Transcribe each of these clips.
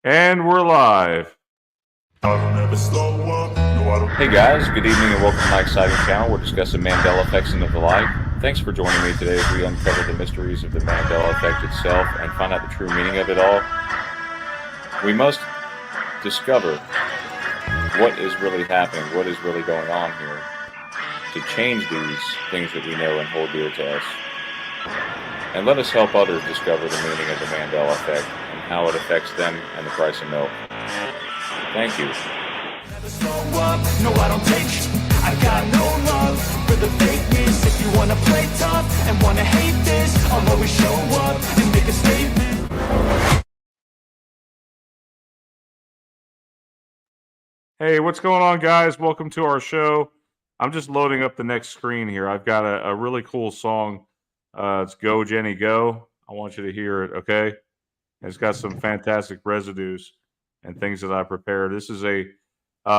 And we're live. Hey guys, good evening and welcome to my exciting channel. We're discussing Mandela effects and the like. Thanks for joining me today as we uncover the mysteries of the Mandela effect itself and find out the true meaning of it all. We must discover what is really happening, what is really going on here, to change these things that we know and hold dear to us. And let us help others discover the meaning of the Mandela effect and how it affects them and the price of milk. Thank you. No, I don't take. I got no love for the fakeness. If you wanna play tough and wanna hate this, I'll always show up and make a statement. Hey, what's going on, guys? Welcome to our show. I'm just loading up the next screen here. I've got a really cool song. It's Go Jenny Go. I want you to hear it, okay? It's got some fantastic residues and things that I prepared. This is a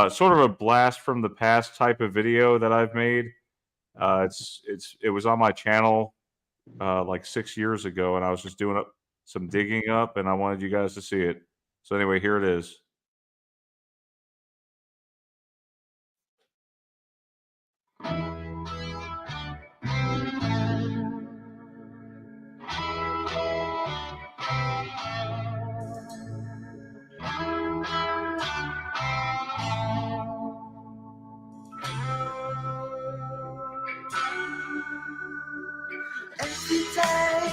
sort of a blast from the past type of video that I've made. It was on my channel like 6 years ago, and I was just doing some digging up, and I wanted you guys to see it. So anyway, here it is. Every day,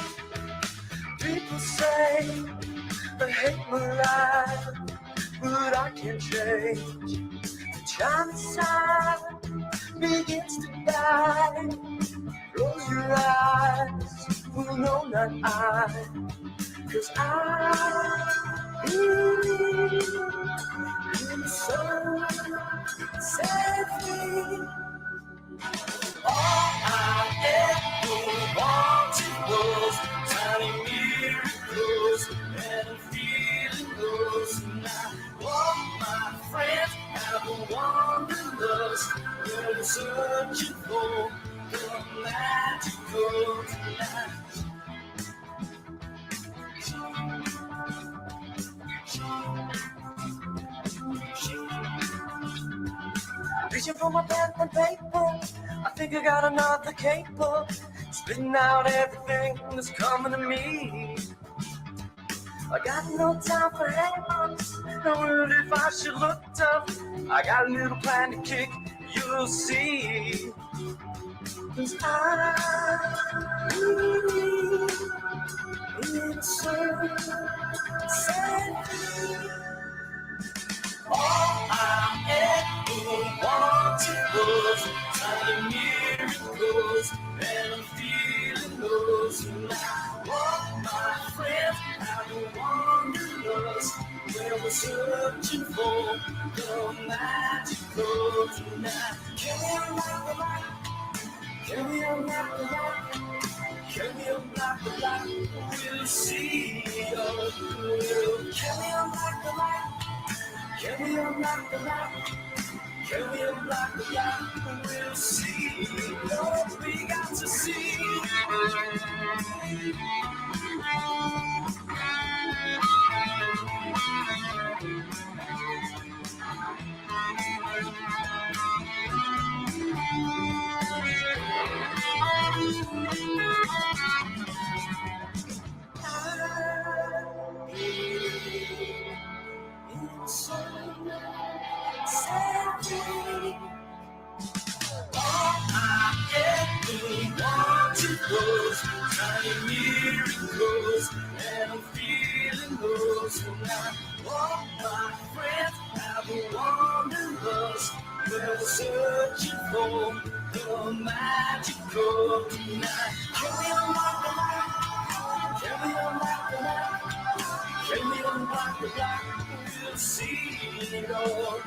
people say I hate my life, but I can't change. The time inside begins to die. Close your eyes, well, no, not I. 'Cause I believe in some sad thing. All I ever wanted was tiny miracles and a feeling those. Now all my friends have a wanderlust. They're searching for the magical tonight. Reaching for my pen and paper, I think I got another caper, spitting out everything that's coming to me. I got no time for hang-ups, no word if I should look tough. I got a little plan to kick, you'll see. 'Cause I believe in some sad thing. All I ever wanted was tiny miracles and I'm feeling those. Now all my friends have a wanderlust. Where we're searching for the magical tonight. Can we unlock the light? Can we unlock the light? Can we unlock the light? We'll see. Oh, can we unlock the light? Can we unlock the light? Can we unlock the light? We'll see. Lord, we got to see. Tiny miracles, and I'm feeling those. Now all my friends have a wanderlust. We're searching for the magical tonight. Can we unlock the light? Can we unlock the light? Can we unlock the light? We'll see it all.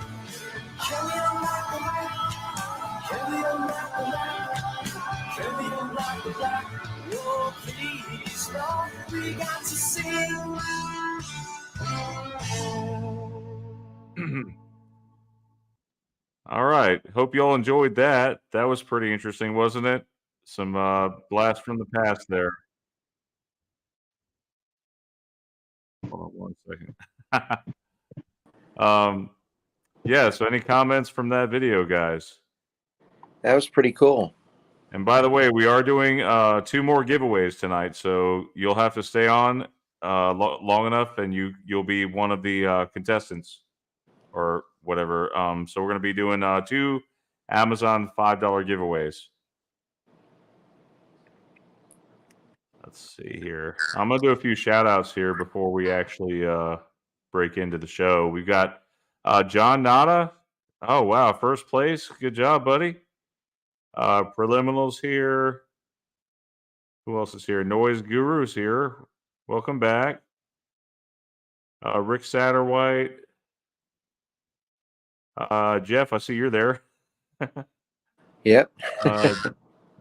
Can we unlock the light? Can we unlock the light? Can we unlock the light? Oh, please, Lord, we got to sing. All right. Hope you all enjoyed that. That was pretty interesting, wasn't it? Some blast from the past there. Hold on one second. Yeah, so any comments from that video, guys? That was pretty cool. And by the way, we are doing 2 more giveaways tonight, so you'll have to stay on long enough, and you'll be one of the contestants or whatever. So we're going to be doing 2 Amazon $5 giveaways. Let's see here. I'm going to do a few shout outs here before we actually break into the show. We've got John Nada. Oh, wow. First place. Good job, buddy. Preliminals here. Who else is here? Noise Guru's here. Welcome back. Rick Satterwhite. Jeff, I see you're there. Yep.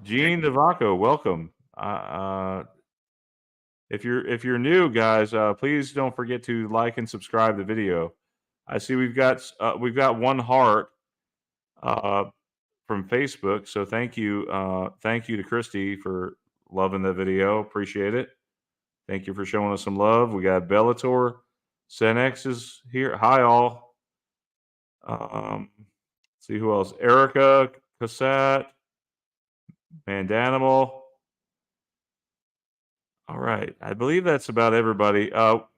Gene Devaco, welcome. If you're new, guys, please don't forget to like and subscribe the video. I see we've got 1 heart from Facebook, so thank you to Christy for loving the video. Appreciate it. Thank you for showing us some love. We got Bellator. Senex is here. Hi all. See who else? Erica Cassette. Mandanimal. All right. I believe that's about everybody. Tell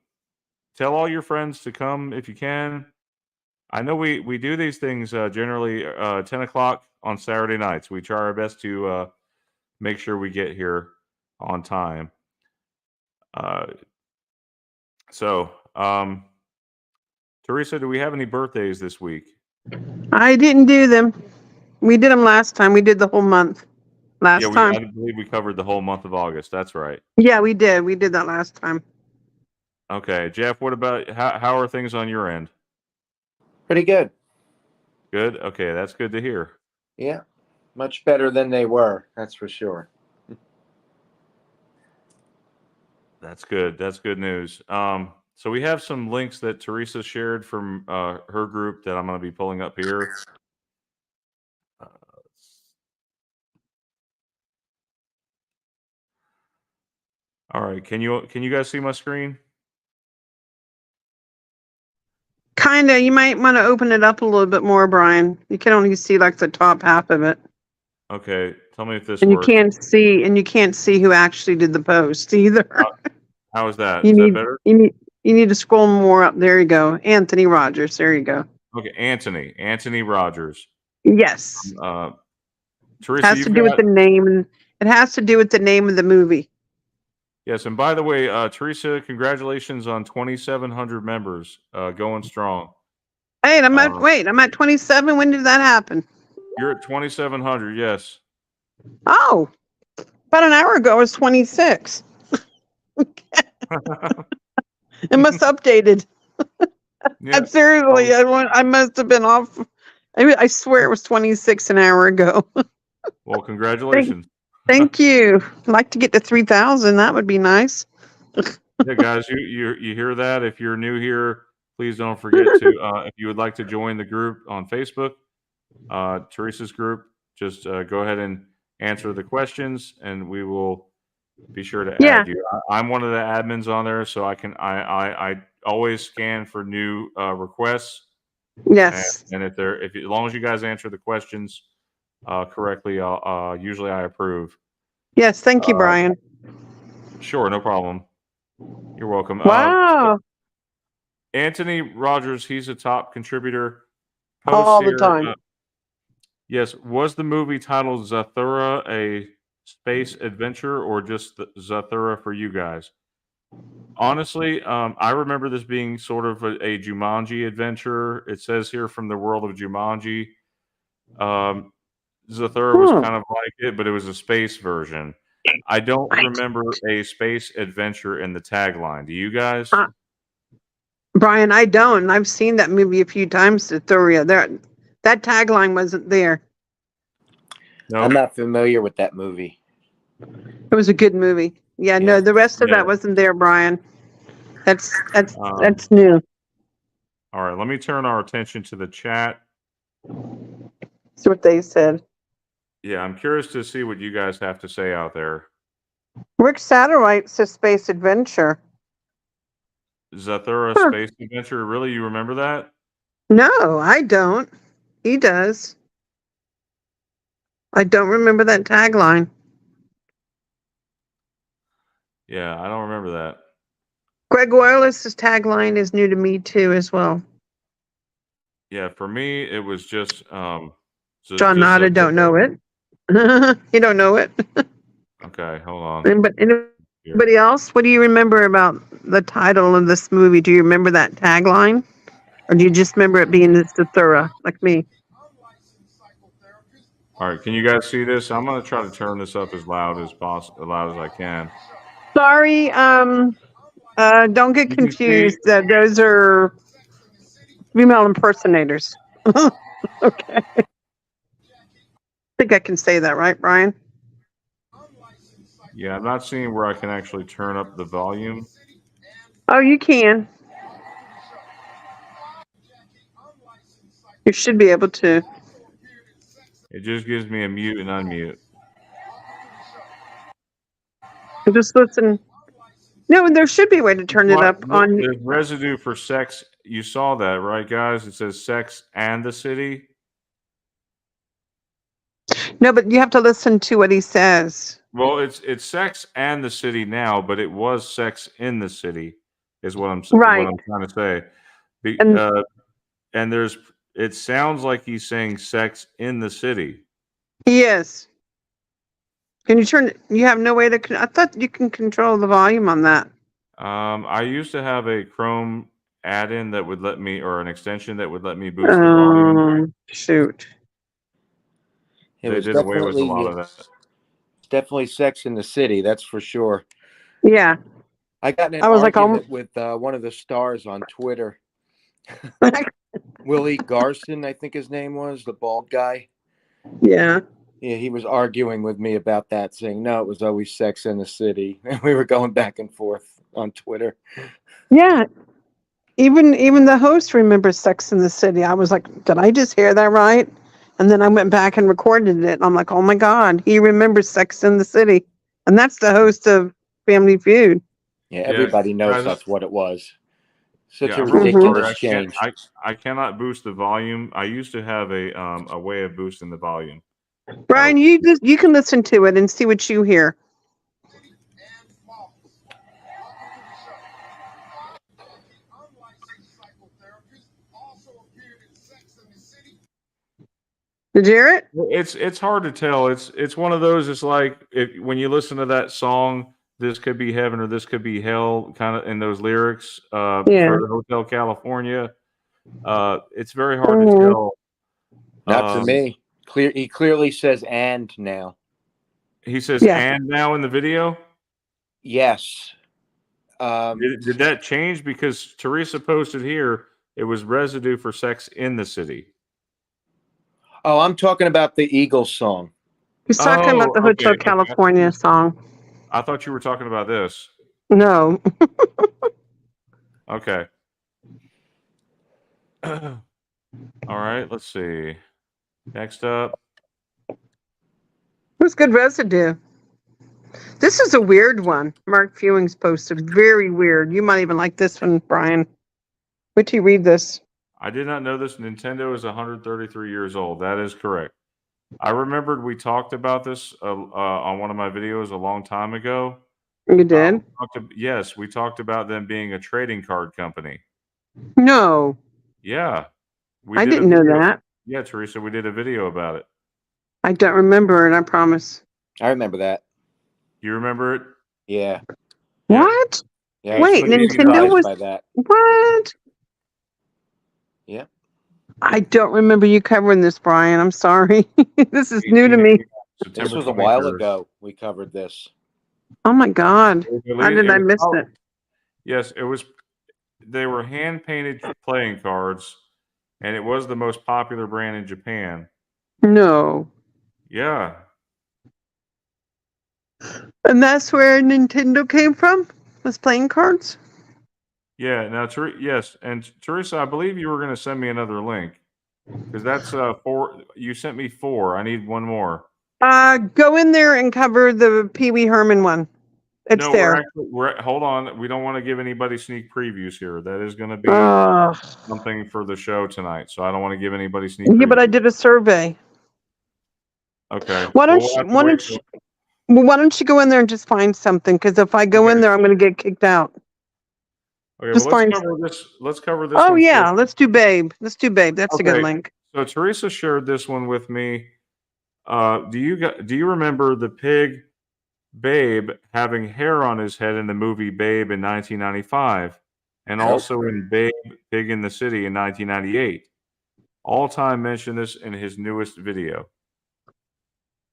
all your friends to come if you can. I know we do these things generally 10 o'clock on Saturday nights. We try our best to make sure we get here on time. So, Teresa, do we have any birthdays this week? I didn't do them. We did them last time. We did the whole month last I time. believe we covered the whole month of August. That's right. Yeah, we did. We did that last time. Okay, Jeff, what about how are things on your end? Pretty good. Good? Okay, that's good to hear. Yeah. Much better than they were. That's for sure. That's good. That's good news. So we have some links that Teresa shared from her group that I'm going to be pulling up here. All right. Can you guys see my screen? Kinda. You might want to open it up a little bit more, Brian. You can only see like the top half of it, Okay. Tell me if this and works. you can't see who actually did the post either. How is that? You Is need that better? you need to scroll more up. There you go. Anthony Rogers. There you go. Okay. Anthony Rogers. Yes. Teresa, Has to do with the name. It has to do with the name of the movie. Yes, and by the way, Teresa, congratulations on 2,700 members, going strong. Hey, I'm at 27. When did that happen? You're at 2,700, yes. Oh, about an hour ago, it was 26. It must have updated. Yeah, Seriously, I must have been off. I swear it was 26 an hour ago. well, congratulations. Thank you. I'd like to get to 3,000. That would be nice. Yeah, guys, you hear that? If you're new here, please don't forget to if you would like to join the group on Facebook, Teresa's group, just go ahead and answer the questions, and we will be sure to add you. I'm one of the admins on there, so I always scan for new requests. Yes. And as long as you guys answer the questions correctly, usually I approve. Yes. Thank you, Brian. Sure, no problem. You're welcome. Wow. Anthony Rogers, he's a top contributor. All the time. Yes. Was the movie titled Zathura a space adventure or just Zathura for you guys? Honestly, I remember this being sort of a Jumanji adventure. It says here from the world of Jumanji. Zathura was kind of like it, but it was a space version. I don't remember a space adventure in the tagline. Do you guys? Brian, I don't. I've seen that movie a few times, Zathura. That tagline wasn't there. Nope. I'm not familiar with that movie. It was a good movie. Yeah, no, the rest of that wasn't there, Brian. That's new. All right, let me turn our attention to the chat. That's what they said. Yeah, I'm curious to see what you guys have to say out there. Rick Satterwhite says space adventure. Zathura Huh. Space Adventure. Really, you remember that? No, I don't. He does. I don't remember that tagline. Yeah, I don't remember that. Greg Wireless's tagline is new to me too, as well. Yeah, for me, it was just John Nada don't know it. You don't know it. Okay, hold on. Anybody else? What do you remember about the title of this movie? Do you remember that tagline, or do you just remember it being Zathura, like me? All right, can you guys see this? I'm gonna try to turn this up as loud as possible, as loud as I can. Sorry, don't get You can see. confused. Those are female impersonators. Okay. I think I can say that, right, Brian? Yeah, I'm not seeing where I can actually turn up the volume. Oh, you can. You should be able to. It just gives me a mute and unmute. Just listen. No, there should be a way to turn it up on. There's residue for sex. You saw that, right, guys? It says Sex and the City. No, but you have to listen to what he says. Well, it's Sex and the City now, but it was Sex in the City, is what I'm Right. trying to say. And And there's. It sounds like he's saying Sex in the City. he is. Can you turn? You have no way to. I thought you can control the volume on that. I used to have a Chrome add-in that would let me, or an extension that would let me boost the volume. Shoot. It They was did away with a lot of that. definitely Sex in the City, that's for sure. Yeah. I got in an I was like, argument with one of the stars on Twitter. Willie Garson, I think his name was, the bald guy. Yeah. Yeah, he was arguing with me about that, saying, no, it was always Sex in the City. And we were going back and forth on Twitter. Yeah. Even the host remembers Sex in the City. I was like, did I just hear that right? And then I went back and recorded it. And I'm like, oh my God, he remembers Sex in the City. And that's the host of Family Feud. Yeah, everybody knows guys, that's what it was. Such a I'm really ridiculous sorry. change. I cannot boost the volume. I used to have a way of boosting the volume. Brian, you can listen to it and see what you hear. Did you hear it? It's hard to tell. It's one of those. It's like when you listen to that song, "This Could Be Heaven" or "This Could Be Hell," kind of in those lyrics Yeah. for Hotel California. It's very hard to tell. Not for me. He clearly says "and" now. He says Yeah. "and" now in the video. Yes. Did that change? Because Teresa posted here it was residue for Sex in the City. Oh, I'm talking about the Eagles song. He's talking about the Hotel California song. I thought you were talking about this. No. Okay. All right, let's see. Next up. Who's good residue? This is a weird one. Mark Fewing's posted. Very weird. You might even like this one, Brian. Wait till you read this. I did not know this. Nintendo is 133 years old. That is correct. I remembered we talked about this on one of my videos a long time ago. You did? Yes, we talked about them being a trading card company. No. Yeah. I didn't know that. Yeah, Teresa, we did a video about it. I don't remember it, I promise. I remember that. You remember it? Yeah. What? Yeah, wait, Nintendo was by that. What? Yeah. I don't remember you covering this, Brian. I'm sorry. This is new to me. This was a while ago. We covered this. Oh my God. How did I miss it? Yes, it was. They were hand-painted playing cards, and it was the most popular brand in Japan. No. Yeah. And that's where Nintendo came from? Was playing cards? Yeah. Now, yes, and Teresa, I believe you were going to send me another link because that's 4. You sent me 4. I need one more. Go in there and cover the Pee Wee Herman one. It's No, there. we're hold on. We don't want to give anybody sneak previews here. That is going to be Uh, something for the show tonight. So I don't want to give anybody sneak yeah, but I previews. did a survey. Okay. Why don't Well, we'll you, have to why wait don't till. you, well, why don't you go in there and just find something? Because if I go in Okay. there, I'm going to get kicked out. Okay. Well, Just let's find. cover this. Let's cover this Oh one yeah, first. let's do Babe. Let's do Babe. That's a good Okay. link. So Teresa shared this one with me. Do you remember the pig Babe having hair on his head in the movie Babe in 1995, and Nope. also in Babe Pig in the City in 1998? All Time mentioned this in his newest video.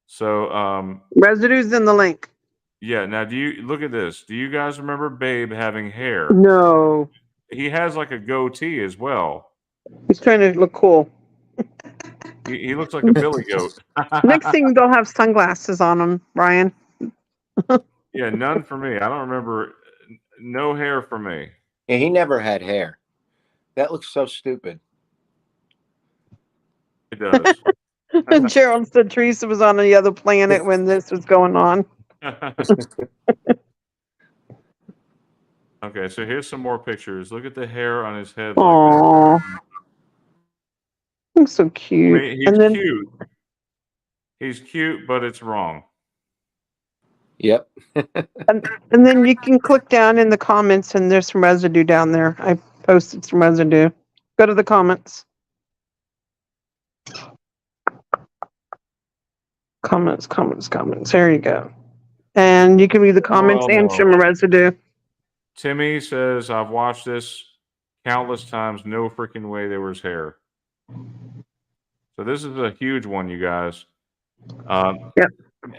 So Residues in the link. yeah. Now, do you look at this? Do you guys remember Babe having hair? No, He has like a goatee as well. he's trying to look cool. He looks like a billy goat. Next thing they'll have sunglasses on him, Ryan. Yeah, none for me. I don't remember. No hair for me. Yeah, he never had hair. That looks so stupid. It does. Gerald said Teresa was on the other planet when this was going on. Okay, so here's some more pictures. Look at the hair on his head like that. Aww, looks so I cute. mean, he's And then, cute. He's cute, but it's wrong. Yep. and then you can click down in the comments, and there's some residue down there. I posted some residue. Go to the comments. Comments. There you go. And you can read the comments and Oh. some residue. Timmy says, I've watched this countless times. No freaking way there was hair. So this is a huge one, you guys. Yep.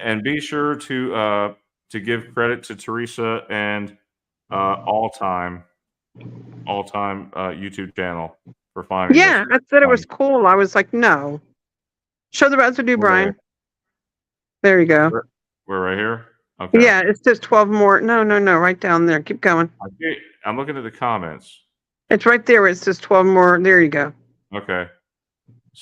And be sure to give credit to Teresa and All Time YouTube channel for finding Yeah, this. I said it was cool. I was like, no. Show the residue, Brian. There you go. We're right here? Okay. Yeah, it says 12 more. No, right down there. Keep going. I'm looking at the comments. It's right there where it says 12 more. There you go. Okay.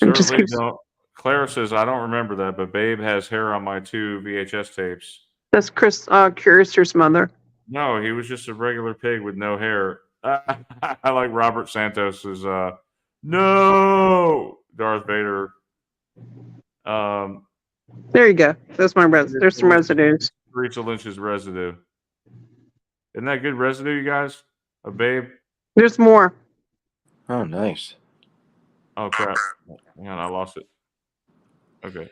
It just Certainly keeps- don't. Clara says, I don't remember that, but Babe has hair on my 2 VHS tapes. That's Chris Curious's mother. No, he was just a regular pig with no hair. I like Robert Santos's no Darth Vader. There you go. There's there's some residues. Teresa Lynch's residue. Isn't that good residue, you guys? A Babe? There's more. Oh, nice. Oh crap. Hang on, I lost it. Okay.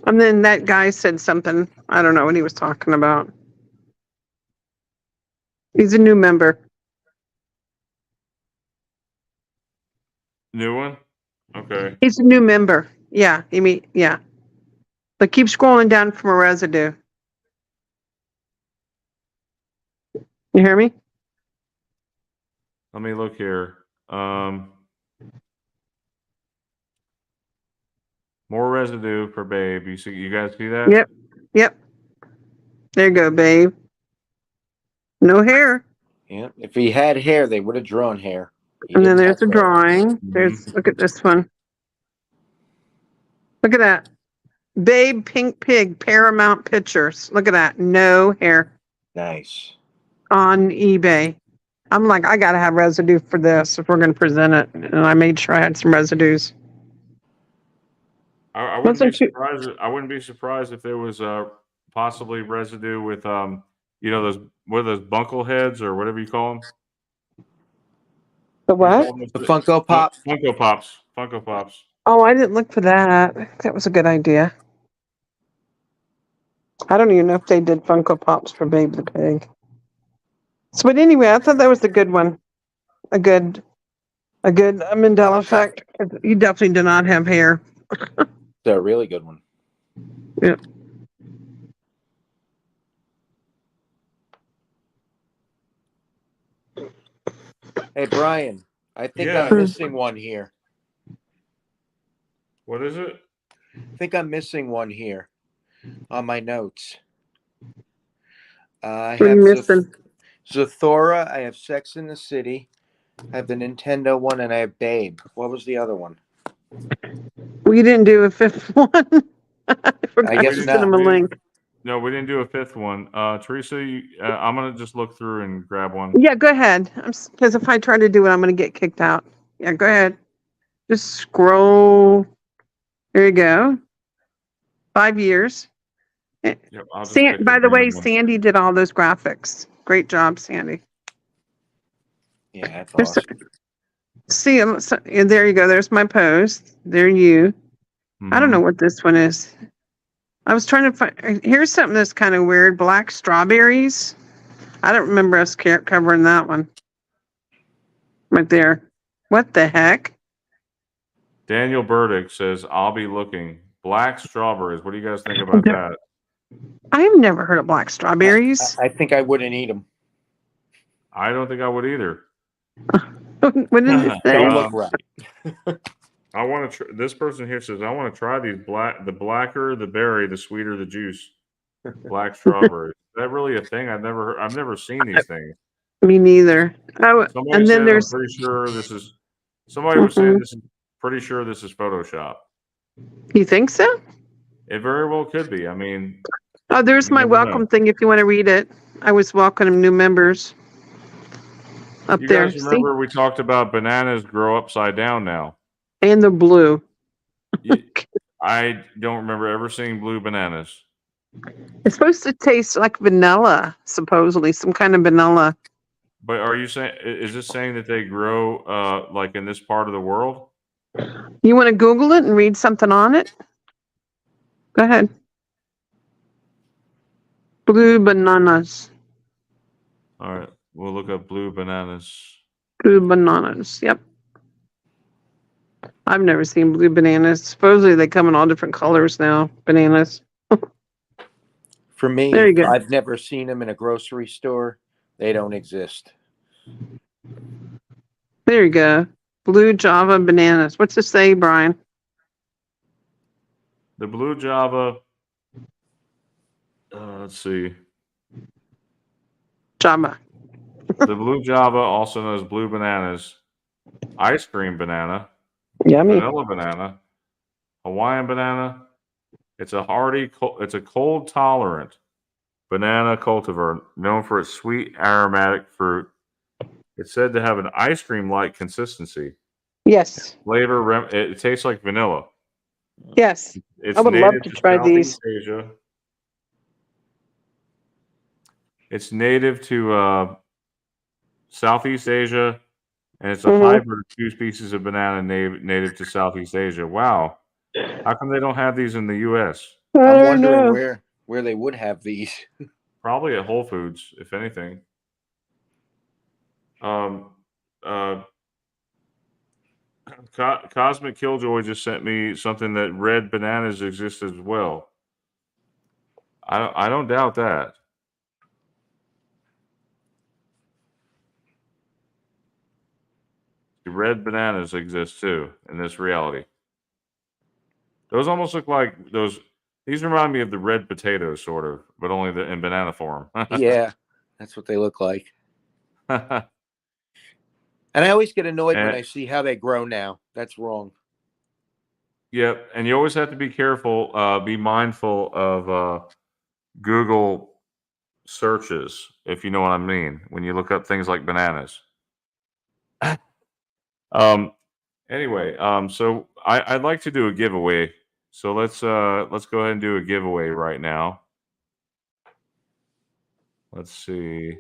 And then that guy said something. I don't know what he was talking about. He's a new member. New one? Okay. He's a new member. Yeah, yeah. But keep scrolling down from a residue. You hear me? Let me look here. More residue for Babe. You guys see that? Yep. There you go, babe. No hair. Yeah. If he had hair, they would have drawn hair. And then there's a drawing. Look at this one. Look at that. Babe Pink Pig Paramount Pictures. Look at that. No hair. Nice. On eBay. I'm like, I got to have residue for this if we're going to present it. And I made sure I had some residues. I wouldn't be surprised. I wouldn't be surprised if there was possibly residue with those what are those bunkle heads or whatever you call them. The what? The Funko Pop. Funko Pops. Oh, I didn't look for that. That was a good idea. I don't even know if they did Funko Pops for Babe the Pig. So, but anyway, I thought that was a good one. A good Mandela effect. You definitely do not have hair. It's a really good one. Yeah. Hey, Brian, I think Yeah. I'm missing one here. What is it? I think I'm missing one here on my notes. I What are have you missing? Zathora, I have Sex in the City, I have the Nintendo one, and I have Babe. What was the other one? We didn't do a fifth one. I forgot guess to send him a not. link. No, we didn't do a fifth one. Teresa, I'm gonna just look through and grab one. Yeah, go ahead. Because if I try to do it, I'm going to get kicked out. Yeah, go ahead. Just scroll. There you go. 5 years. Yep, I'll just pick By a the way, random one. Sandy did all those graphics. Great job, Sandy. Yeah, that's There's- awesome. See, and there you go. There's my post. There you. I don't know Mhm. what this one is. I was trying to find. Here's something that's kind of weird. Black strawberries. I don't remember us covering that one. Right there. What the heck? Daniel Burdick says, "I'll be looking." Black strawberries. What do you guys think about that? I have never heard of black strawberries. I think I wouldn't eat them. I don't think I would either. What did it say? Don't look right. I want to. This person here says, "I want to try these black. The blacker the berry, the sweeter the juice." Black strawberries. Is that really a thing? I've never seen these things. Me neither. Oh, Somebody and said, then "I'm there's. pretty sure this is." Somebody was saying this is pretty sure this is Photoshop. You think so? It very well could be. I mean, Oh, there's you my never welcome know. thing if you want to read it. I was welcoming new members up You there. guys remember we talked about bananas grow upside down now? See? And the blue. I don't remember ever seeing blue bananas. It's supposed to taste like vanilla, supposedly, some kind of vanilla. But are you saying, is this saying that they grow like in this part of the world? You want to Google it and read something on it? Go ahead. Blue bananas. All right, we'll look up blue bananas. Blue bananas. Yep. I've never seen blue bananas. Supposedly they come in all different colors now. Bananas. For me, There you go. I've never seen them in a grocery store. They don't exist. There you go. Blue Java bananas. What's it say, Brian? The blue Java. Let's see. Java. The blue Java, also known as blue bananas, ice cream banana, Yummy. vanilla banana, Hawaiian banana. It's a cold tolerant banana cultivar known for its sweet aromatic fruit. It's said to have an ice cream like consistency. Yes. Flavor, it tastes like vanilla. Yes. It's I would love native to to try these. Southeast Asia. It's native to Southeast Asia, and it's a hybrid of two species of banana native to Southeast Asia. Wow. How come they don't have these in the U.S.? I'm wondering where they would have these. Probably at Whole Foods, if anything. Cosmic Killjoy just sent me something that red bananas exist as well. I don't doubt that. Red bananas exist too in this reality. Those almost look like those. These remind me of the red potatoes, sort of, but only in banana form. Yeah, that's what they look like. And I always get annoyed when I see how they grow now. That's wrong. Yep, and you always have to be careful. Be mindful of Google searches, if you know what I mean, when you look up things like bananas. Anyway, so I'd like to do a giveaway. So let's go ahead and do a giveaway right now. Let's see.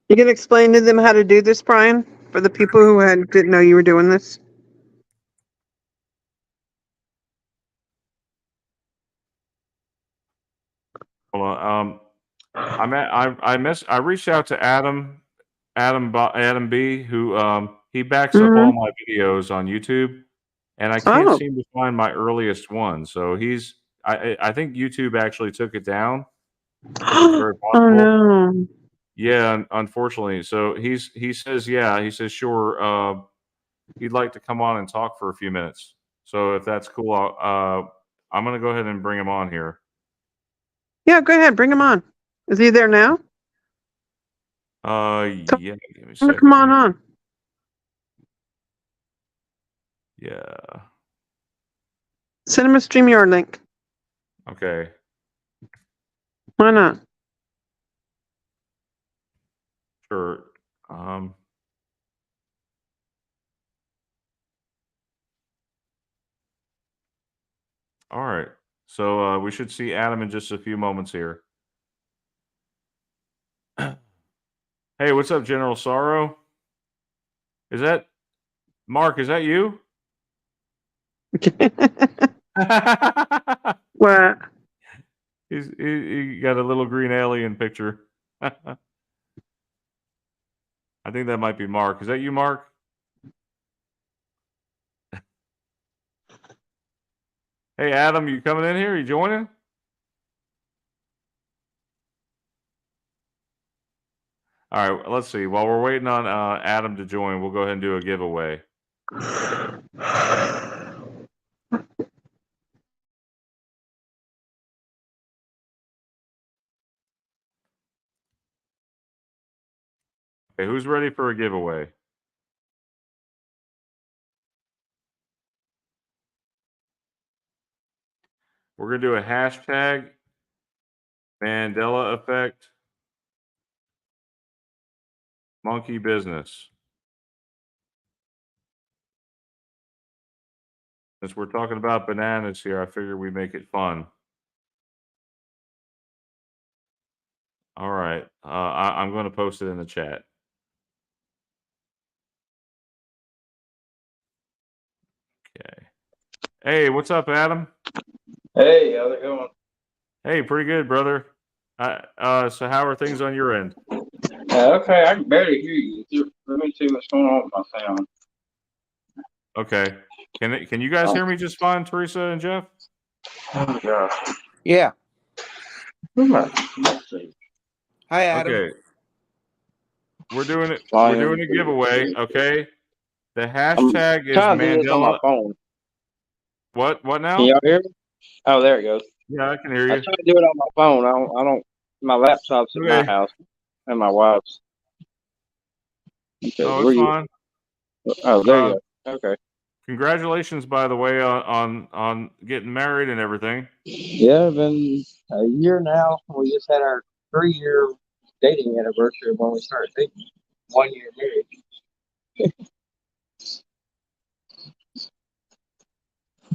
You can explain to them how to do this, Brian, for the people who didn't know you were doing this. Hold on. I reached out to Adam B, who he backs up all my videos on YouTube, and I can't seem to find my earliest one. So I think YouTube actually took it down. It's very possible. Oh no. Yeah, unfortunately. So he says sure. He'd like to come on and talk for a few minutes. So if that's cool, I'm gonna go ahead and bring him on here. Yeah, go ahead. Bring him on. Is he there now? Yeah. Give me a second. Come on. Yeah. Send him a StreamYard link. Okay. Why not? Sure. All right. So we should see Adam in just a few moments here. Hey, what's up, General Sorrow? Is that Mark? Is that you? What? He got a little green alien picture. I think that might be Mark. Is that you, Mark? Hey, Adam, you coming in here? You joining? All right, let's see. While we're waiting on Adam to join, we'll go ahead and do a giveaway. Okay, who's ready for a giveaway? We're going to do a hashtag Mandela effect monkey business. Since we're talking about bananas here, I figure we make it fun. All right. I'm going to post it in the chat. Okay. Hey, what's up, Adam? Hey, how's it going? Hey, pretty good, brother. So how are things on your end? Okay, I can barely hear you. Let me see what's going on with my sound. Okay. Can you guys hear me just fine, Teresa and Jeff? Oh gosh. Yeah. Let's see. Hi, Adam. Okay. We're doing it. We're doing a giveaway. Okay. The hashtag is Trying to do this on my Mandela. phone. What now? Can y'all hear me? Oh, there it goes. Yeah, I can hear I you. tried to do it on my phone. I don't. My laptop's at my Okay. house and my wife's. Okay, Oh, where it's you? fine. Oh, there you go. Okay. Congratulations, by the way, on getting married and everything. Yeah, been a year now. We just had our 3-year dating anniversary when we started dating. 1 year married.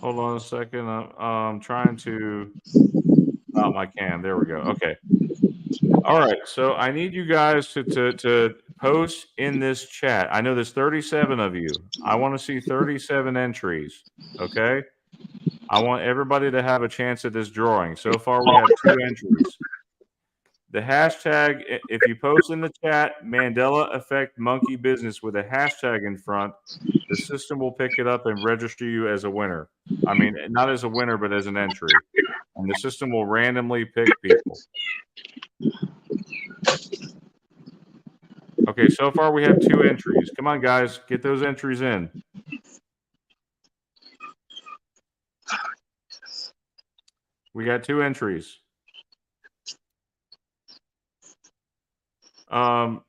Hold on a second. I'm trying to mount my cam. There we go. Okay. All right. So I need you guys to post in this chat. I know there's 37 of you. I want to see 37 entries. Okay. I want everybody to have a chance at this drawing. So far, we have 2 entries. The hashtag, if you post in the chat, Mandela Effect Monkey Business with a hashtag in front, the system will pick it up and register you as a winner. I mean, not as a winner, but as an entry. And the system will randomly pick people. Okay, so far we have 2 entries. Come on, guys, get those entries in. We got 2 entries. Frank,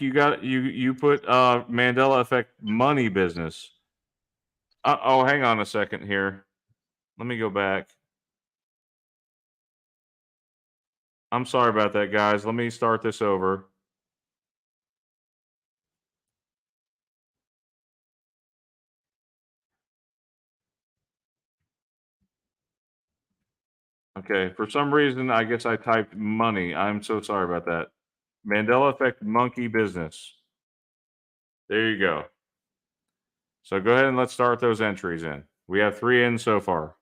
you put Mandela Effect money business. Oh, hang on a second here. Let me go back. I'm sorry about that, guys. Let me start this over. Okay, for some reason, I guess I typed money. I'm so sorry about that. Mandela Effect monkey business. There you go. So go ahead and let's start those entries in. We have 3 in so far.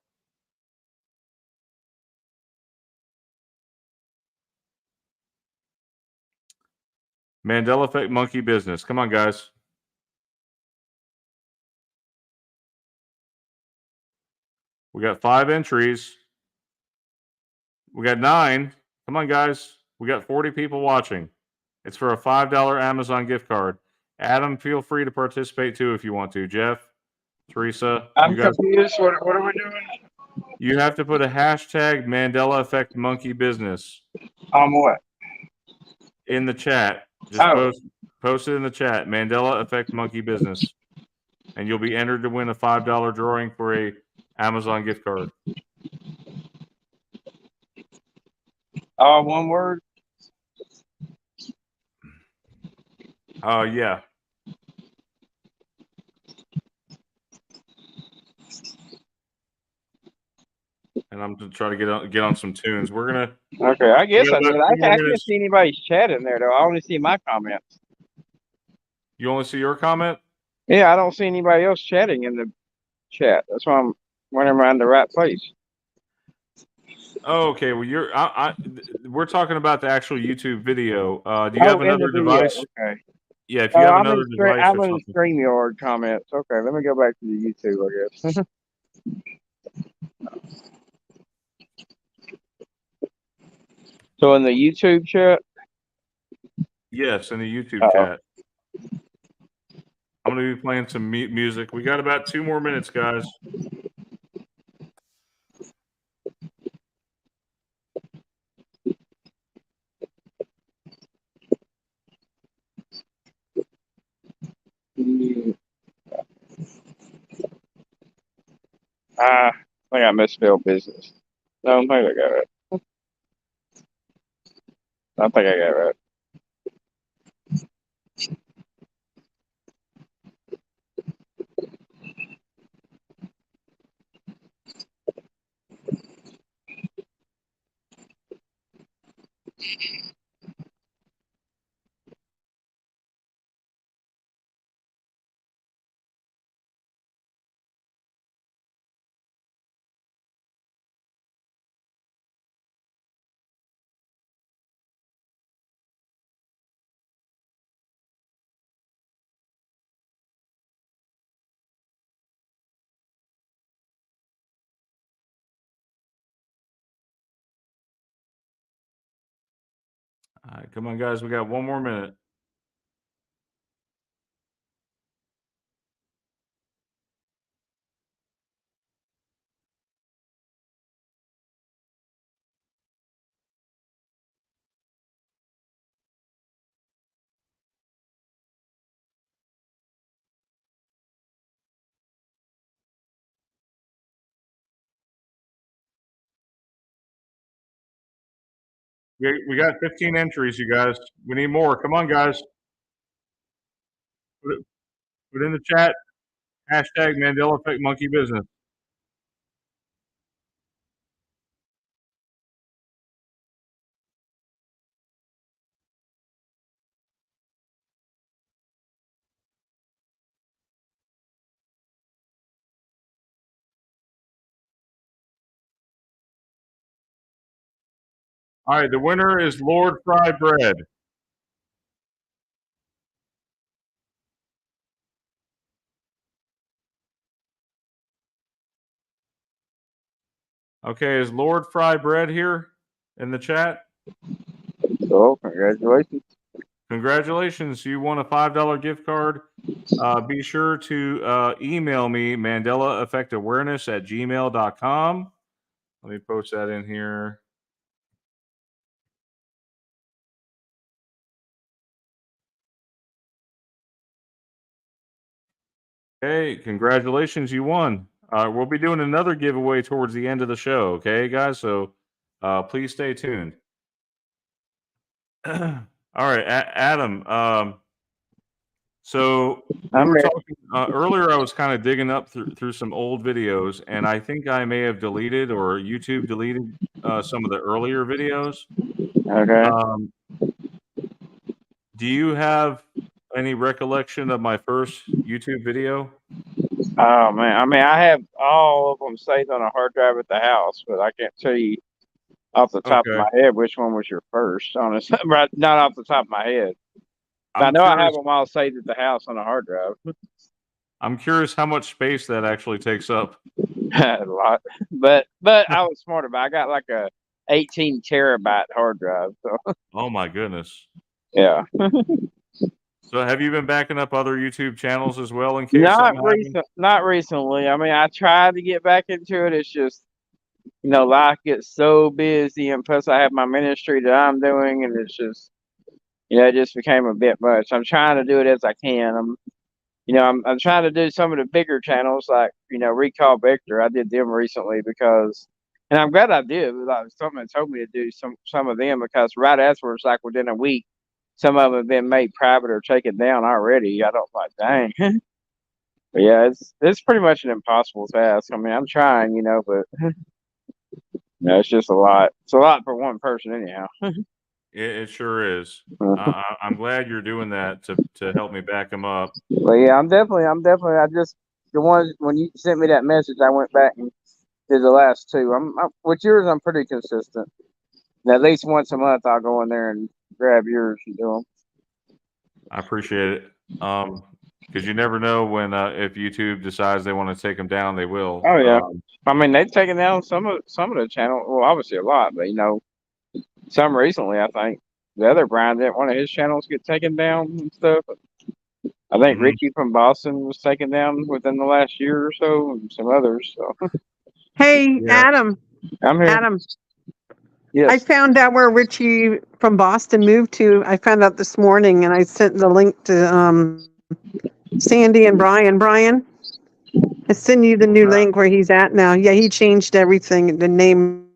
Mandela Effect monkey business. Come on, guys. We got 5 entries. We got 9. Come on, guys. We got 40 people watching. It's for a $5 Amazon gift card. Adam, feel free to participate too if you want to. Jeff, Teresa, I'm you guys. confused. What are we doing? You have to put a hashtag Mandela Effect monkey business On what? in the chat. Just post it in the chat. Mandela Effect monkey business. And you'll be entered to win a $5 drawing for a Amazon gift card. All one word. Yeah. And I'm gonna try to get on some tunes. We're gonna. Okay, I guess got I about did. 2 more I can't minutes. see anybody's chat in there though. I only see my comments. You only see your comment? Yeah, I don't see anybody else chatting in the chat. That's why I'm wondering if I'm in the right place. Oh, okay. Well, we're talking about the actual YouTube video. Do you have In the another video. device? Okay. Yeah, if you have I'm another device I'm or in the something. StreamYard comments. Okay, let me go back to the YouTube, I guess. So in the YouTube chat. Yes, in the YouTube Uh-oh. chat. I'm gonna be playing some music. We got about 2 more minutes, guys. I think I misspelled business. No, I think I got it. I think I got it right. All right, come on, guys. We got 1 more minute. We got 15 entries, you guys. We need more. Come on, guys. Put in the chat. Hashtag Mandela Effect Monkey Business. All right, the winner is Lord Fry Bread. Okay, is Lord Fry Bread here in the chat? So, congratulations. Congratulations, you won a $5 gift card. Be sure to email me, mandelaeffectawareness@gmail.com. Let me post that in here. Okay, congratulations, you won. We'll be doing another giveaway towards the end of the show, okay, guys? So please stay tuned. All right, Adam. So we were talking earlier. I was kind of digging up through some old videos, and I think I may have deleted or YouTube deleted some of the earlier videos. Okay. Do you have any recollection of my first YouTube video? Oh man, I mean, I have all of them saved on a hard drive at the house, but I can't tell you off the top of Okay. my head which one was your first. Honestly, right? Not off the top of my head. But I I'm know I have curious. them all saved at the house on a hard drive. I'm curious how much space that actually takes up. A lot, but I was smart about it. I got like a 18 terabyte hard drive. So Oh my goodness. yeah. So have you been backing up other YouTube channels as well in case something happens? Not recently. I mean, I tried to get back into it. It's just, life gets so busy, and plus I have my ministry that I'm doing, and it's just, it just became a bit much. I'm trying to do it as I can. I'm, I'm trying to do some of the bigger channels like, Recall Vector. I did them recently and I'm glad I did. Like someone told me to do some of them because right afterwards, like within a week, some of them have been made private or taken down already. I don't like, dang. But yeah, it's pretty much an impossible task. I mean, I'm trying, but it's just a lot. It's a lot for one person anyhow. It sure is. I'm glad you're doing that to help me back him up. But yeah, I just the ones when you sent me that message, I went back and did the last two. With yours, I'm pretty consistent. And at least once a month, I'll go in there and grab yours and do them. I appreciate it. Because you never know when if YouTube decides they want to take them down, they will. Oh yeah, I mean they've taken down some of the channel. Well, obviously a lot, but some recently. I think the other Brian didn't one of his channels get taken down and stuff. I think Ricky from Boston was taken down within the last year or so, and some others. So. Hey, Yeah. Adam. I'm here. Adam. Yes. I found out where Richie from Boston moved to. I found out this morning, and I sent the link to Sandy and Brian. Brian, I sent you the new link where he's at now. Yeah, he changed everything, the name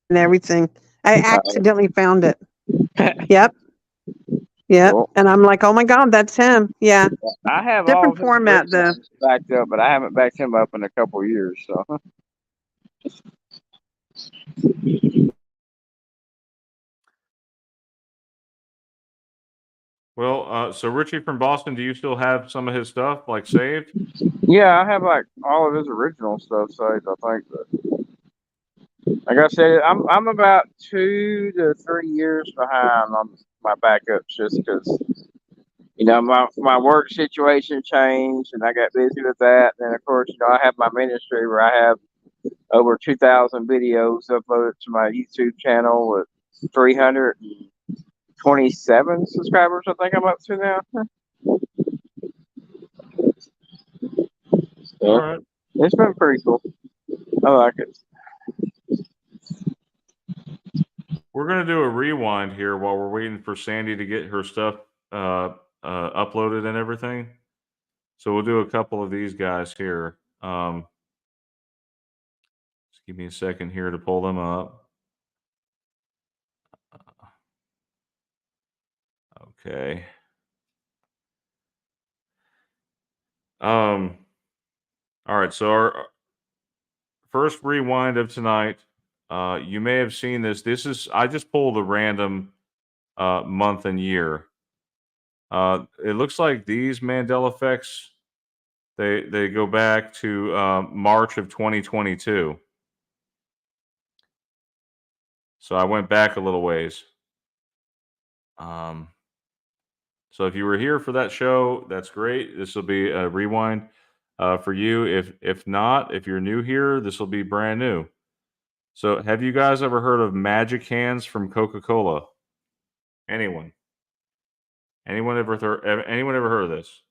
and everything. I accidentally found it. Yep. Cool. And I'm like, oh my God, that's him. Yeah. I have different format though. Backed up, but I haven't backed him up in a couple of years. So. Well, so Richie from Boston, do you still have some of his stuff like saved? Yeah, I have like all of his original stuff saved. I think, but like I said, I'm about 2 to 3 years behind on my backups just because my work situation changed and I got busy with that. And then of course, I have my ministry where I have over 2,000 videos uploaded to my YouTube channel with 327 subscribers. I think I'm up to now. All right. It's been pretty cool. I like it. We're going to do a rewind here while we're waiting for Sandy to get her stuff uploaded and everything. So we'll do a couple of these guys here. Just give me a second here to pull them up. Okay. All right. So our first rewind of tonight. You may have seen this. I just pulled a random month and year. It looks like these Mandela effects, they go back to March of 2022. So I went back a little ways. So if you were here for that show, that's great. This will be a rewind for you. If not, if you're new here, this will be brand new. So have you guys ever heard of Magic Hands from Coca-Cola? Anyone? Anyone ever heard of this?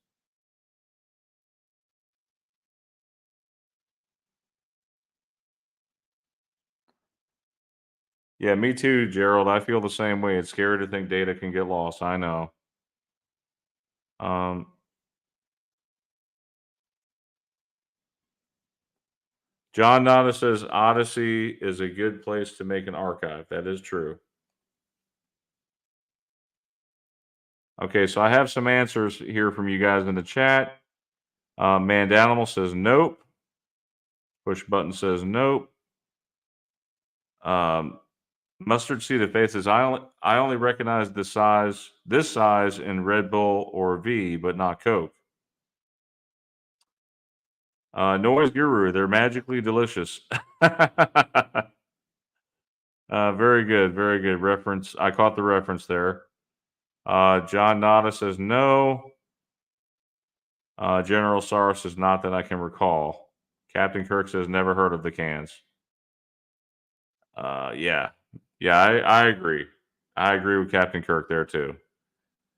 Yeah, me too, Gerald. I feel the same way. It's scary to think data can get lost. I know. John Nada says Odyssey is a good place to make an archive. That is true. Okay, so I have some answers here from you guys in the chat. Mandanimal says nope. Push button says nope. Mustard Seed of Faith says I only recognize this size in Red Bull or V, but not Coke. Noise Guru, they're magically delicious. Very good reference. I caught the reference there. John Nada says no. General Sorrow says not that I can recall. Captain Kirk says never heard of the cans. Yeah, I agree. I agree with Captain Kirk there too.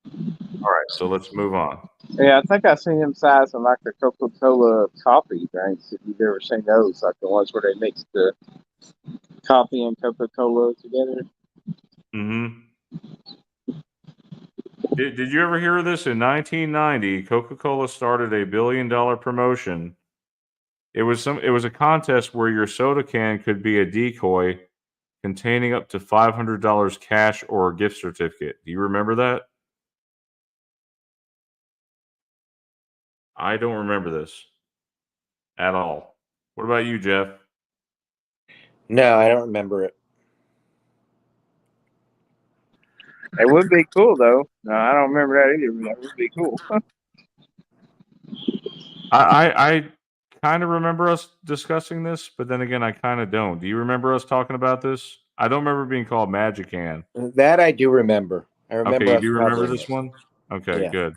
All right, so let's move on. Yeah, I think I've seen them sizing like the Coca-Cola coffee drinks. If you've ever seen those, like the ones where they mix the coffee and Coca-Cola together. Mm-hmm. Did you ever hear of this? In 1990, Coca-Cola started a $1 billion promotion. It was a contest where your soda can could be a decoy containing up to $500 cash or a gift certificate. Do you remember that? I don't remember this at all. What about you, Jeff? No, I don't remember it. It would be cool though. No, I don't remember that either. But that would be cool. I kind of remember us discussing this, but then again, I kind of don't. Do you remember us talking about this? I don't remember being called Magic Can. That I do remember. I remember Okay, you us do remember covering this this. one? Okay, Yeah. good.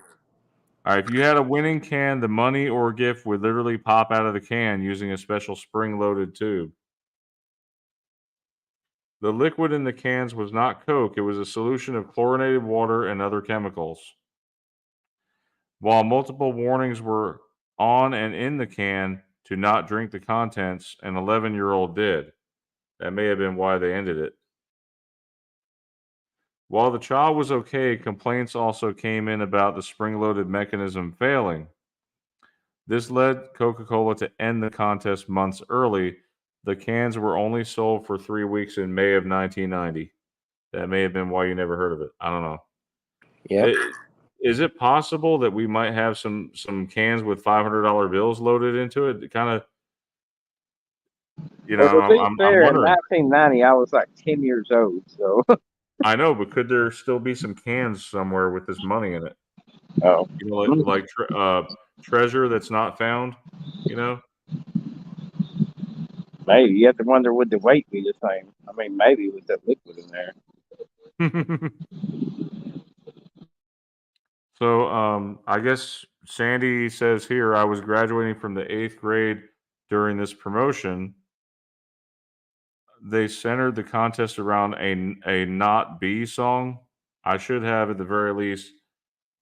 All right, if you had a winning can, the money or gift would literally pop out of the can using a special spring-loaded tube. The liquid in the cans was not Coke, it was a solution of chlorinated water and other chemicals. While multiple warnings were on and in the can to not drink the contents, an 11-year-old did. That may have been why they ended it. While the child was okay, complaints also came in about the spring-loaded mechanism failing. This led Coca-Cola to end the contest months early. The cans were only sold for 3 weeks in May of 1990. That may have been why you never heard of it. I don't know. Yep. Is it possible that we might have some cans with $500 bills loaded into it? Kind of, Well, to be I'm fair, in wondering. 1990, I was like 10 years old. So, I know, but could there still be some cans somewhere with this money in it? oh, Like treasure that's not found. You know. maybe you have to wonder would the weight be the same? I mean, maybe with that liquid in there. So, I guess Sandy says here, I was graduating from the 8th grade during this promotion. They centered the contest around a Not B song. I should have, at the very least,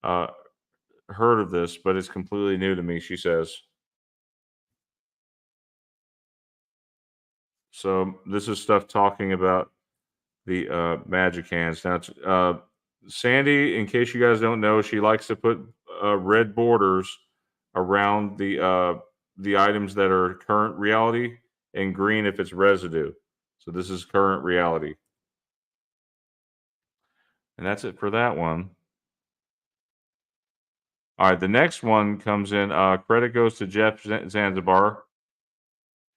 uh, heard of this, but it's completely new to me, she says. So, this is stuff talking about the magic hands. Now, Sandy, in case you guys don't know, she likes to put red borders around the items that are current reality, and green if it's residue. So this is current reality, and that's it for that one. All right, the next one comes in. Credit goes to Jeff Zanzibar.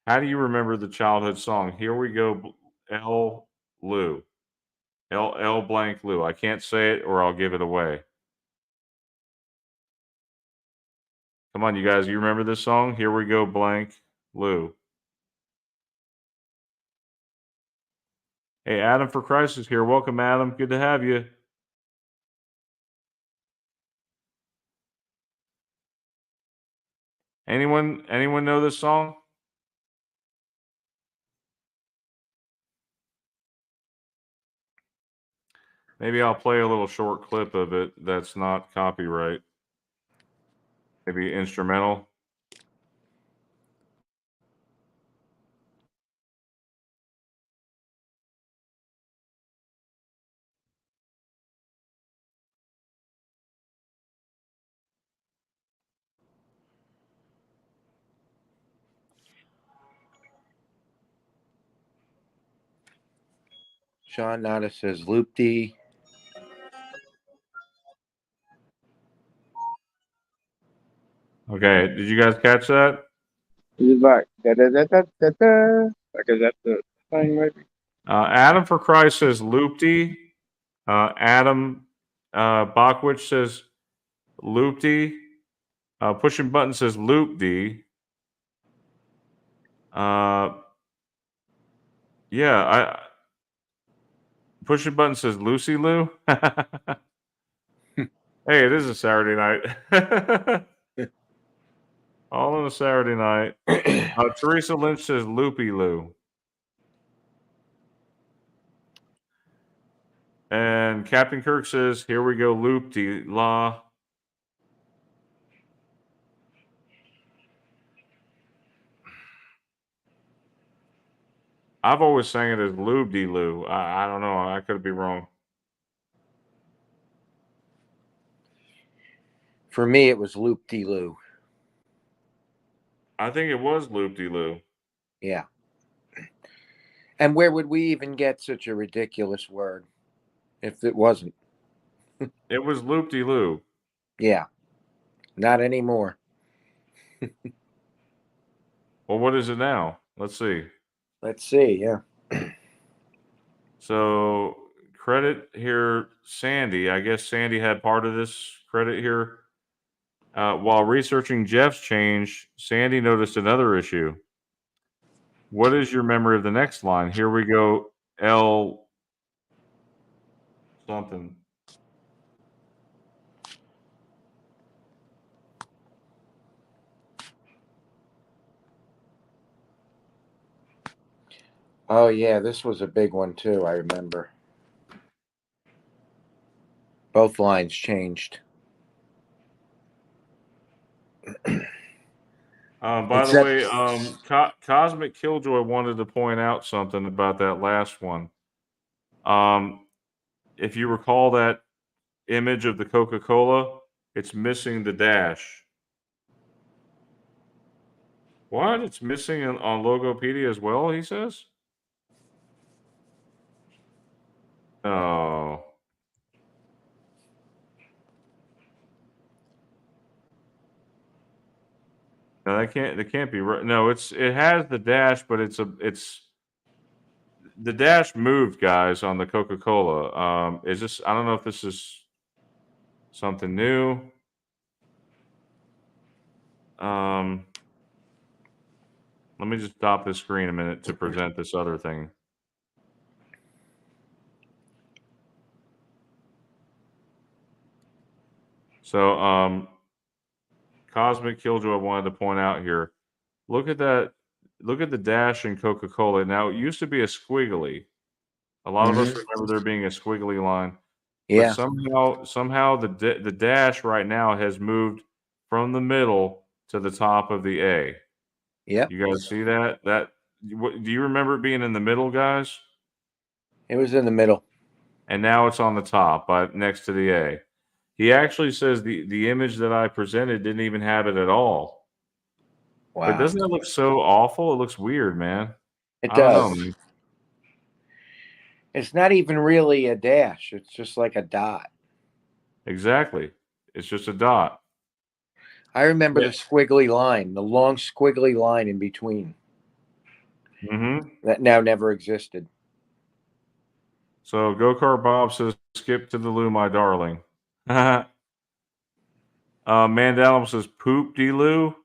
How do you remember the childhood song? Here we go, L. Lou. L blank Lou. I can't say it or I'll give it away. Come on, you guys. You remember this song? Here we go, blank Lou. Hey, Adam for Christ is here. Welcome, Adam. Good to have you. Anyone know this song? Maybe I'll play a little short clip of it that's not copyright. Maybe instrumental. Sean Nada says loopy. Okay, did you guys catch that? It's like da da da da da da. Like, is that the thing, maybe? Adam for Christ says loopty. Adam Bachwich says loopty. Pushing Button says loopd. Yeah, Pushing Button says Lucy Lou. Hey, it is a Saturday night. All on a Saturday night. Teresa Lynch says Loopy Lou. And Captain Kirk says, here we go, Loopty La. I've always sang it as Lube de Lou. I don't know. I could be wrong. For me, it was loop-de-loo. I think it was loop-de-loo. Yeah. And where would we even get such a ridiculous word if it wasn't? It was loop-de-loo. Yeah. Not anymore. Well, what is it now? Let's see. Let's see. Yeah. So credit here, Sandy. I guess Sandy had part of this credit here. While researching Jeff's change, Sandy noticed another issue. What is your memory of the next line? Here we go. L something. Oh, yeah. This was a big one, too. I remember. Both lines changed. By the Except, way, Cosmic Killjoy wanted to point out something about that last one. If you recall that image of the Coca-Cola, it's missing the dash. What? It's missing on Logopedia as well, he says? Oh. No, that can't be right. No, it has the dash, but it's the dash moved, guys, on the Coca-Cola. Is this, I don't know if this is something new. Let me just stop this screen a minute to present this other thing. So, Cosmic Killjoy wanted to point out here. Look at that. Look at the dash in Coca-Cola. Now, it used to be a squiggly. A lot of us remember there being a squiggly line. But yeah. somehow the dash right now has moved from the middle to the top of the A. Yep. You guys see that? Do you remember it being in the middle, guys? It was in the middle. And now it's on the top, next to the A. He actually says the image that I presented didn't even have it at all. Wow. But doesn't it look so awful? It looks weird, man. It I don't does. know, man. It's not even really a dash. It's just like a dot. Exactly. It's just a dot. I remember Yeah. the squiggly line, the long squiggly line in between. Mm-hmm. That now never existed. So Go-Kart Bob says, skip to the loo, my darling. Mandela says, poop de loo.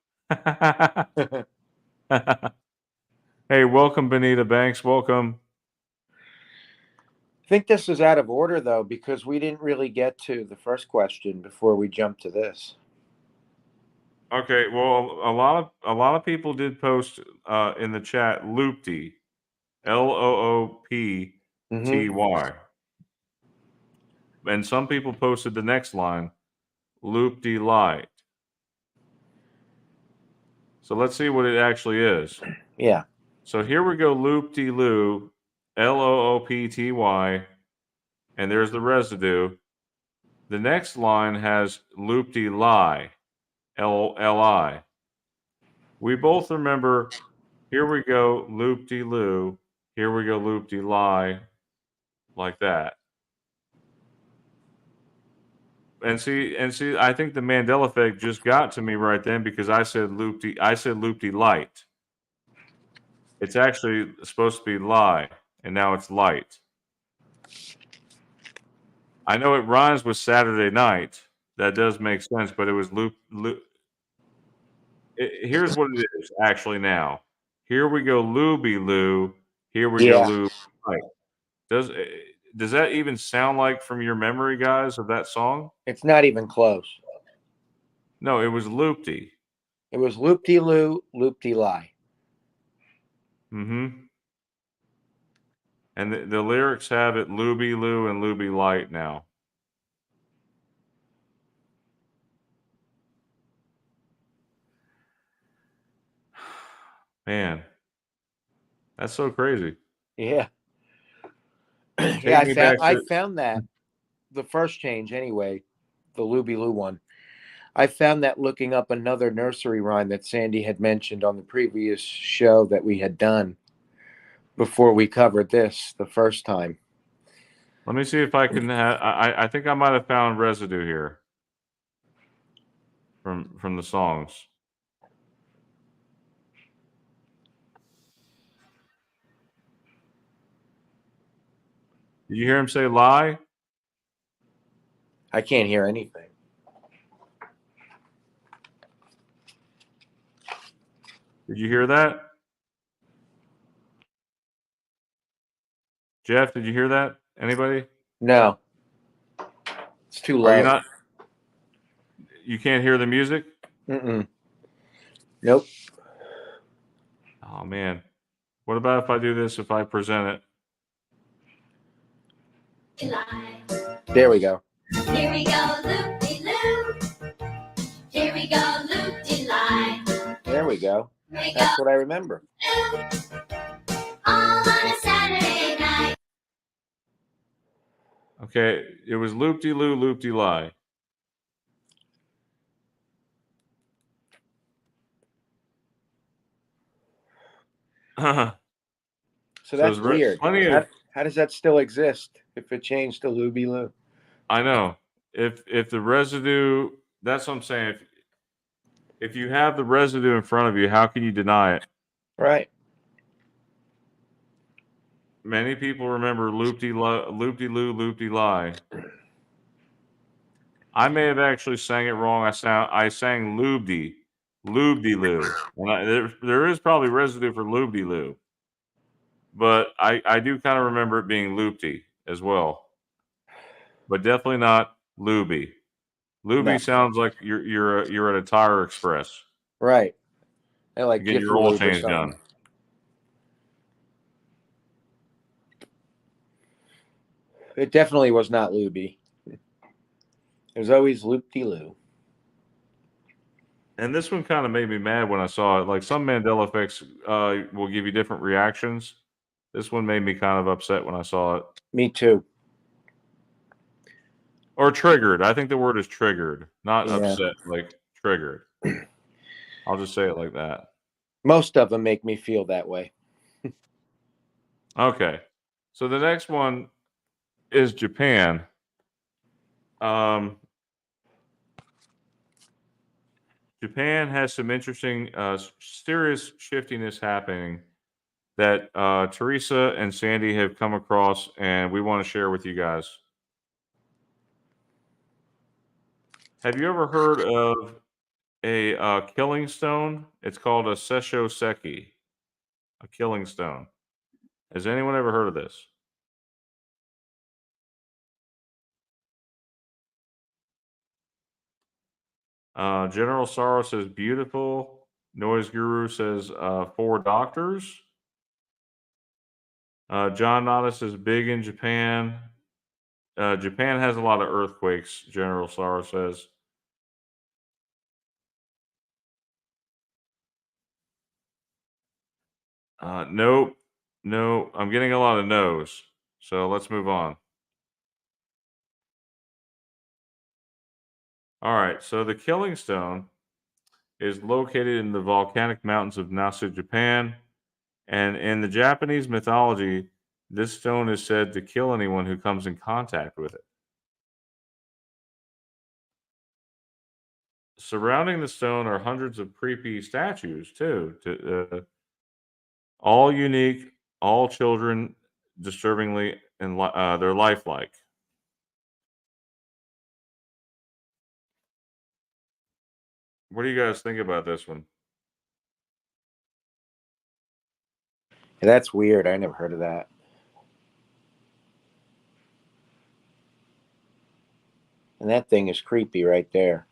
Hey, welcome, Benita Banks. Welcome. I think this is out of order, though, because we didn't really get to the first question before we jumped to this. Okay, well, a lot of people did post in the chat loopty, Loopty, and some people posted the next line, loopty light. So let's see what it actually is. Yeah. So here we go, loopty loo, Loopty, and there's the residue. The next line has loopty lie, Li. We both remember, here we go, loopty loo, here we go, loopty lie, like that. And see, I think the Mandela effect just got to me right then because I said loopty light. It's actually supposed to be lie, and now it's light. I know it rhymes with Saturday night. That does make sense, but it was loop. Here's what it is actually now. Here we go, looby loo. Here we go, Yeah. looby light. Does that even sound like from your memory, guys, of that song? It's not even close. No, it was loopty. It was loop-de-loo, loop-de-lie. Mm-hmm. And the lyrics have it looby loo and looby light now. Man, that's so crazy. Yeah. Take Yeah, me back I to found that the first change anyway, the Looby Loo one. I found that looking up another nursery rhyme that Sandy had mentioned on the previous show that we had done before we covered this the first time. Let me see if I can. I think I might have found residue here from the songs. Did you hear him say lie? I can't hear anything. Did you hear that? Jeff, did you hear that? Anybody? No. It's too low. Are you not? You can't hear the music? Mm-mm. Nope. Oh, man. What about if I do this, if I present it? There we go. Here we go, loop-de-loo. Here we go, loop-de-lie. There we go. That's what I remember. All on a Saturday night. Okay, it was loop-de-loo, loop-de-lie. So that's weird. Plenty of. How does that still exist if it changed to Looby Loo? I know. If the residue, that's what I'm saying. If you have the residue in front of you, how can you deny it? Right. Many people remember loop-de-loo, loop-de-lie. I may have actually sang it wrong. I sang lube-de, lube-de-loo. And there is probably residue for lube-de-loo. But I do kind of remember it being loop-de as well. But definitely not lubey. Lubey No. sounds like you're at a Tire Express. Right. I like Get your oil change done. It definitely was not Looby. It was always Loop-de-Loo. And this one kind of made me mad when I saw it. Like some Mandela effects will give you different reactions. This one made me kind of upset when I saw it. Me too. Or triggered. I think the word is triggered, not Yeah. upset, like triggered. I'll just say it like that. Most of them make me feel that way. Okay. So the next one is Japan. Japan has some interesting, serious shiftiness happening that Teresa and Sandy have come across, and we want to share with you guys. Have you ever heard of a killing stone? It's called a Sesho Seki, a killing stone. Has anyone ever heard of this? General Sorrow says beautiful. Noise Guru says 4 doctors. John Nada says big in Japan. Japan has a lot of earthquakes, General Sorrow says. Nope. No, I'm getting a lot of no's. So let's move on. All right. So the Killing Stone is located in the volcanic mountains of Nasu, Japan. And in the Japanese mythology, this stone is said to kill anyone who comes in contact with it. Surrounding the stone are hundreds of creepy statues, too. All unique, all children, disturbingly, and they're lifelike. What do you guys think about this one? That's weird. I never heard of that. And that thing is creepy right there.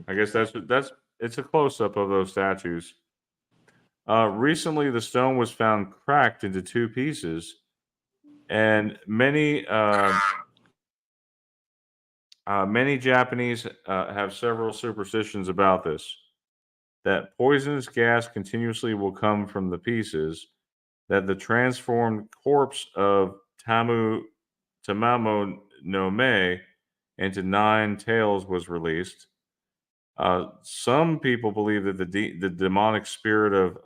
I guess that's it's a close up of those statues. Recently, the stone was found cracked into 2 pieces, and many many Japanese have several superstitions about this. that poisonous gas continuously will come from the pieces, that the transformed corpse of Tamamo no Me into 9 tails was released. Some people believe that the demonic spirit of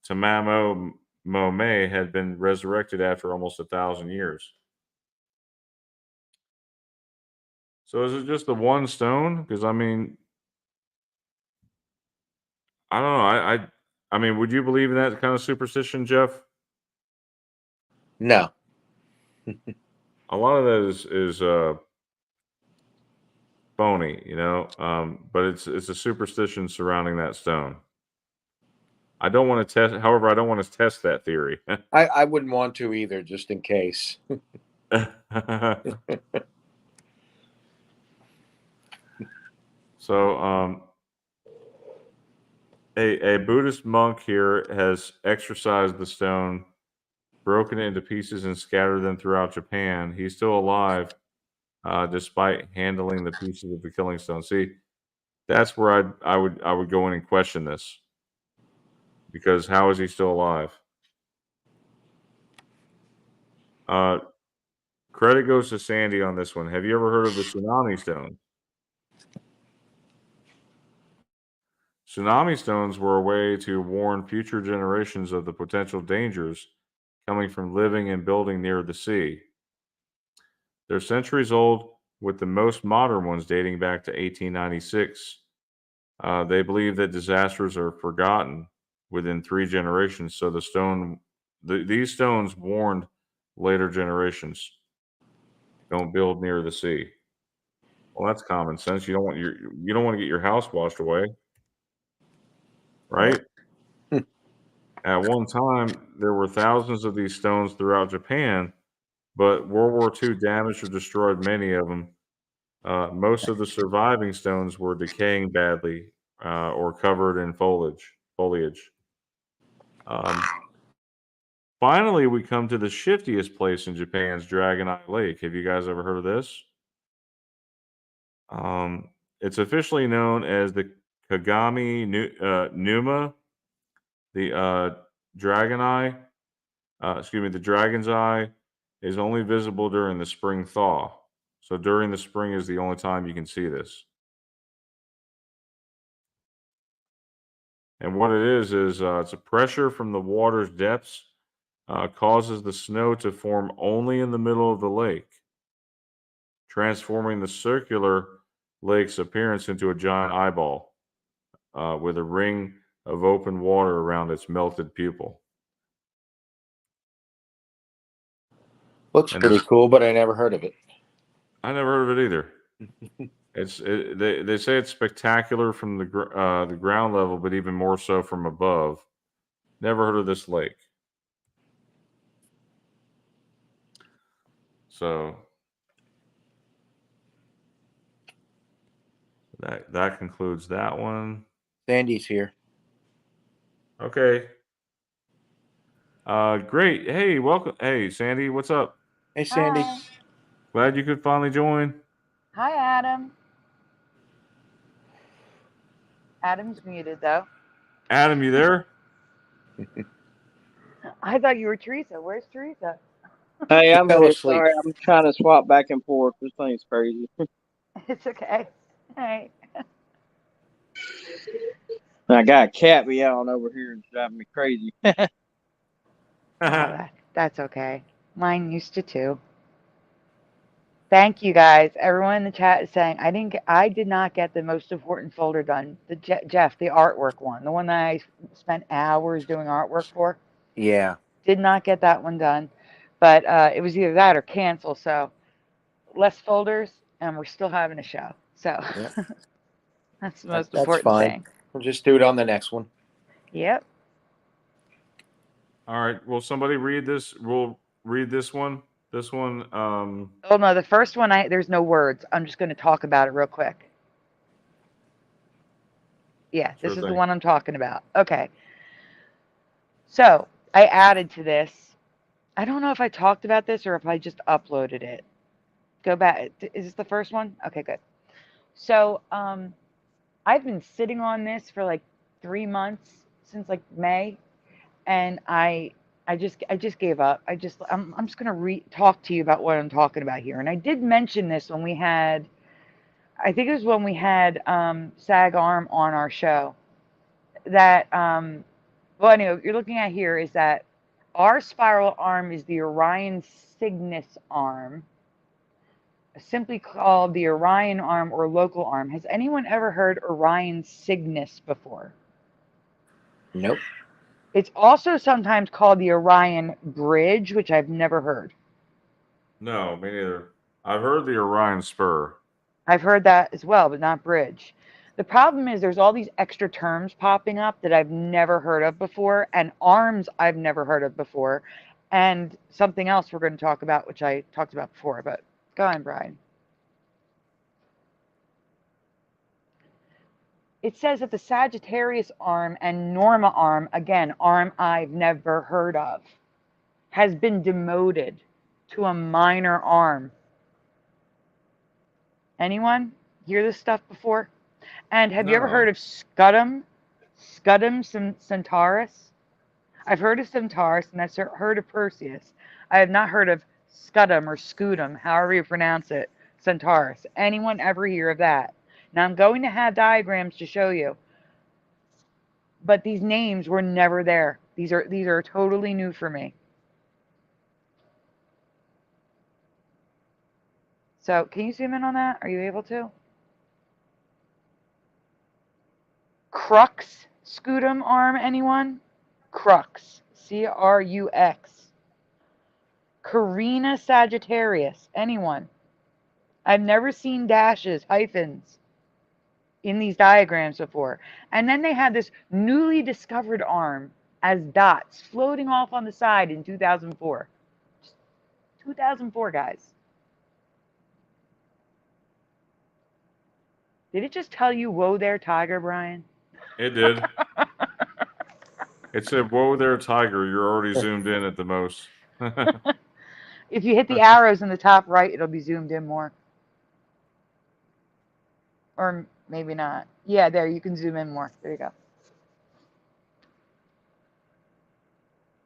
Tamamo Mome had been resurrected after almost 1,000 years. So is it just the one stone? Because I mean, I don't know. I mean, would you believe in that kind of superstition, Jeff? No. A lot of that is phony, but it's a superstition surrounding that stone. I don't want to test. However, I don't want to test that theory. I wouldn't want to either, just in case. So, a Buddhist monk here has exorcised the stone, broken it into pieces, and scattered them throughout Japan. He's still alive, despite handling the pieces of the killing stone. See, that's where I would go in and question this, because how is he still alive? Credit goes to Sandy on this one. Have you ever heard of the tsunami stone? Tsunami stones were a way to warn future generations of the potential dangers coming from living and building near the sea. They're centuries old, with the most modern ones dating back to 1896. They believe that disasters are forgotten within 3 generations, so these stones warned later generations, don't build near the sea. Well, that's common sense. You don't want to get your house washed away, right? At one time, there were thousands of these stones throughout Japan, but World War II damaged or destroyed many of them. Most of the surviving stones were decaying badly or covered in foliage. Finally, we come to the shiftiest place in Japan's Dragon Eye Lake. Have you guys ever heard of this? It's officially known as the Kagami Numa, the Dragon Eye. The Dragon's Eye is only visible during the spring thaw. So during the spring is the only time you can see this. And what it is it's a pressure from the water's depths causes the snow to form only in the middle of the lake, transforming the circular lake's appearance into a giant eyeball with a ring of open water around its melted pupil. Looks pretty cool, but I never heard of it. I never heard of it either. They say it's spectacular from the ground level, but even more so from above. Never heard of this lake. So that concludes that one. Sandy's here. Okay. Great. Hey, welcome. Hey, Sandy, what's up? Hey, Sandy. Hi. Glad you could finally join. Hi, Adam. Adam's muted, though. Adam, you there? I thought you were Teresa. Where's Teresa? Hey, I'm fell here. asleep. Sorry, I'm trying to swap back and forth. This thing's crazy. It's okay. All right. I got a cat meowing over here and driving me crazy. That's okay. Mine used to too. Thank you guys. Everyone in the chat is saying I did not get the most important folder done. The Jeff, the artwork one, the one that I spent hours doing artwork for. Yeah. Did not get that one done, but it was either that or cancel. So less folders, and we're still having a show. So Yeah. that's the most That's important fine. thing. We'll just do it on the next one. Yep. All right. Will somebody read this? We'll read this one. This one. Oh no, the first one there's no words. I'm just going to talk about it real quick. Yeah, this is the one I'm talking about. Okay. So I added to this. I don't know if I talked about this or if I just uploaded it. Go back. Is this the first one? Okay, good. So I've been sitting on this for like 3 months, since like May, and I just gave up. I'm just gonna talk to you about what I'm talking about here. And I did mention this when we had, I think it was when we had Sag Arm on our show. That well, anyway, what you're looking at here is that our spiral arm is the Orion Cygnus arm, simply called the Orion arm or local arm. Has anyone ever heard Orion Cygnus before? Nope. It's also sometimes called the Orion Bridge, which I've never heard. No, me neither. I've heard the Orion Spur. I've heard that as well, but not bridge. The problem is there's all these extra terms popping up that I've never heard of before, and arms I've never heard of before, and something else we're going to talk about, which I talked about before. But go on, Brian. It says that the Sagittarius arm and Norma arm, again, arm I've never heard of, has been demoted to a minor arm. Anyone hear this stuff before? And have you ever heard of Scudum Centaurus? I've heard of Centaurus and I've heard of Perseus. I have not heard of Scudum or Scudum, however you pronounce it, Centaurus. Anyone ever hear of that? Now I'm going to have diagrams to show you, but these names were never there. These are totally new for me. So can you zoom in on that? Are you able to? Crux Scudum arm, anyone? Crux, C-R-U-X. Carina Sagittarius, anyone? I've never seen dashes, hyphens in these diagrams before. And then they had this newly discovered arm as dots floating off on the side in 2004. 2004, guys. Did it just tell you, whoa there, tiger, Brian? It did. It said, whoa there, tiger. You're already zoomed in at the most. If you hit the arrows in the top right, it'll be zoomed in more. Or maybe not. Yeah, there, you can zoom in more. There you go.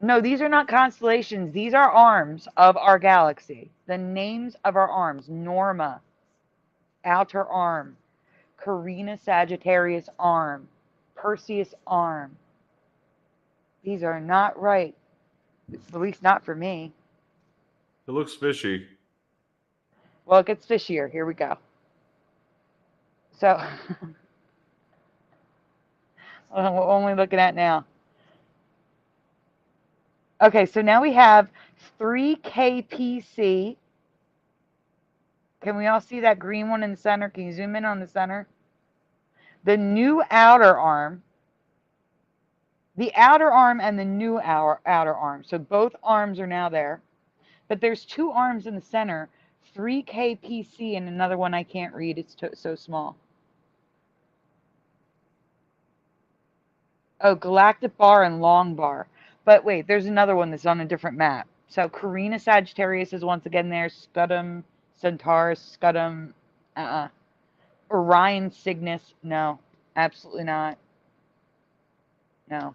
No, these are not constellations. These are arms of our galaxy. The names of our arms. Norma, outer arm. Carina Sagittarius arm. Perseus arm. These are not right. At least not for me. It looks fishy. Well, it gets fishier. Here we go. So, what am we looking at now? Okay, so now we have 3KPC. Can we all see that green one in the center? Can you zoom in on the center? The new outer arm. The outer arm and the new outer arm. So both arms are now there. But there's two arms in the center. 3KPC and another one I can't read. It's so small. Oh, Galactic bar and long bar. But wait, there's another one that's on a different map. So Carina Sagittarius is once again there. Scudum Centaurus, Scudum, Orion Cygnus, no, absolutely not. No.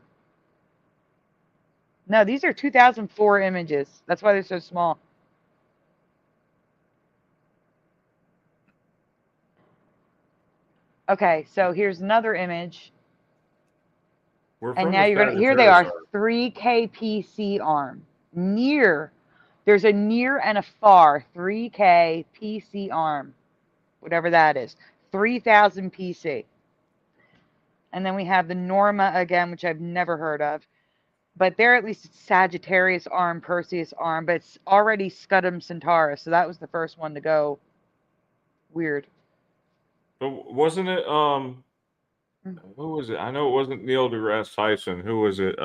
No, these are 2004 images. That's why they're so small. Okay, so here's another image. And now you're going to, here they are, 3KPC arm. Near, there's a near and a far, 3KPC arm, whatever that is, 3000 PC. And then we have the Norma again, which I've never heard of. But there at least it's Sagittarius arm, Perseus arm, but it's already Scudum Centaurus. So that was the first one to go weird. But wasn't it, who was it? I know it wasn't Neil deGrasse Tyson. Who was it?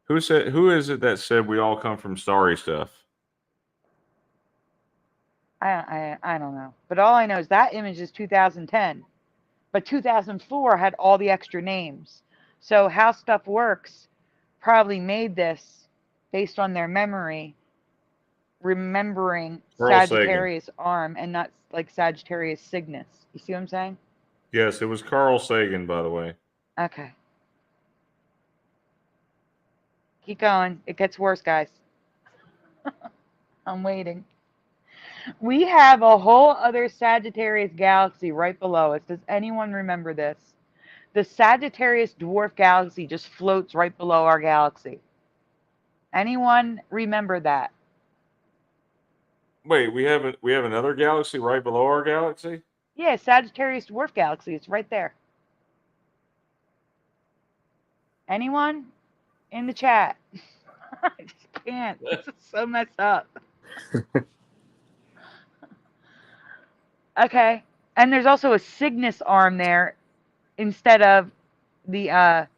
Who is it that said we all come from starry stuff? I don't know. But all I know is that image is 2010. But 2004 had all the extra names. So How Stuff Works probably made this based on their memory, remembering Sagittarius arm and not like Sagittarius Cygnus. You see what I'm saying? Yes, it was Carl Sagan, by the way. Okay. Keep going. It gets worse, guys. I'm waiting. We have a whole other Sagittarius galaxy right below us. Does anyone remember this? The Sagittarius dwarf galaxy just floats right below our galaxy. Anyone remember that? Wait, we have another galaxy right below our galaxy? Yeah, Sagittarius dwarf galaxy. It's right there. Anyone in the chat? I just can't. This is so messed up. Okay. And there's also a Cygnus arm there instead of the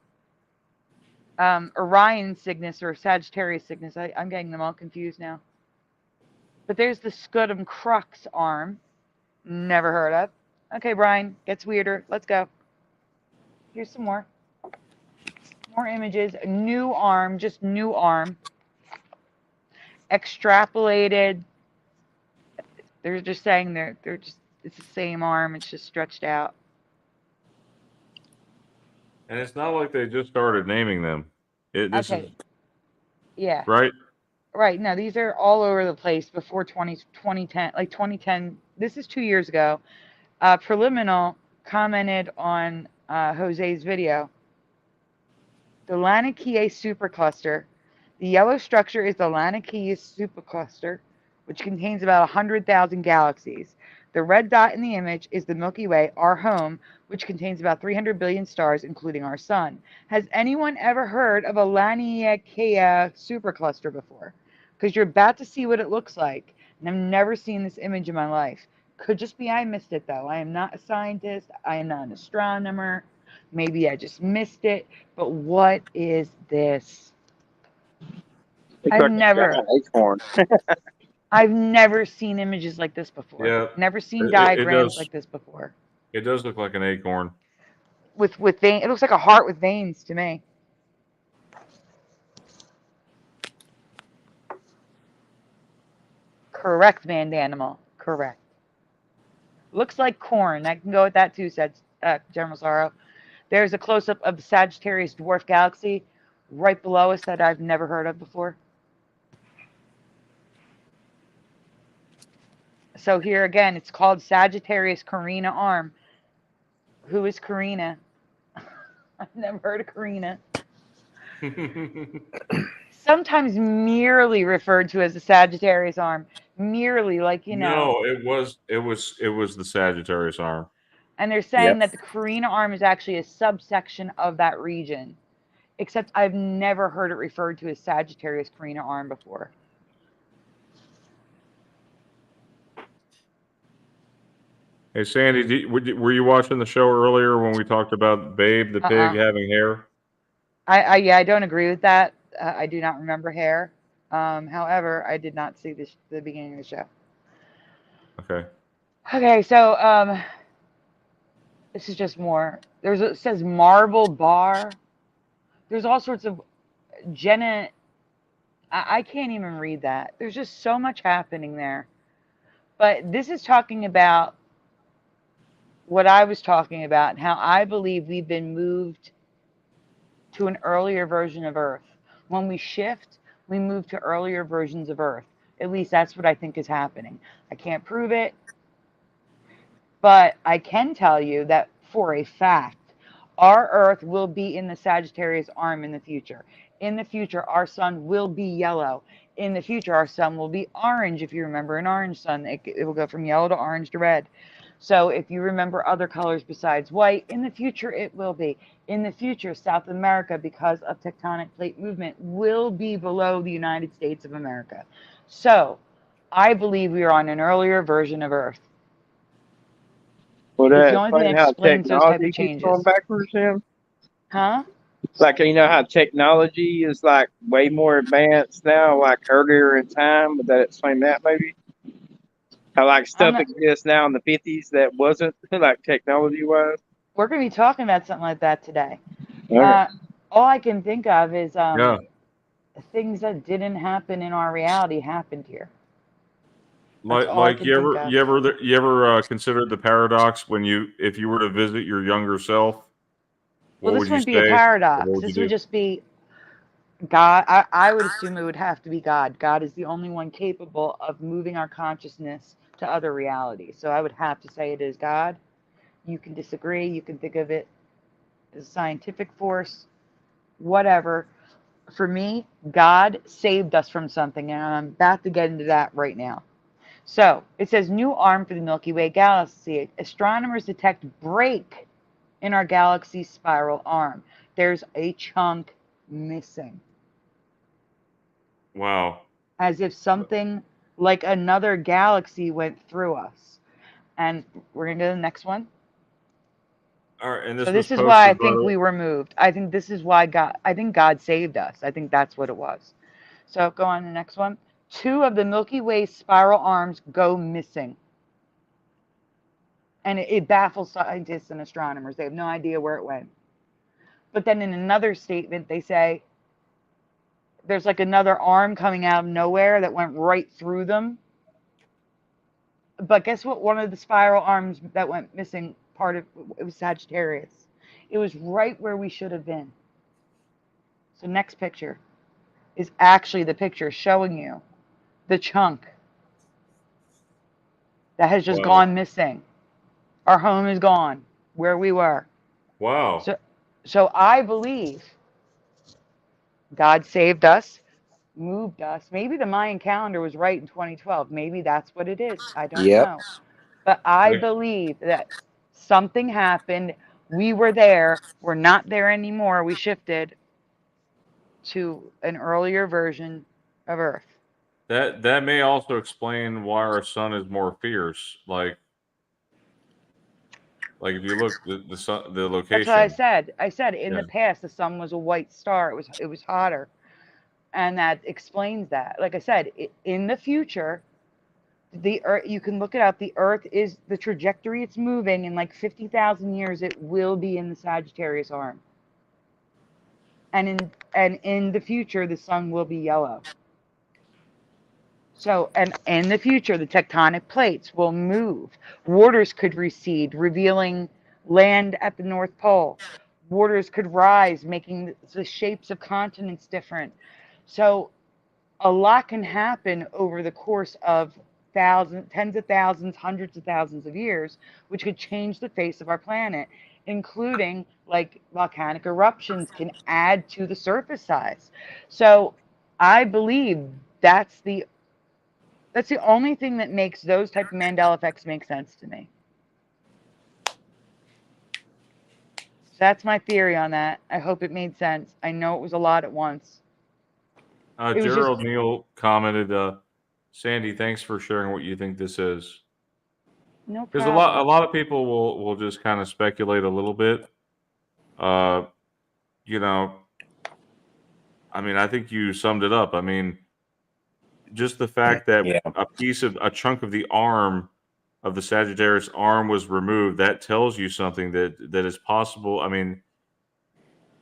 Orion Cygnus or Sagittarius Cygnus. I'm getting them all confused now. But there's the Scutum Crux arm. Never heard of. Okay, Brian, gets weirder. Let's go. Here's some more. More images. New arm, just new arm. Extrapolated. They're just saying they're just it's the same arm. It's just stretched out. And it's not like they just started naming them. This Okay. is Yeah. right. Right. No, these are all over the place before 2010. Like 2010. This is 2 years ago. Preliminal commented on Jose's video. The Laniakea supercluster. The yellow structure is the Laniakea supercluster, which contains about 100,000 galaxies. The red dot in the image is the Milky Way, our home, which contains about 300 billion stars, including our sun. Has anyone ever heard of a Laniakea supercluster before? Because you're about to see what it looks like, and I've never seen this image in my life. Could just be I missed it, though. I am not a scientist. I am not an astronomer. Maybe I just missed it. But what is this? I've never seen images like this before. Yeah. Never seen It diagrams does. like this before. It does look like an acorn. With vein, it looks like a heart with veins to me. Correct, Mandanimal. Correct. Looks like corn. I can go with that too, said General Sorrow. There's a close-up of the Sagittarius dwarf galaxy right below us that I've never heard of before. So here again, it's called Sagittarius Carina arm. Who is Carina? I've never heard of Carina. Sometimes merely referred to as the Sagittarius arm. Merely, like, you know. No, it was the Sagittarius arm. And they're saying that the Carina arm is actually a subsection of that region. Except I've never heard it referred to as Sagittarius Carina arm before. Hey, Sandy, were you watching the show earlier when we talked about Babe the pig having hair? I don't agree with that. I do not remember hair. However, I did not see the beginning of the show. Okay. Okay, so this is just more. It says marble bar. There's all sorts of Jenna. I can't even read that. There's just so much happening there. But this is talking about what I was talking about and how I believe we've been moved to an earlier version of Earth. When we shift, we move to earlier versions of Earth. At least that's what I think is happening. I can't prove it, but I can tell you that for a fact, our Earth will be in the Sagittarius arm in the future. In the future, our sun will be yellow. In the future, our sun will be orange. If you remember an orange sun, it will go from yellow to orange to red. So if you remember other colors besides white, in the future it will be. In the future, South America, because of tectonic plate movement, will be below the United States of America. So I believe we are on an earlier version of Earth. Well, it's the only thing that explains those type of changes. Going backwards, Jim? Huh? It's like, you know how technology is like way more advanced now, like earlier in time. Would that explain that maybe? How like stuff exists now in the 50s that wasn't like technology wise. We're going to be talking about something like that today. Okay. All I can think of is things that didn't happen in our reality happened here. That's all I can think of. you ever considered the paradox when if you were to visit your younger self, Well, what this would you wouldn't be a say? Or paradox. what would you This would do? just be God. I would assume it would have to be God. God is the only one capable of moving our consciousness to other realities. So I would have to say it is God. You can disagree. You can think of it as a scientific force, whatever. For me, God saved us from something, and I'm about to get into that right now. So it says new arm for the Milky Way galaxy. Astronomers detect break in our galaxy's spiral arm. There's a chunk missing, Wow. as if something like another galaxy went through us. And we're going to go to the next one. All right, and So this was this is why I posted by think we were moved. I think this is why I think God saved us. I think that's what it was. So go on to the next one. 2 of the Milky Way spiral arms go missing. And it baffles scientists and astronomers. They have no idea where it went. But then in another statement, they say there's like another arm coming out of nowhere that went right through them. But guess what? One of the spiral arms that went missing, it was Sagittarius. It was right where we should have been. So next picture is actually the picture showing you the chunk that has just wow. gone missing. Our home is gone where we were. Wow. So I believe God saved us, moved us. Maybe the Mayan calendar was right in 2012. Maybe that's what it is. I don't Yep. know. But I Like, believe that something happened. We were there. We're not there anymore. We shifted to an earlier version of Earth. that may also explain why our sun is more fierce. Like if you look the sun, the That's what I location. said. I said in Yeah. the past the sun was a white star. It was hotter, and that explains that. Like I said, in the future, the Earth, you can look it up. The Earth is the trajectory it's moving in like 50,000 years. It will be in the Sagittarius arm, and in the future, the sun will be yellow. So, and in the future, the tectonic plates will move. Waters could recede, revealing land at the North Pole. Waters could rise, making the shapes of continents different. So, a lot can happen over the course of thousands, tens of thousands, hundreds of thousands of years, which could change the face of our planet, including like volcanic eruptions can add to the surface size. So, I believe that's the only thing that makes those type of Mandela effects make sense to me. So that's my theory on that. I hope it made sense. I know it was a lot at once. It was just Gerald Neal commented, Sandy, thanks for sharing what you think this is. no Because problem. a lot of people will just kind of speculate a little bit. Uh, you know, I mean, I think you summed it up. I mean, just the fact that Yeah. a chunk of the arm of the Sagittarius arm was removed, that tells you something that is possible. I mean,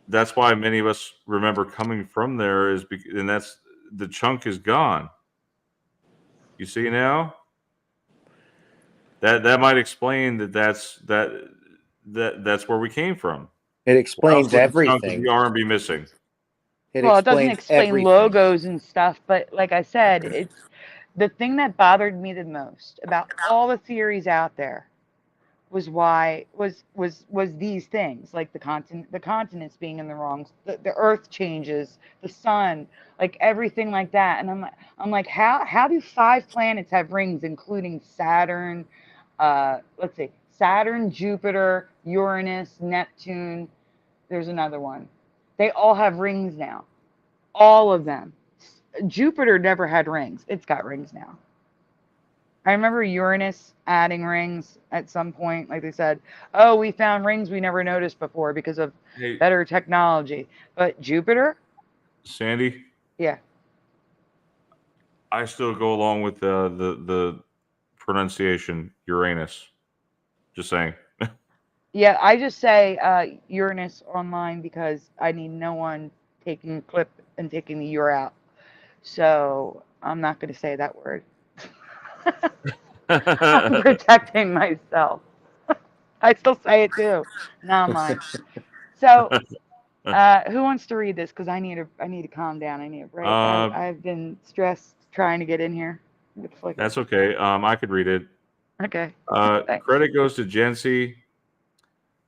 that's why many of us remember coming from there and that's the chunk is gone. You see now? That might explain that's where we came from. It Why else explains would the chunk of the everything. arm be missing? It Well, it doesn't explains explain everything. logos and stuff, but like I said, it's the thing that bothered me the most about all the theories out there was these things like the continents being in the wrong, the earth changes, the sun, like everything like that. And I'm like how do 5 planets have rings, including Saturn, let's see, Saturn, Jupiter, Uranus, Neptune, there's another one. They all have rings now, all of them. Jupiter never had rings. It's got rings now. I remember Uranus adding rings at some point. Like they said, oh, we found rings we never noticed before because of Hey, better technology. But Jupiter, Sandy, yeah. I still go along with the pronunciation Uranus. Just saying. Yeah, I just say Uranus online because I need no one taking a clip and taking the U out. So I'm not going to say that word. I'm protecting myself. I still say it too. Now mine. So, who wants to read this? Because I need to calm down. I need a break. I've been stressed trying to get in here. That's okay. I could read it. Okay. Thanks. Credit goes to Jency.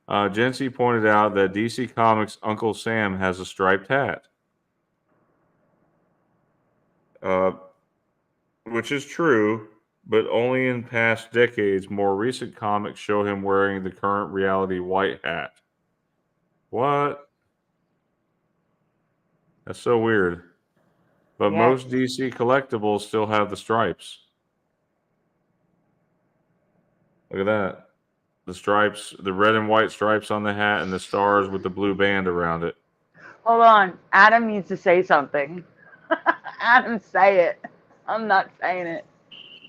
Jency pointed out that DC Comics' Uncle Sam has a striped hat. Which is true, but only in past decades. More recent comics show him wearing the current reality white hat. What? That's so weird. But Yeah. most DC collectibles still have the stripes. Look at that. The stripes, the red and white stripes on the hat, and the stars with the blue band around it. Hold on. Adam needs to say something. Adam, say it. I'm not saying it.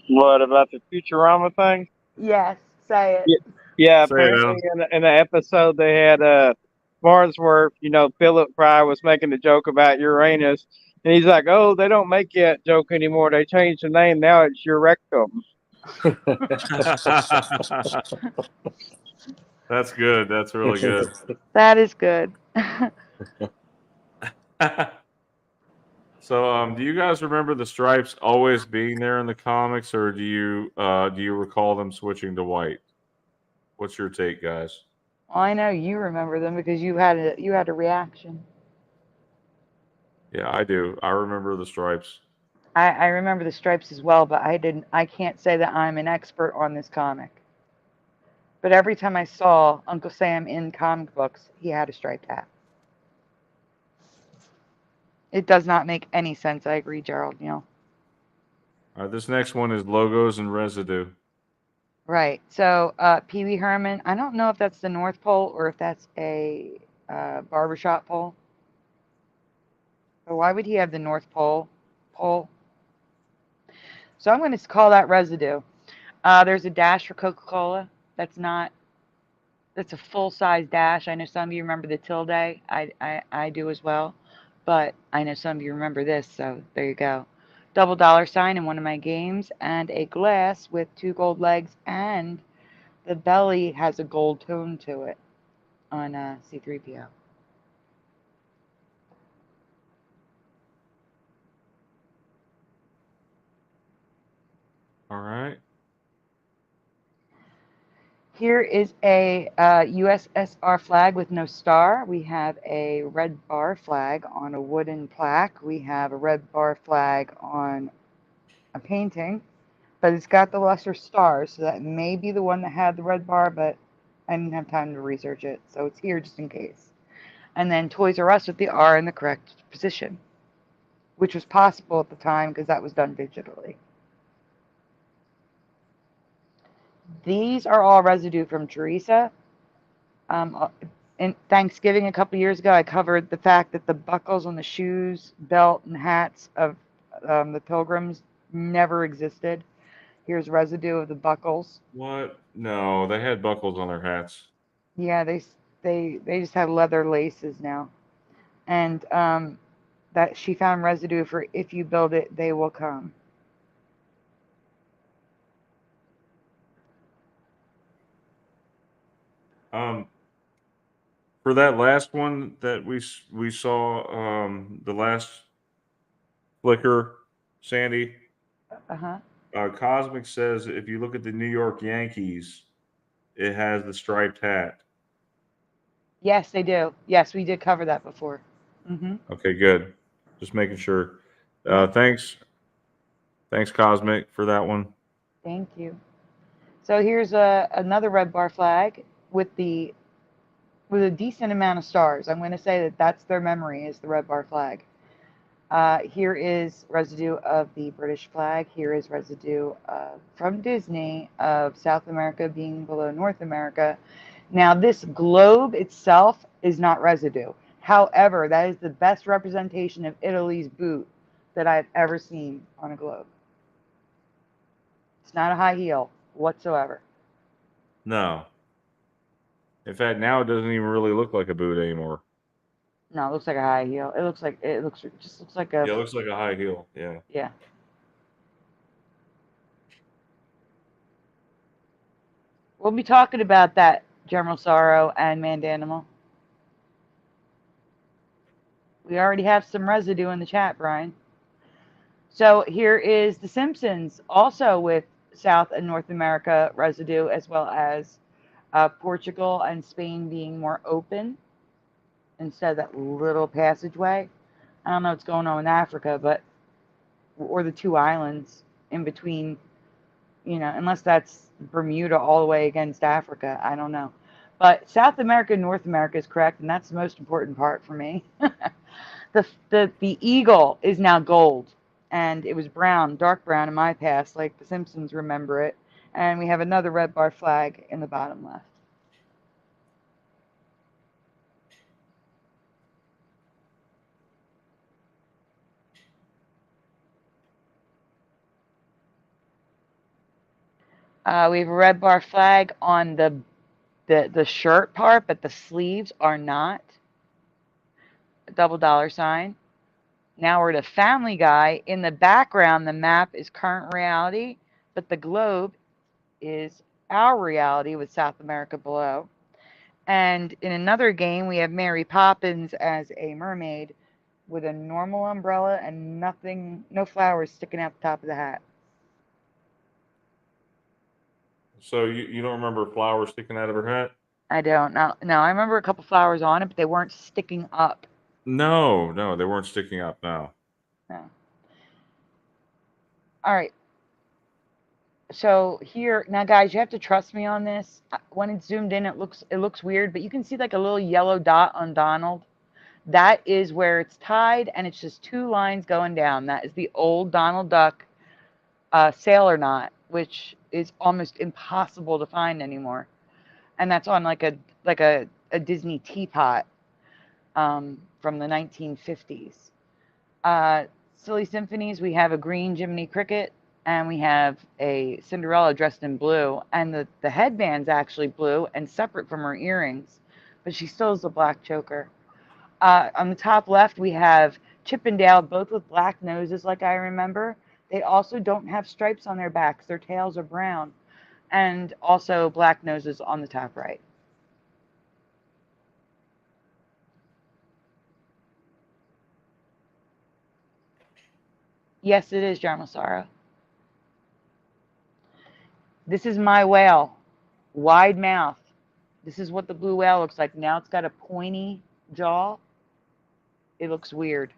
What about the Futurama thing? Yes, say it. Yeah, Say it, apparently Adam. in the episode they had Farnsworth, Philip Fry was making a joke about Uranus, and he's like, "Oh, they don't make that joke anymore. They changed the name. Now it's Urectum." That's good. That's really good. That is good. So, do you guys remember the stripes always being there in the comics, or do you recall them switching to white? What's your take, guys? Well, I know you remember them because you had a reaction. Yeah, I do. I remember the stripes. I remember the stripes as well, but I can't say that I'm an expert on this comic. But every time I saw Uncle Sam in comic books, he had a striped hat. It does not make any sense. I agree, Gerald. All right, this next one is logos and residue. Right. So, Pee Wee Herman, I don't know if that's the North Pole or if that's a barbershop pole. But why would he have the North Pole? So I'm going to call that residue. There's a dash for Coca-Cola. That's a full-size dash. I know some of you remember the tilde. I do as well. But I know some of you remember this, so there you go. Double dollar sign in one of my games, and a glass with 2 gold legs, and the belly has a gold tone to it on C-3PO. All right. Here is a USSR flag with no star. We have a red bar flag on a wooden plaque. We have a red bar flag on a painting, but it's got the lesser stars, so that may be the one that had the red bar, but I didn't have time to research it, so it's here just in case. And then Toys R Us with the R in the correct position, which was possible at the time because that was done digitally. These are all residue from Teresa. In Thanksgiving a couple years ago, I covered the fact that the buckles on the shoes, belt, and hats of the pilgrims never existed. Here's residue of the buckles. What? No, they had buckles on their hats. Yeah, they just have leather laces now. And that she found residue for if you build it, they will come. For that last one that we saw, the last flicker, Sandy. Uh-huh. Cosmic says if you look at the New York Yankees, it has the striped hat. Yes, they do. Yes, we did cover that before. Mm-hmm. Okay, good. Just making sure. Thanks, Cosmic, for that one. Thank you. So here's another red bar flag with a decent amount of stars. I'm going to say that that's their memory is the red bar flag. Here is residue of the British flag. Here is residue from Disney of South America being below North America. Now, this globe itself is not residue. However, that is the best representation of Italy's boot that I've ever seen on a globe. It's not a high heel whatsoever. No. In fact, now it doesn't even really look like a boot anymore. No, it looks like a high heel. It looks like a. Yeah, it looks like a high heel. Yeah. Yeah. We'll be talking about that, General Sorrow and Mandanimal. We already have some residue in the chat, Brian. So here is The Simpsons, also with South and North America residue, as well as Portugal and Spain being more open instead of that little passageway. I don't know what's going on with Africa, but or the two islands in between, unless that's Bermuda all the way against Africa. I don't know. But South America and North America is correct, and that's the most important part for me. The eagle is now gold, and it was brown, dark brown in my past, like the Simpsons remember it. And we have another red bar flag in the bottom left. We have a red bar flag on the shirt part, but the sleeves are not. A double dollar sign. Now we're to Family Guy. In the background, the map is current reality, but the globe is our reality with South America below. And in another game, we have Mary Poppins as a mermaid with a normal umbrella and no flowers sticking out the top of the hat. So you don't remember flowers sticking out of her hat? I don't know. No, I remember a couple flowers on it, but they weren't sticking up. No, they weren't sticking up. No. No. All right. So here now, guys, you have to trust me on this. When it's zoomed in, it looks weird, but you can see like a little yellow dot on Donald. That is where it's tied, and it's just two lines going down. That is the old Donald Duck sailor knot, which is almost impossible to find anymore. And that's on like a Disney teapot from the 1950s. Silly Symphonies, we have a green Jiminy Cricket, and we have a Cinderella dressed in blue, and the headband's actually blue and separate from her earrings, but she still has a black choker. On the top left, we have Chip and Dale, both with black noses, like I remember. They also don't have stripes on their backs. Their tails are brown, and also black noses on the top right. Yes, it is Jarmo Sorrow. This is my whale. Wide mouth. This is what the blue whale looks like. Now it's got a pointy jaw. It looks weird.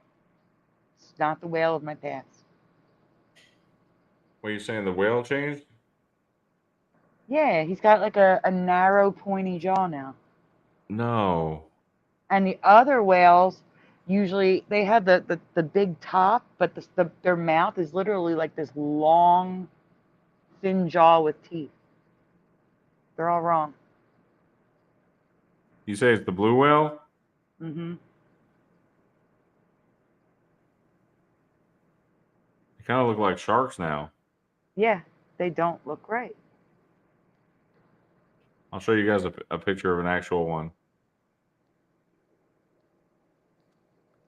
It's not the whale of my past. What are you saying? The whale changed? Yeah, he's got like a narrow, pointy jaw now. No. And the other whales, usually they have the big top, but their mouth is literally like this long, thin jaw with teeth. They're all wrong. You say it's the blue whale? Mm-hmm. They kind of look like sharks now. Yeah, they don't look right. I'll show you guys a picture of an actual one.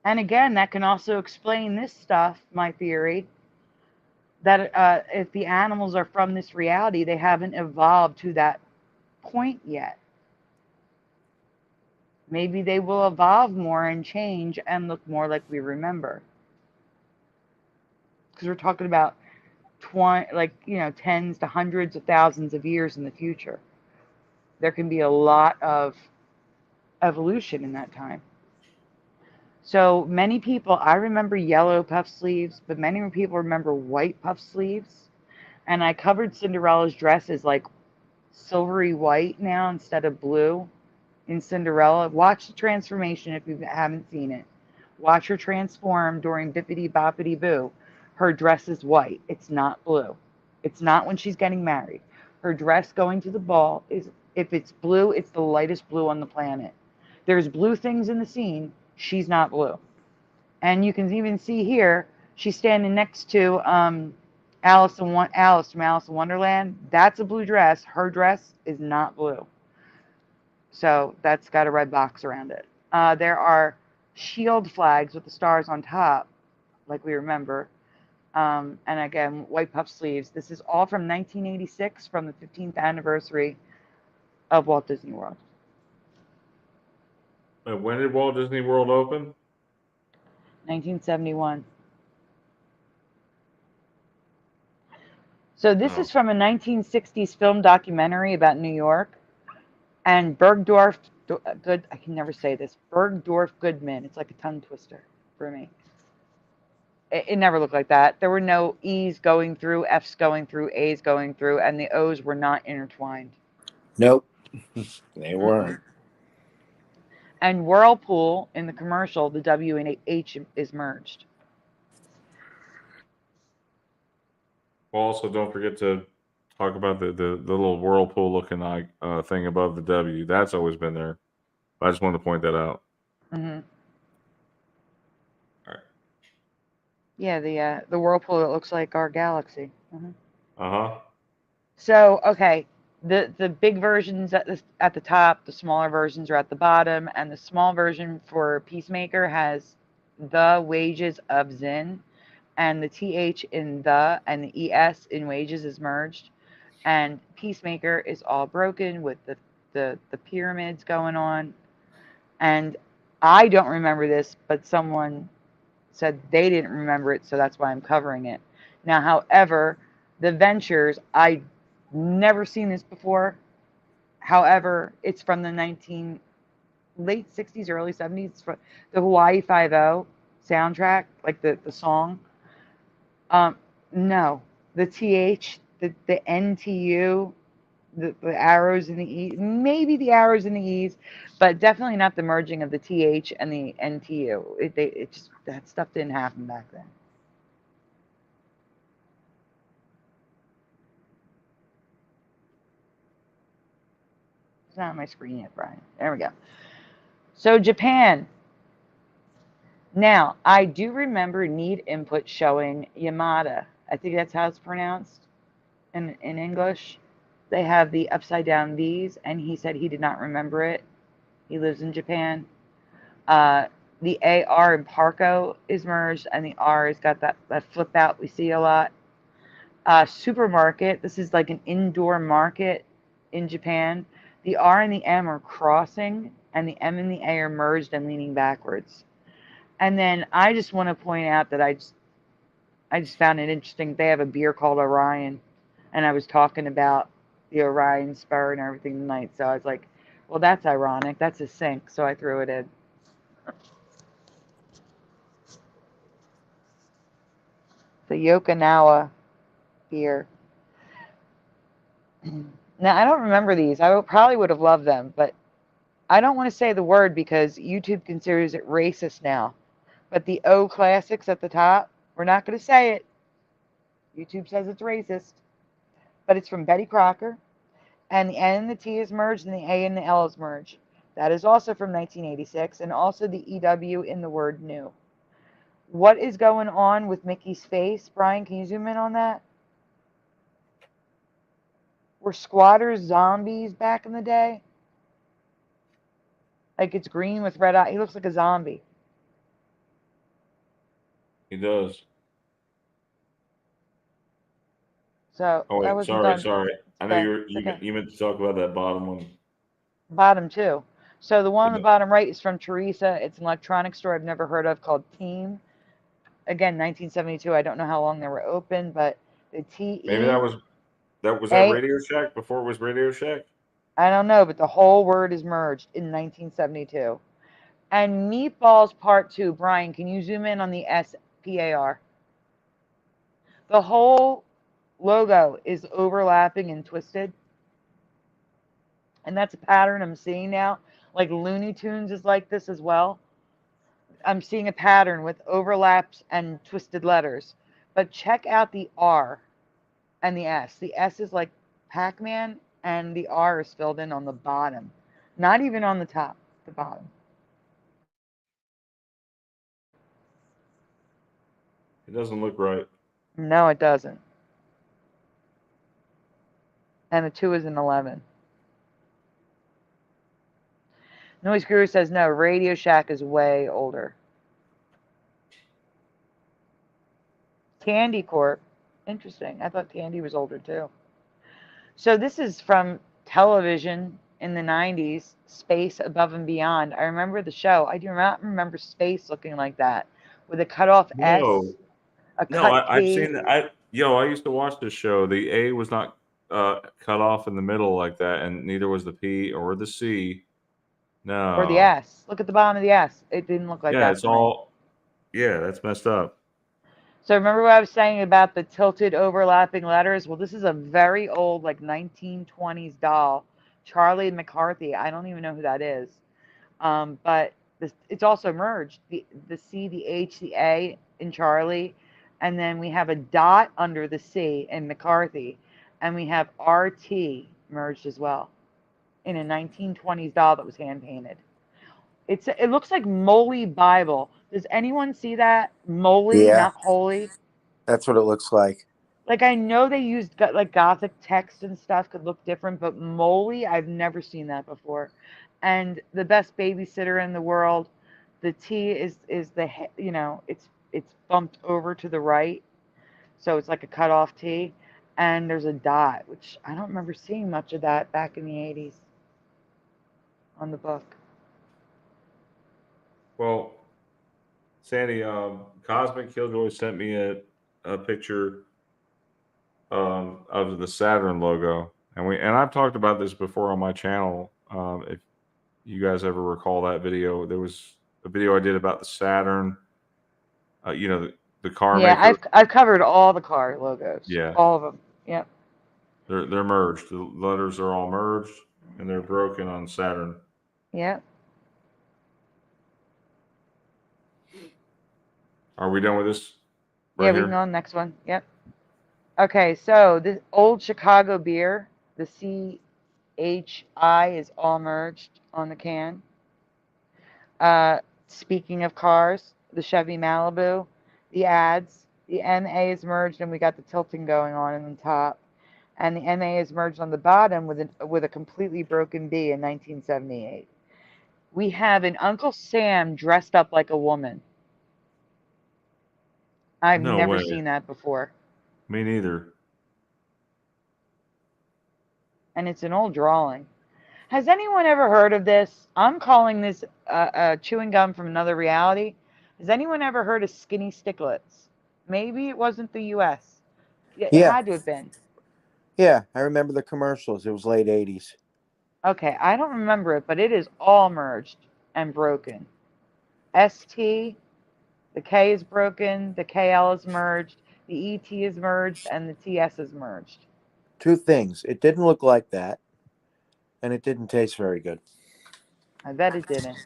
And again, that can also explain this stuff, my theory, that if the animals are from this reality, they haven't evolved to that point yet. Maybe they will evolve more and change and look more like we remember. Because we're talking about tens to hundreds of thousands of years in the future. There can be a lot of evolution in that time. So many people, I remember yellow puff sleeves, but many people remember white puff sleeves. And I covered Cinderella's dress as like silvery white now instead of blue in Cinderella. Watch the transformation if you haven't seen it. Watch her transform during Bippity Boppity Boo. Her dress is white. It's not blue. It's not when she's getting married. Her dress going to the ball is, if it's blue, it's the lightest blue on the planet. There's blue things in the scene. She's not blue. And you can even see here, she's standing next to Alice from Alice in Wonderland. That's a blue dress. Her dress is not blue. So that's got a red box around it. There are shield flags with the stars on top, like we remember. And again, white puff sleeves. This is all from 1986, from the 15th anniversary of Walt Disney World. When did Walt Disney World open? 1971. So this Oh. is from a 1960s film documentary about New York. And Bergdorf, good, I can never say this. Bergdorf Goodman. It's like a tongue twister for me. It never looked like that. There were no E's going through, F's going through, A's going through, and the O's were not intertwined. Nope, they weren't. And Whirlpool, in the commercial, the W and H is merged. Well, also don't forget to talk about the little whirlpool looking thing above the W. That's always been there. I just wanted to point that out. Mm-hmm. All right. Yeah, the Whirlpool that looks like our galaxy. Mm-hmm. Uh-huh. So, okay, the big versions at the top, the smaller versions are at the bottom, and the small version for Peacemaker has the wages of Zin, and the TH in the and the ES in wages is merged, and Peacemaker is all broken with the pyramids going on. And I don't remember this, but someone said they didn't remember it, so that's why I'm covering it. Now, however, the Ventures, I never seen this before. However, it's from the late 60s, early 70s, from the Hawaii Five-O soundtrack, like the song. No, the TH, the NTU, the arrows in the E, maybe the arrows in the E's, but definitely not the merging of the TH and the NTU. It just, that stuff didn't happen back then. It's not on my screen yet, Brian. There we go. So Japan. Now, I do remember Need Input showing Yamada. I think that's how it's pronounced in English. They have the upside down V's, and he said he did not remember it. He lives in Japan. The AR in Parco is merged, and the R has got that flip out we see a lot. Supermarket, this is like an indoor market in Japan. The R and the M are crossing, and the M and the A are merged and leaning backwards. And then I just want to point out that I just found it interesting. They have a beer called Orion, and I was talking about the Orion Spur and everything tonight. So I was like, well, that's ironic. That's a sink. So I threw it in. The Yokonawa beer. Now, I don't remember these. I probably would have loved them, but I don't want to say the word because YouTube considers it racist now. But the O Classics at the top, we're not going to say it. YouTube says it's racist. But it's from Betty Crocker. And the N and the T is merged and the A and the L is merged. That is also from 1986, and also the EW in the word new. What is going on with Mickey's face? Brian, can you zoom in on that? Were squatters zombies back in the day? Like it's green with red eyes. He looks like a zombie. He does. So Oh that wait, wasn't done. sorry. I know Okay, you meant to talk about that bottom one. Bottom two. So the one on the Yeah. bottom right is from Teresa. It's an electronics store I've never heard of called Team. Again, 1972. I don't know how long they were open, but the TE. Maybe that was that Radio Shack before it was Radio Shack? I don't know, but the whole word is merged in 1972. And Meatballs Part 2. Brian, can you zoom in on the SPAR? The whole logo is overlapping and twisted. And that's a pattern I'm seeing now. Like Looney Tunes is like this as well. I'm seeing a pattern with overlaps and twisted letters. But check out the R and the S. The S is like Pac-Man, and the R is filled in on the bottom. Not even on the top, the bottom. It doesn't look right. No, it doesn't. And the 2 is an 11. Noise Guru says no, Radio Shack is way older. Tandy Corp. Interesting. I thought Tandy was older too. So this is from television in the 90s, Space Above and Beyond. I remember the show. I do not remember Space looking like that with a cut off S, No, a no, cut I've T. seen. I used to watch this show. The A was not cut off in the middle like that, and neither was the P or the C. Or the No, S. Look at the bottom of the S. It didn't look like yeah, that it's for me. all. Yeah, that's messed up. So remember what I was saying about the tilted overlapping letters? Well, this is a very old, like 1920s doll, Charlie McCarthy. I don't even know who that is. But it's also merged. The C, the H, the A in Charlie, and then we have a dot under the C in McCarthy, and we have RT merged as well in a 1920s doll that was hand painted. It looks like Moly Bible. Does anyone see that? Moly, Yeah, not holy. that's what it looks like. Like I know they used like Gothic text and stuff could look different, but Moly, I've never seen that before. And the best babysitter in the world, the T is the it's bumped over to the right, so it's like a cut off T, and there's a dot, which I don't remember seeing much of that back in the 80s on the book. Well, Sandy, Cosmic Killjoy sent me a picture of the Saturn logo, and I've talked about this before on my channel. If you guys ever recall that video, there was a video I did about the Saturn. The car Yeah, maker. I've covered all the car logos, Yeah, all of them. Yep. they're merged. The letters are all merged, and they're broken on Saturn. Yep. Are we done with this? Yeah, we can go on the next one. Yep. Okay, so this old Chicago beer, the CHI is all merged on the can. Speaking of cars, the Chevy Malibu, the ads, the MA is merged, and we got the tilting going on in the top, and the MA is merged on the bottom with a completely broken B in 1978. We have an Uncle Sam dressed up like a woman. I've No never way. seen that before. Me neither. And it's an old drawing. Has anyone ever heard of this? I'm calling this chewing gum from another reality. Has anyone ever heard of Skinny Sticklets? Maybe it wasn't the U.S. It Yeah, had to have been. yeah, I remember the commercials. It was late 80s. Okay, I don't remember it, but it is all merged and broken. ST, the K is broken, the KL is merged, the ET is merged, and the TS is merged. Two things. It didn't look like that, and it didn't taste very good. I bet it didn't.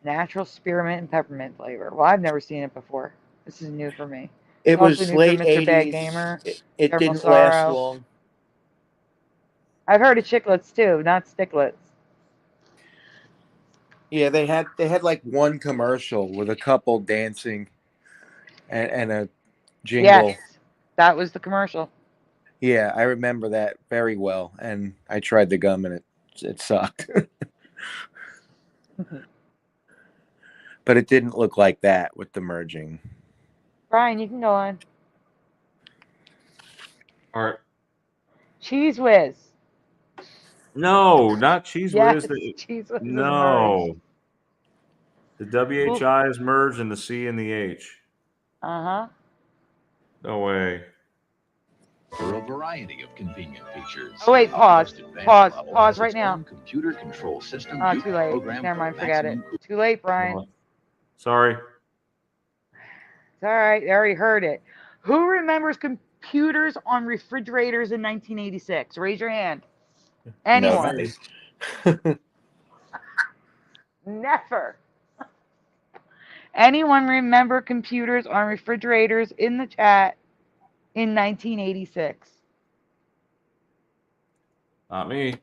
Natural spearmint and peppermint flavor. Well, I've never seen it before. This is new for me. It Also was new late for Mr. Bad 80s. Gamer. It Thermal didn't last Sorrow. long. I've heard of chiclets too, not sticklets. Yeah, they had like one commercial with a couple dancing and a jingle. Yes, that was the commercial. Yeah, I remember that very well. And I tried the gum and it sucked. But it didn't look like that with the merging. Brian, you can go on. All right. Cheese Whiz. No, not Cheese Yes, Whiz. Cheese Whiz is merged. No. The WHI is merged and the C and the H. Uh-huh. No way. For a variety of convenient features. Oh wait, pause Pause right now. Computer control system. Oh, too late. Never mind, forget it. Too late, Brian. Sorry. It's all right. I already heard it. Who remembers computers on refrigerators in 1986? Raise your hand. Anyone? Nobody. Never. Anyone remember computers on refrigerators in the chat in 1986? Not me.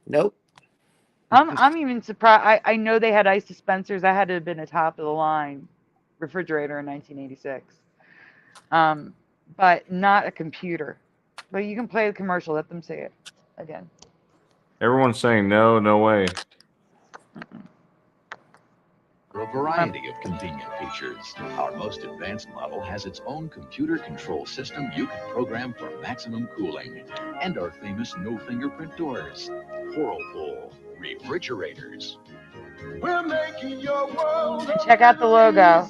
Nope. I'm even surprised. I know they had ice dispensers. That had to have been a top of the line refrigerator in 1986. But not a computer. But you can play the commercial. Let them say it again. Everyone's saying no, no way. For a variety of convenient features, our most advanced model has its own computer control system you can program for maximum cooling. And our famous no fingerprint doors, Whirlpool refrigerators. We're making your world And check out the logo.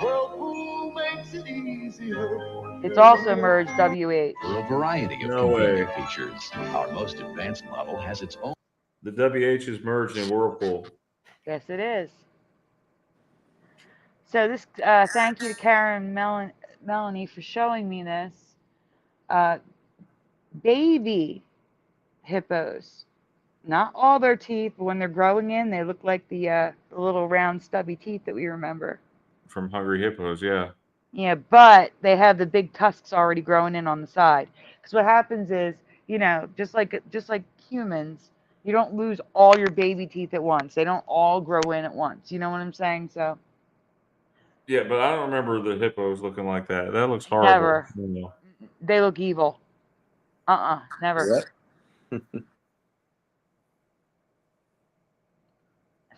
Whirlpool makes it easier. It's also merged WH. For a variety of No convenient way. features, our most advanced model has its own. The WH is merged in Whirlpool. Yes, it is. So this, thank you to Karen and Melanie for showing me this. Baby hippos. Not all their teeth, but when they're growing in, they look like the little round stubby teeth that we remember. From Hungry Hippos, yeah. Yeah, but they have the big tusks already growing in on the side. Because what happens is, you know, just like humans, you don't lose all your baby teeth at once. They don't all grow in at once. You know what I'm saying? So Yeah, but I don't remember the hippos looking like that. That looks horrible. never. You know. They look evil. Never. Yep.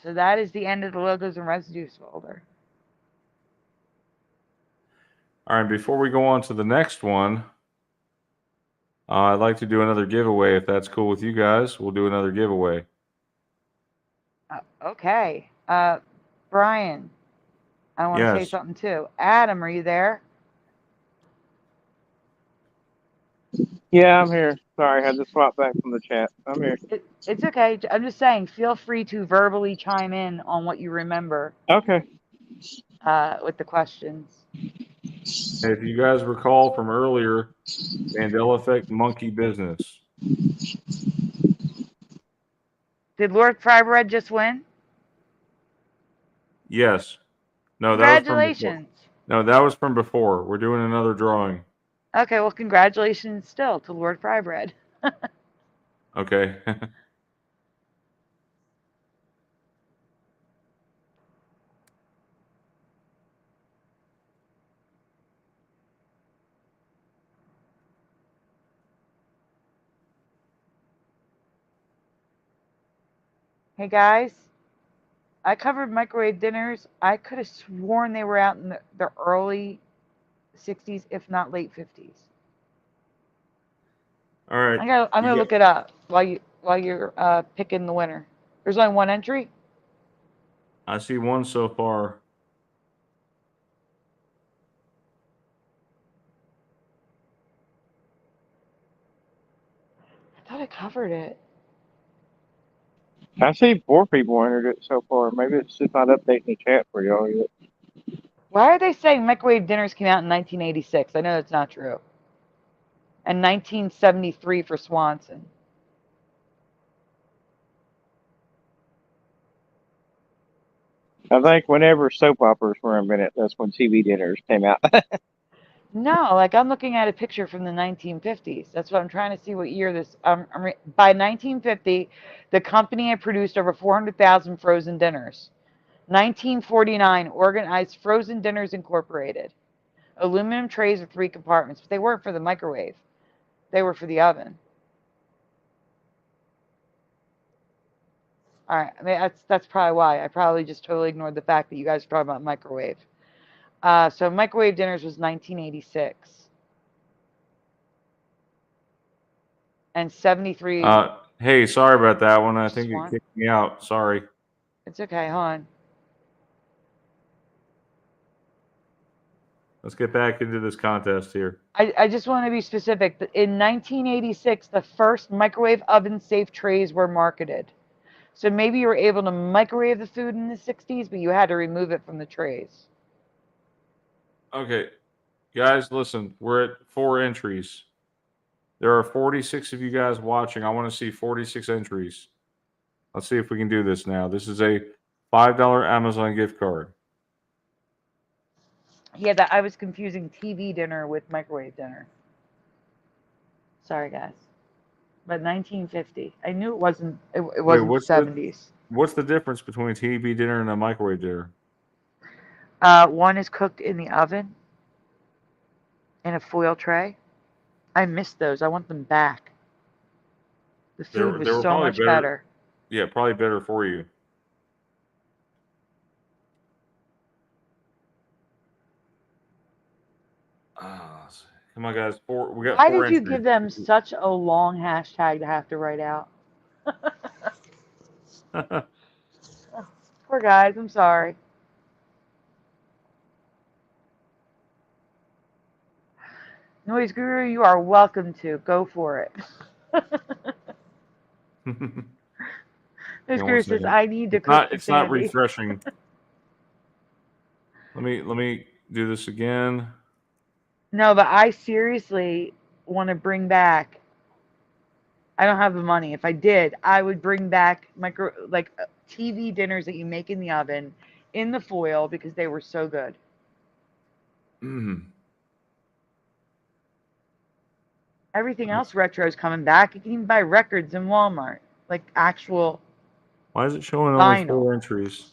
So that is the end of the logos and residues folder. All right, before we go on to the next one, I'd like to do another giveaway. If that's cool with you guys, we'll do another giveaway. Okay. Brian, I want to say Yes. something too. Adam, are you there? Yeah, I'm here. Sorry, I just swapped back from the chat. I'm here. It's okay. I'm just saying, feel free to verbally chime in on what you remember Okay. with the questions. If you guys recall from earlier, Mandela Effect monkey business. Did Lord Fry Bread just win? Yes. No, that was from before. Congratulations. No, that was from before. We're doing another drawing. Okay, well, congratulations still to Lord Fry Bread. Okay. Hey guys, I covered microwave dinners. I could have sworn they were out in the early 60s, if not late 50s. All right. I'm gonna look it up while you're picking the winner. There's only one entry. I see one so far. I thought I covered it. I see 4 people entered it so far. Maybe it's just not updating the chat for y'all yet. Why are they saying microwave dinners came out in 1986? I know that's not true. And 1973 for Swanson. I think whenever soap operas were invented, that's when TV dinners came out. No, like I'm looking at a picture from the 1950s. That's what I'm trying to see what year this. By 1950, the company had produced over 400,000 frozen dinners. 1949, Organized Frozen Dinners Incorporated. Aluminum trays with 3 compartments, but they weren't for the microwave. They were for the oven. All right, I mean, that's probably why. I probably just totally ignored the fact that you guys were talking about microwave. So microwave dinners was 1986. And 73. Hey, sorry about that one. I think Swan? it kicked me out. Sorry. It's okay, hold on. Let's get back into this contest here. I just want to be specific. In 1986, the first microwave oven safe trays were marketed. So maybe you were able to microwave the food in the 60s, but you had to remove it from the trays. Okay. Guys, listen. We're at 4 entries. There are 46 of you guys watching. I want to see 46 entries. Let's see if we can do this now. This is a $5 Amazon gift card. Yeah, I was confusing TV dinner with microwave dinner. Sorry, guys. But 1950. I knew it wasn't. It wasn't the 70s. What's the difference between a TV dinner and a microwave dinner? One is cooked in the oven in a foil tray. I missed those. I want them back. The food was so much better. Yeah, probably better for you. Come on, guys. We got Why 4 did you entries. give them such a long hashtag to have to write out? Poor guys, I'm sorry. Noise Guru, you are welcome to. Go for it. Noise Guru says, I need to cook for It's not Sandy. refreshing. Let me do this again. No, but I seriously want to bring back. I don't have the money. If I did, I would bring back TV dinners that you make in the oven in the foil because they were so good. Mm. Everything else retro is coming back. You can even buy records in Walmart, like actual. Why is it showing only Vinyl. 4 entries?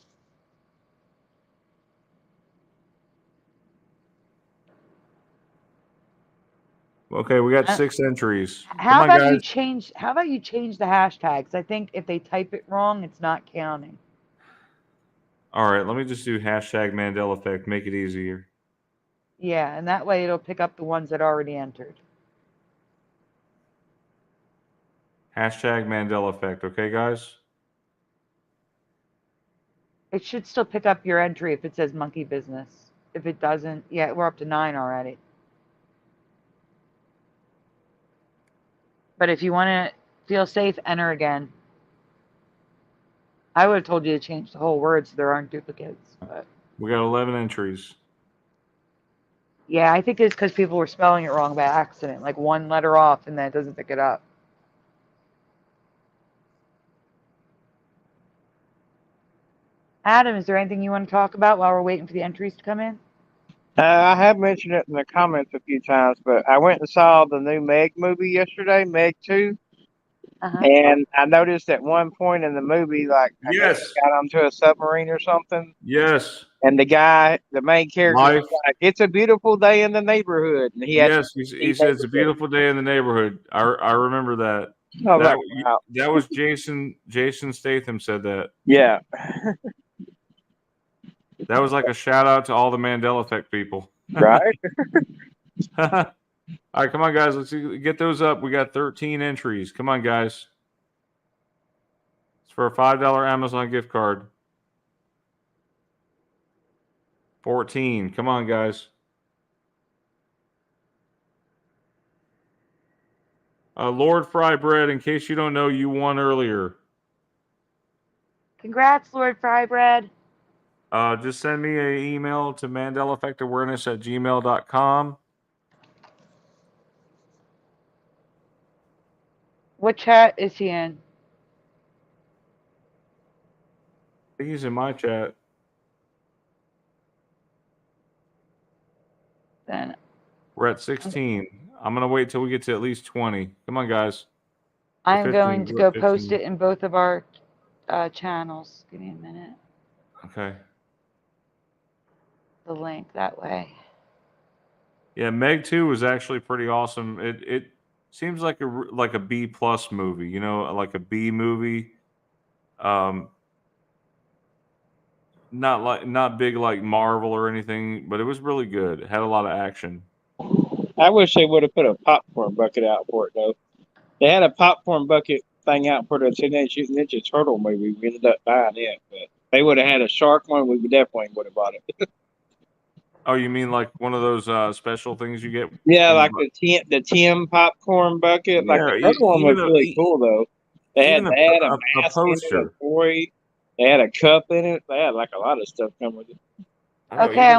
Okay, we got 6 entries. How Come on, about guys. you change? How about you change the hashtags? I think if they type it wrong, it's not counting. All right, let me just do hashtag Mandela effect. Make it easier. Yeah, and that way it'll pick up the ones that already entered. Hashtag Mandela effect. Okay, guys. It should still pick up your entry if it says monkey business. If it doesn't, yeah, we're up to 9 already. But if you want to feel safe, enter again. I would have told you to change the whole word so there aren't duplicates. But We got 11 entries. yeah, I think it's because people were spelling it wrong by accident, like one letter off, and then it doesn't pick it up. Adam, is there anything you want to talk about while we're waiting for the entries to come in? I have mentioned it in the comments a few times, but I went and saw the new Meg movie yesterday, Meg 2. And I noticed at one point in the movie, like, I guess Yes. he got onto a submarine or something. Yes. And the guy, the main character, Life. was like, it's a beautiful day in the neighborhood. And he had He said it's a beautiful day in the neighborhood. I remember that. I was like, wow. That was Jason Statham said that. Yeah. That was like a shout out to all the Mandela effect people. Right? All right, come on, guys. Let's get those up. We got 13 entries. Come on, guys. It's for a $5 Amazon gift card. 14. Come on, guys. Lord Fry Bread, in case you don't know, you won earlier. Congrats, Lord Fry Bread. Just send me an email to mandelaeffectawareness@gmail.com. What chat is he in? I think he's in my chat. Then We're at 16. I'm going to wait till we get to at least 20. Come on, guys. I'm going to go post it in both of our channels. Give me a minute. Okay. The link that way. Yeah, Meg 2 was actually pretty awesome. It seems like a B plus movie, you know, like a B movie. Not big like Marvel or anything, but it was really good. It had a lot of action. I wish they would have put a popcorn bucket out for it, though. They had a popcorn bucket thing out for the Teenage Mutant Ninja Turtle movie. We ended up buying it, but they would have had a shark one. We definitely would have bought it. Oh, you mean like one of those special things you get? Yeah, like the Tim popcorn bucket. Like the turtle one was really cool, though. They had a mask in it, a toy. They had a cup in it. They had like a lot of stuff come with it. Okay,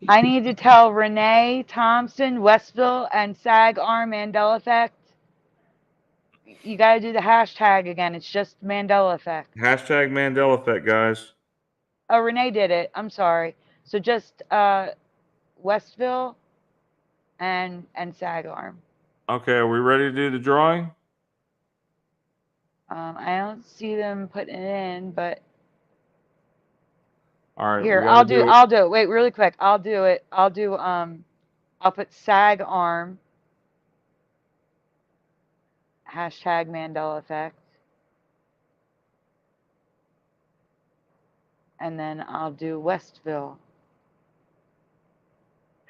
I need to tell Renee, Thompson, Westville, and SAG Arm Mandela Effect. You got to do the hashtag again. It's just Mandela Effect. Hashtag Mandela Effect, guys. Oh, Renee did it. I'm sorry. So just Westville and SAG Arm. Okay, are we ready to do the drawing? I don't see them putting it in, but all right. Here, I'll do it. Wait, really quick. I'll do it. I'll put SAG Arm. Hashtag Mandela Effect. And then I'll do Westville.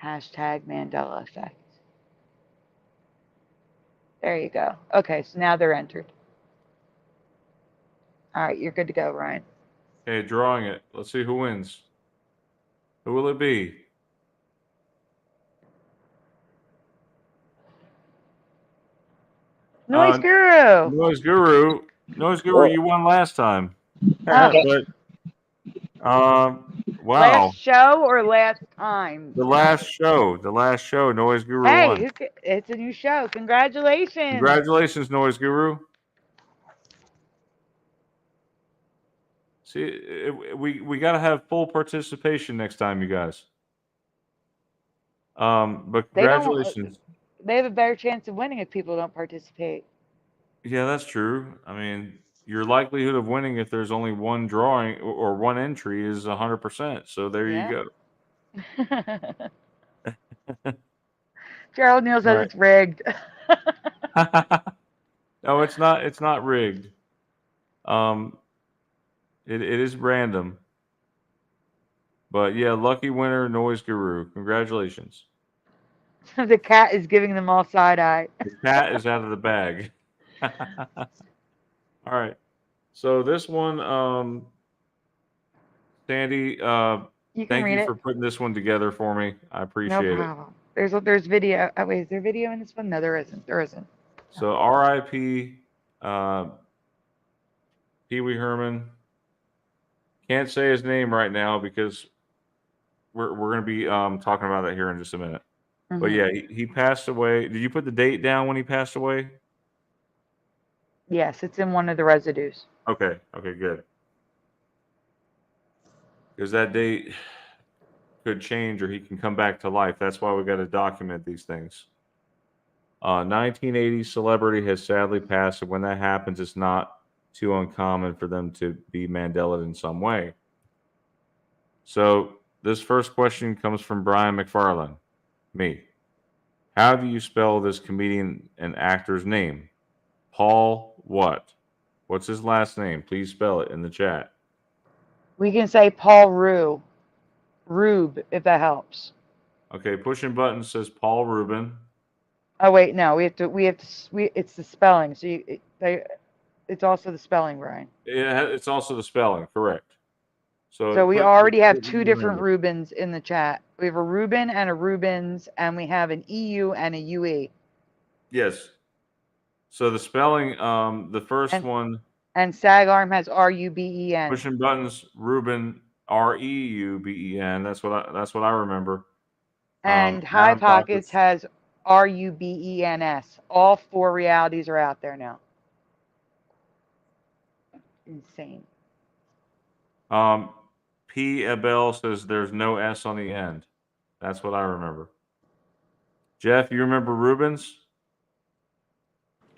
Hashtag Mandela Effect. There you go. Okay, so now they're entered. All right, you're good to go, Ryan. Okay, drawing it. Let's see who wins. Who will it be? Noise Guru. Noise Guru. Noise Guru, you won last time. Oh. But wow. Last show or last time? The last show, Noise Guru won. Hey, it's a new show. Congratulations. Congratulations, Noise Guru. See, we got to have full participation next time, you guys. But congratulations. They have a better chance of winning if people don't participate. Yeah, that's true. I mean, your likelihood of winning if there's only one drawing or one entry is 100%. So there you go. Gerald Neal says it's rigged. No, it's not. It's not rigged. It is random. But yeah, lucky winner, Noise Guru. Congratulations. The cat is giving them all side eye. The cat is out of the bag. All right. So this one, Sandy, thank you for putting this one together for me. I appreciate it. No problem. There's video. Oh, wait, is there video in this one? No, there isn't. There isn't. So R.I.P. Pee Wee Herman. Can't say his name right now because we're going to be talking about that here in just a minute. Mm-hmm. But yeah, he passed away. Did you put the date down when he passed away? Yes, it's in one of the residues. Okay, good. Because that date could change or he can come back to life. That's why we got to document these things. 1980 celebrity has sadly passed, and when that happens, it's not too uncommon for them to be Mandela in some way. So this first question comes from Brian McFarland. Me. How do you spell this comedian and actor's name? Paul what? What's his last name? Please spell it in the chat. We can say Paul Rube, if that helps. Okay, pushing button says Paul Rubin. Oh wait, no, it's the spelling. So it's also the spelling, Brian. Yeah, it's also the spelling, correct. So we already have two different Rubens in the chat. We have a Ruben and a Rubens, and we have an EU and a UE. Yes. So the spelling, the first one. And Sagarm has R-U-B-E-N. Pushing buttons, Ruben, R-E-U-B-E-N. That's what I remember. And High Pockets has R-U-B-E-N-S. All four realities are out there now. Insane. P. Abel says there's no S on the end. That's what I remember. Jeff, you remember Rubens?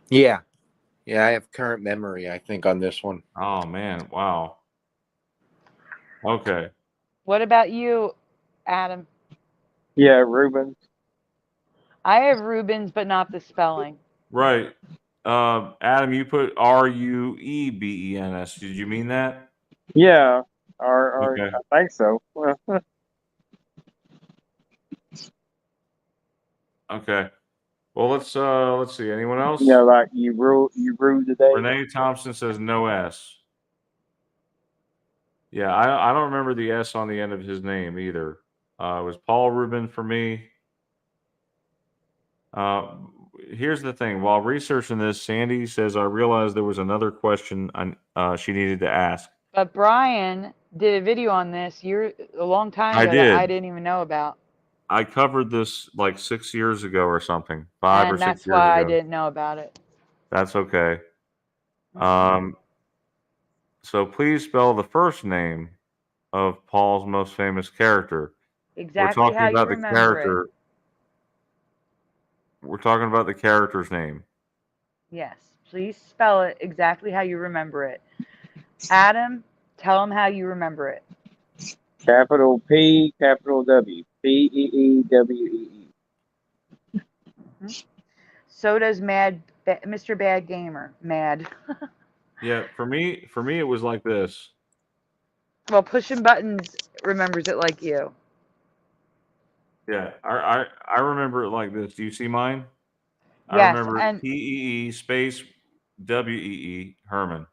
Yeah. Yeah, I have current memory, I think, on this one. Oh, man. Wow. Okay. What about you, Adam? Yeah, Rubens. I have Rubens, but not the spelling. Right. Adam, you put R-U-E-B-E-N-S. Did you mean that? Yeah. Okay. I think so. Okay. Well, let's see. Anyone else? Yeah, like you rule today. Renee Thompson says no S. Yeah, I don't remember the S on the end of his name either. It was Paul Rubin for me. Here's the thing. While researching this, Sandy says I realized there was another question she needed to ask. But Brian did a video on this a long time ago that I didn't even know about. I covered this like 6 years ago or something, 5 or 6 years ago. And that's why I didn't know about it. That's okay. So please spell the first name of Paul's most famous character. Exactly. We're talking about the character. We're talking about the character's name. Yes. Please spell it exactly how you remember it. Adam, tell them how you remember it. Capital P, capital W. P-E-E-W-E-E. So does Mr. Bad Gamer. Mad. Yeah, for me, it was like this. Well, Pushing Buttons remembers it like you. Yeah, I remember it like this. Do you see mine? I Yes, remember and PEE space WEE Herman.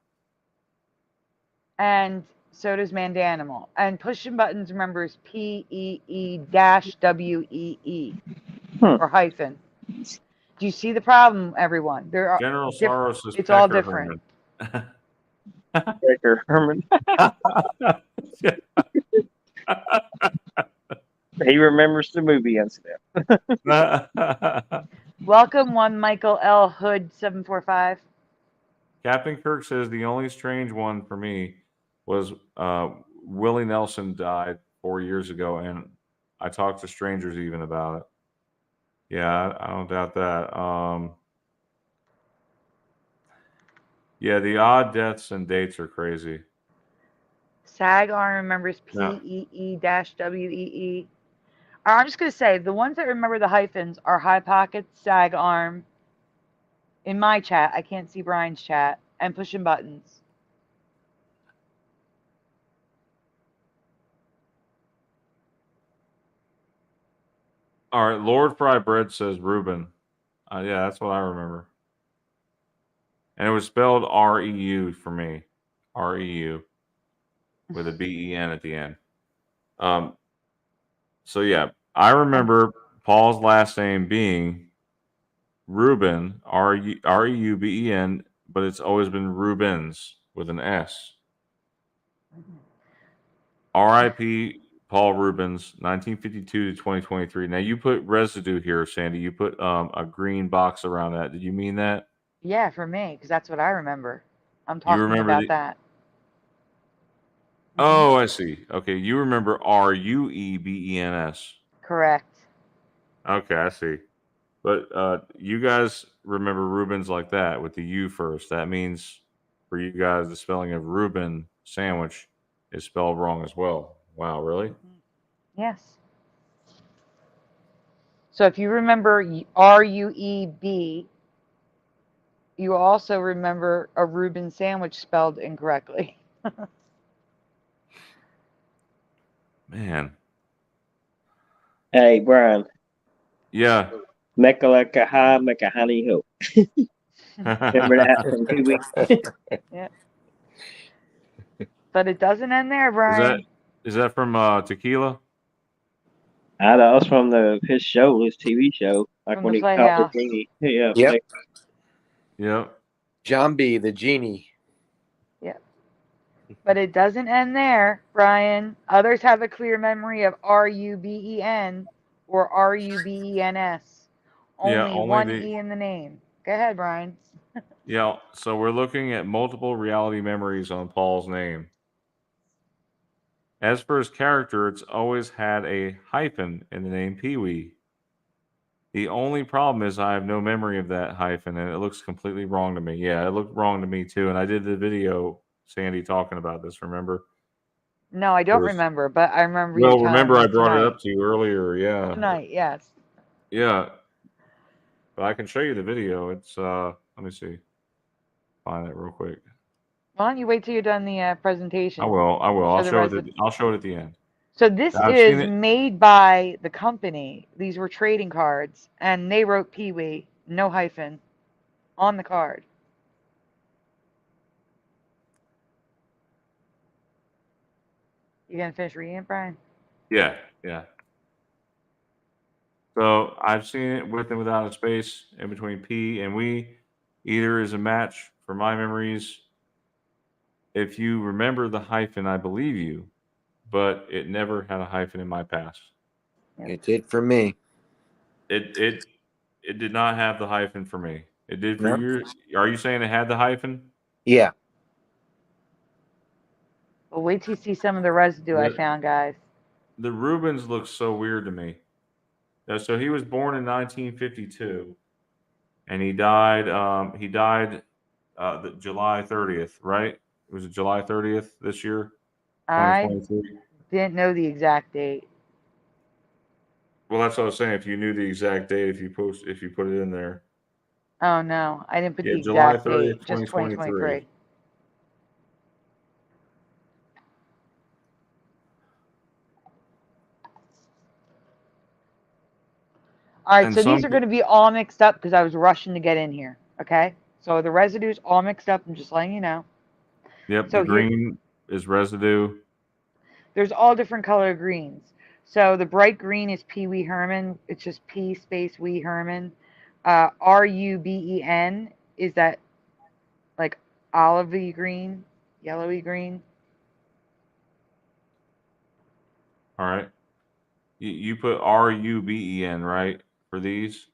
so does Mandanimal. And Pushing Buttons remembers PEE-WEE or hyphen. Do you see the problem, everyone? There are General Soros is it's all Pecker different. Herman. Baker Herman. He remembers the movie incident. Welcome, one Michael L. Hood 745. Captain Kirk says the only strange one for me was Willie Nelson died 4 years ago, and I talked to strangers even about it. Yeah, I don't doubt that. Yeah, the odd deaths and dates are crazy. SAG arm remembers Yeah. PEE-WEE. I'm just going to say the ones that remember the hyphens are High Pockets, SAG arm. In my chat, I can't see Brian's chat, and Pushing Buttons. All right, Lord Fry Bread says Reuben. Yeah, that's what I remember. And it was spelled REU for me. REU with a BEN at the end. So yeah, I remember Paul's last name being Reuben, REUBEN, but it's always been Rubens with an S. R.I.P. Paul Rubens, 1952 to 2023. Now you put residue here, Sandy. You put a green box around that. Did you mean that? Yeah, for me, because that's what I remember. I'm You talking remember about that. Oh, I see. Okay, you remember RUEBENS. Correct. Okay, I see. But you guys remember Rubens like that with the U first. That means for you guys, the spelling of Reuben sandwich is spelled wrong as well. Wow, really? Yes. So if you remember RUEB, you also remember a Reuben sandwich spelled incorrectly. Man. Hey, Brian. Yeah. Mekalakaha, Mekahani Ho. Remember that from Pee-wee? Yeah. But it doesn't end there, Brian. Is that from Tequila? I know, it's from his show, his TV show. Like From when the he caught the Playhouse. genie. Yeah. Yep. Yep. John B, the genie. Yeah. But it doesn't end there, Brian. Others have a clear memory of RUBEN or RUBENS. Yeah, Only only one the E in the name. Go ahead, Brian. Yeah, so we're looking at multiple reality memories on Paul's name. As for his character, it's always had a hyphen in the name Pee-wee. The only problem is I have no memory of that hyphen, and it looks completely wrong to me. Yeah, it looked wrong to me too, and I did the video, Sandy, talking about this, remember? No, I don't remember, but I remember you Well, telling remember me I brought it tonight. up to you earlier, yeah. Tonight, yes. Yeah. But I can show you the video. It's, let me see. Find it real quick. Why don't you wait till you're done the presentation? I will. I'll show it at the end. So this is made by the company. These were trading cards, and they wrote Pee-wee, no hyphen, on the card. You gonna finish reading it, Brian? Yeah. So I've seen it with and without a space in between P and we. Either is a match for my memories. If you remember the hyphen, I believe you, but it never had a hyphen in my past. It did for me. It did not have the hyphen for me. It did for you. Are you saying it had the hyphen? Yeah. Well, wait till you see some of the residue I found, guys. The Rubens look so weird to me. So he was born in 1952, and he died. July 30th, right? Was it July 30th this year? I 2023. didn't know the exact date. Well, that's what I was saying. If you knew the exact date, if you put it in there. Oh no, I didn't put the July exact 30th, date. Just 2023. All right, And so these some are going to be all mixed up because I was rushing to get in here. Okay, so the residue's all mixed up. I'm just letting you know. Yep, So the here, green is residue. there's all different color greens. So the bright green is Pee Wee Herman. It's just P space Wee Herman. RUBEN is that like olivey green, yellowy green. All right. You put RUBEN, right, for these?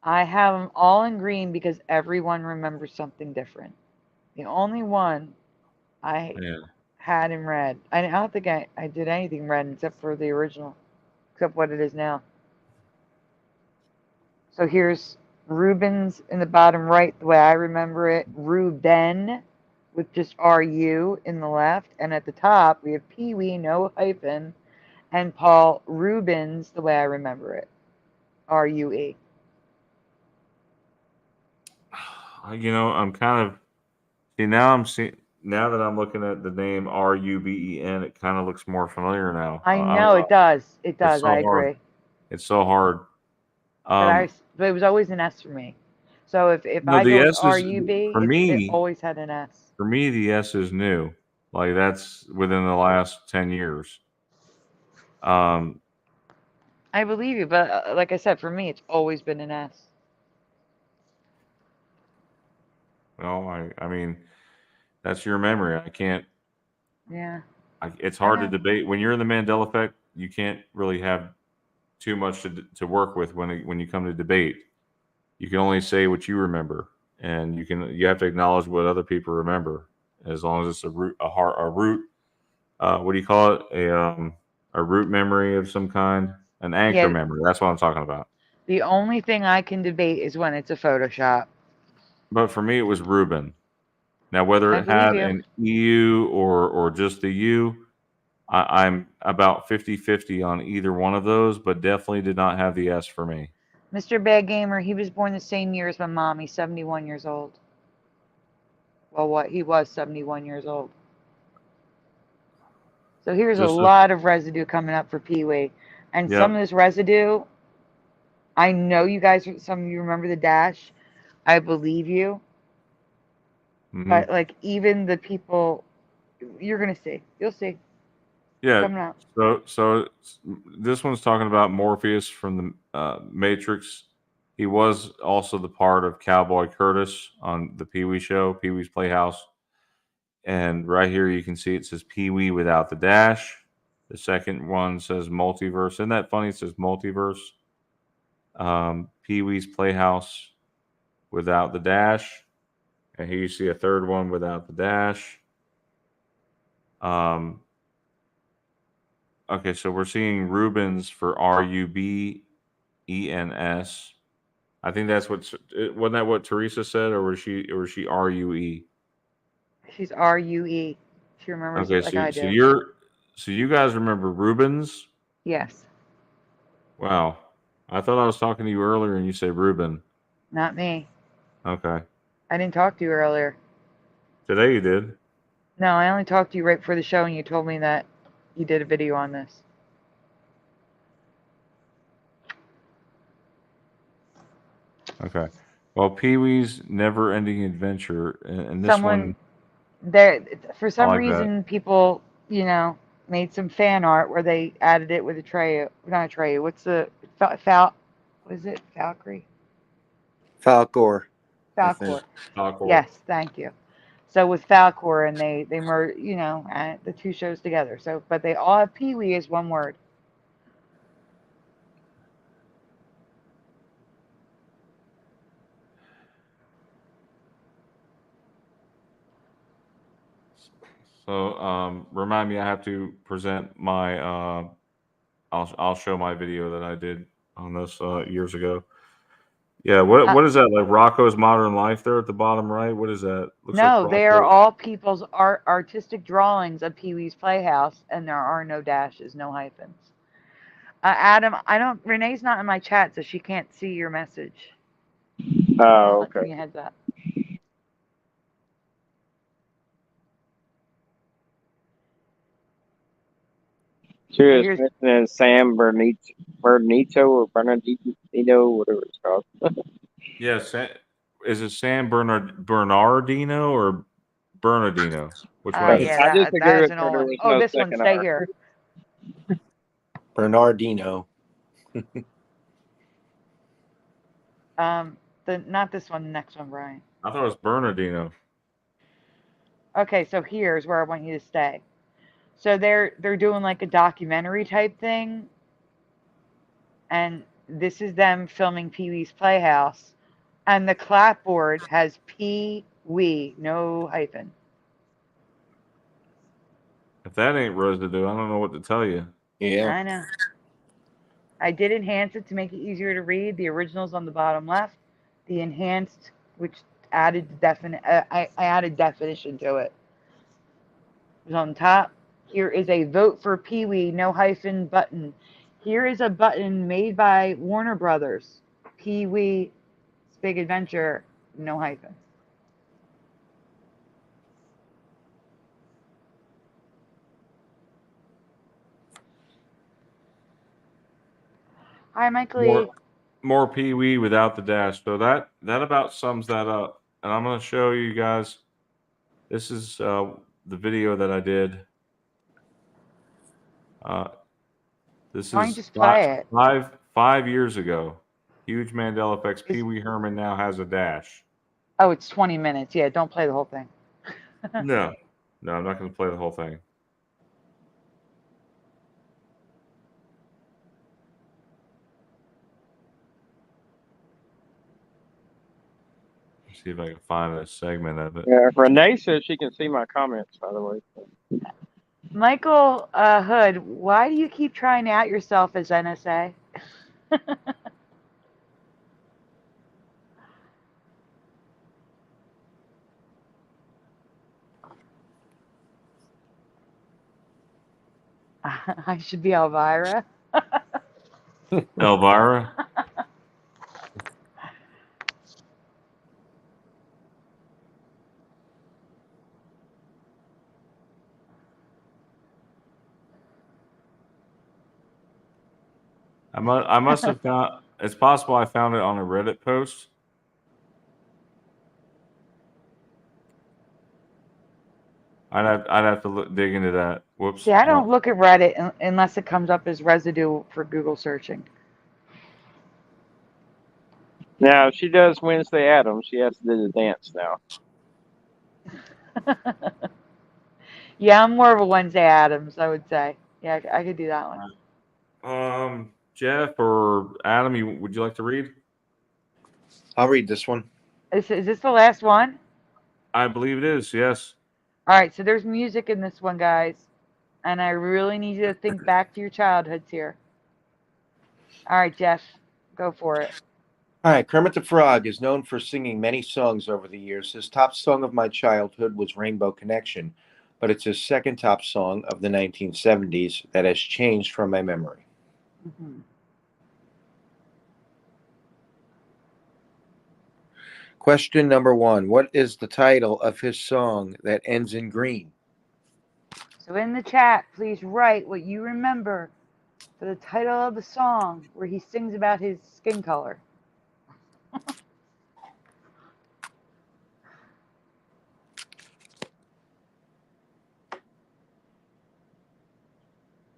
I have them all in green because everyone remembers something different. The only one I Yeah. had in red, I don't think I did anything red except for the original, except what it is now. So here's Rubens in the bottom right, the way I remember it. Ruben with just RU in the left. And at the top, we have Pee Wee, no hyphen, and Paul Rubens, the way I remember it. RUE. I'm kind of now that I'm looking at the name RUBEN, it kind of looks more familiar now. I I don't know it know. does. It It's does. so I hard. agree. It's so hard. But it was always an S for me. So if No, I the go with S is RUB, for it me. always had an S. For me, the S is new. Like that's within the last 10 years. Um, I believe you, but like I said, for me, it's always been an S. I mean, that's your memory. I can't. Yeah. It's I hard to know. debate when you're in the Mandela effect. You can't really have too much to work with when you come to debate. You can only say what you remember, and you have to acknowledge what other people remember, as long as it's a root. What do you call it? A root memory of some kind, an anchor Yeah. memory. That's what I'm talking about. The only thing I can debate is when it's a Photoshop. But for me, it was Reuben. Now, whether I it believe had you. an EU or just the U, I'm about 50-50 on either one of those, but definitely did not have the S for me. Mr. Bad Gamer, he was born the same year as my mom. He's 71 years old. Well, what? He was 71 years old. So here's a Just lot of residue coming up for Pee Wee. And some yep. of this residue, I know you guys, some of you remember the dash. I believe you. hmm But like even the people, you're going to see. You'll see. Yeah. Coming out. So this one's talking about Morpheus from the Matrix. He was also the part of Cowboy Curtis on the Pee Wee Show, Pee Wee's Playhouse. And right here you can see it says Pee Wee without the dash. The second one says multiverse. Isn't that funny? It says multiverse. Pee Wee's Playhouse without the dash. And here you see a third one without the dash. Okay, so we're seeing Rubens for RUBENS. I think that's wasn't that what Teresa said, or was she RUE? She's RUE. She remembers Okay, it like I so do. you guys remember Rubens? Yes. Wow. I thought I was talking to you earlier and you said Ruben. Not me. Okay. I didn't talk to you earlier. Today you did. No, I only talked to you right before the show and you told me that you did a video on this. Okay. Well, Pee Wee's Never Ending Adventure, and this Someone one, there, for I some like that. reason, people, made some fan art where they added it with a tray. Not a tray. What's the what is it? Valkyrie? Falcor. I Falcor. think. Falcor. Yes, thank you. So with Falcor and they merge, the two shows together. So, but they all have Pee Wee as one word. So, remind me, I have to present my. I'll show my video that I did on this years ago. Yeah, Uh, what is that, like Rocco's Modern Life there at the bottom right? What is that? Looks like no, they are Rocco. all people's artistic drawings of Pee Wee's Playhouse, and there are no dashes, no hyphens. Adam, Renee's not in my chat, so she can't see your message. Oh, Just okay. giving you a heads up. She was here's mentioning Sam Bernito or Bernardino, whatever it's called. Yes. Is it San Bernardino or Bernardino? Which one is it? yeah, I just that agree is with an her. old There one. was Oh, no this one, second stay R. here. Bernardino. Not this one, the next one, Brian. I thought it was Bernardino. Okay, so here's where I want you to stay. So they're doing like a documentary type thing, and this is them filming Pee Wee's Playhouse, and the clapboard has Pee Wee, no hyphen. If that ain't residue, I don't know what to tell you. Yeah. I know. I did enhance it to make it easier to read. The original's on the bottom left. The enhanced, which added I added definition to it, is on top. Here is a vote for Pee Wee, no hyphen button. Here is a button made by Warner Brothers. Pee Wee's Big Adventure, no hyphen. Hi, Mike Lee. More Pee Wee without the dash. So that about sums that up. And I'm going to show you guys. This is the video that I did. This Why don't you is just play it? 5 years ago. Huge Mandela effects. Pee Wee Herman now has a dash. Oh, it's 20 minutes. Yeah, don't play the whole thing. No, I'm not going to play the whole thing. See if I can find a segment of it. Yeah, Renee says she can see my comments, by the way. Michael Hood, why do you keep trying to out yourself as NSA? I should be Elvira. Elvira? I must have found. It's possible I found it on a Reddit post. I'd have to dig into that. Whoops. See, I don't look at Reddit unless it comes up as residue for Google searching. Now, if she does Wednesday Addams, she has to do the dance now. Yeah, I'm more of a Wednesday Addams, I would say. Yeah, I could do that one. Jeff or Adam, would you like to read? I'll read this one. Is this the last one? I believe it is, yes. All right, so there's music in this one, guys. And I really need you to think back to your childhoods here. All right, Jeff, go for it. All right, Kermit the Frog is known for singing many songs over the years. His top song of my childhood was Rainbow Connection, but it's his second top song of the 1970s that has changed from my memory. Mm-hmm. Question number 1. What is the title of his song that ends in green? So in the chat, please write what you remember for the title of the song where he sings about his skin color.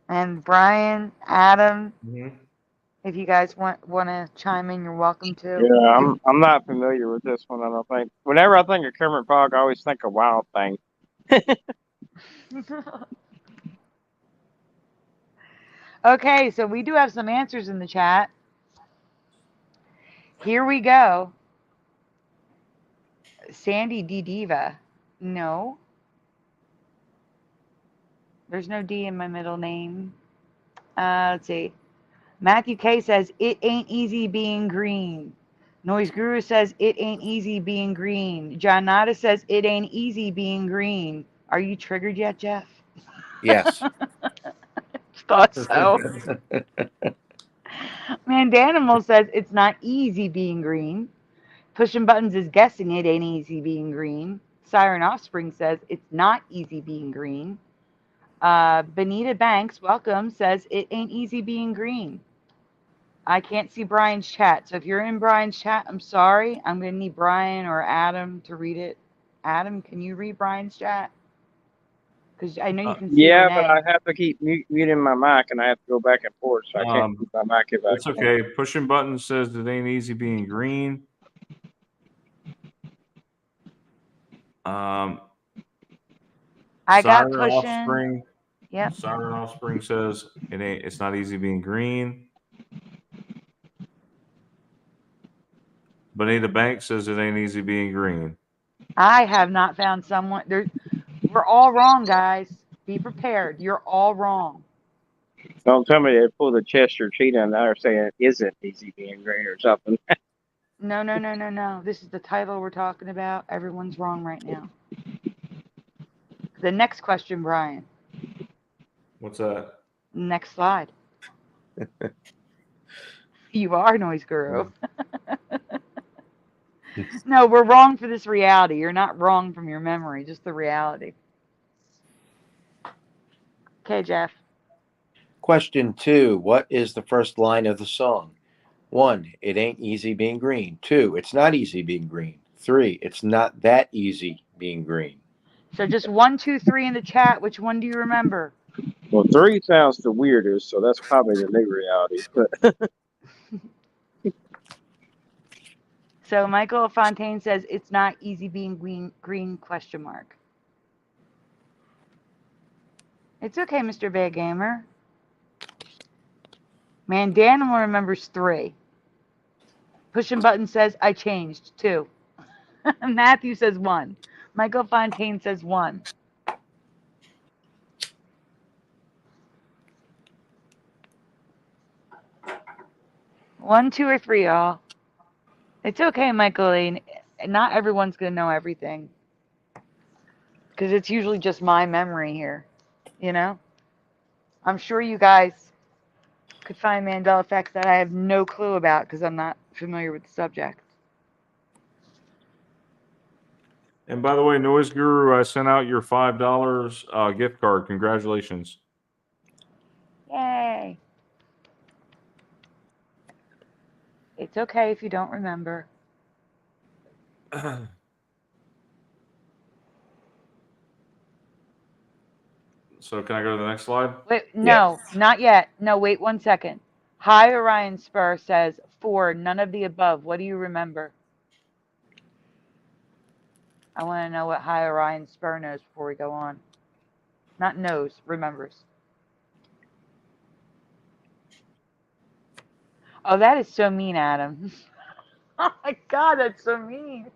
And Brian, Adam, if you guys want to chime in, you're welcome to. Yeah, I'm not familiar with this one, I don't think. Whenever I think of Kermit Frog, I always think of Wild Thing. Okay, so we do have some answers in the chat. Here we go. Sandy D. Diva. No. There's no D in my middle name. Let's see. Matthew K says, it ain't easy being green. Noise Guru says, it ain't easy being green. John Nada says, it ain't easy being green. Are you triggered yet, Jeff? Yes. Thought so. Mandanimal says, it's not easy being green. Pushing Buttons is guessing it ain't easy being green. Siren Offspring says, it's not easy being green. Benita Banks, welcome, says it ain't easy being green. I can't see Brian's chat. So if you're in Brian's chat, I'm sorry. I'm going to need Brian or Adam to read it. Adam, can you read Brian's chat? Because I know you can see Yeah, but Renee. I have to keep muting my mic, and I have to go back and forth, so I can't keep my mic if I It's okay. Pushing Button says it ain't easy being green. I Siren got pushing. Offspring. Yep. Siren Offspring says it's not easy being green. Bonita Banks says it ain't easy being green. I have not found someone. We're all wrong, guys. Be prepared. You're all wrong. Don't tell me they pull the Chester cheetah and they're saying it isn't easy being green or something. No. This is the title we're talking about. Everyone's wrong right now. The next question, Brian. What's that? Next slide. You are Noise Guru. No, we're wrong for this reality. You're not wrong from your memory, just the reality. Okay, Jeff. Question 2. What is the first line of the song? 1. It ain't easy being green. 2. It's not easy being green. 3. It's not that easy being green. So just 1, 2, 3 in the chat. Which one do you remember? Well, 3 sounds the weirdest, so that's probably the new reality. But So Michael Fontaine says it's not easy being green question mark. It's okay, Mr. Big Gamer. Mandanimal remembers 3. Pushing Button says I changed 2. Matthew says 1. Michael Fontaine says 1. One, 2, or 3, y'all. It's okay, Michaeline. Not everyone's gonna know everything, because it's usually just my memory here. You know, I'm sure you guys could find Mandela effects that I have no clue about because I'm not familiar with the subject. And by the way, Noise Guru, I sent out your $5 gift card. Congratulations. Yay! It's okay if you don't remember. So can I go to the next slide? Wait, no, not yet. No, wait 1 second. Hi, Orion Spur says 4. None of the above. What do you remember? I want to know what Hi Orion Spur knows before we go on. Not knows, remembers. Oh, that is so mean, Adam. Oh my God, that's so mean.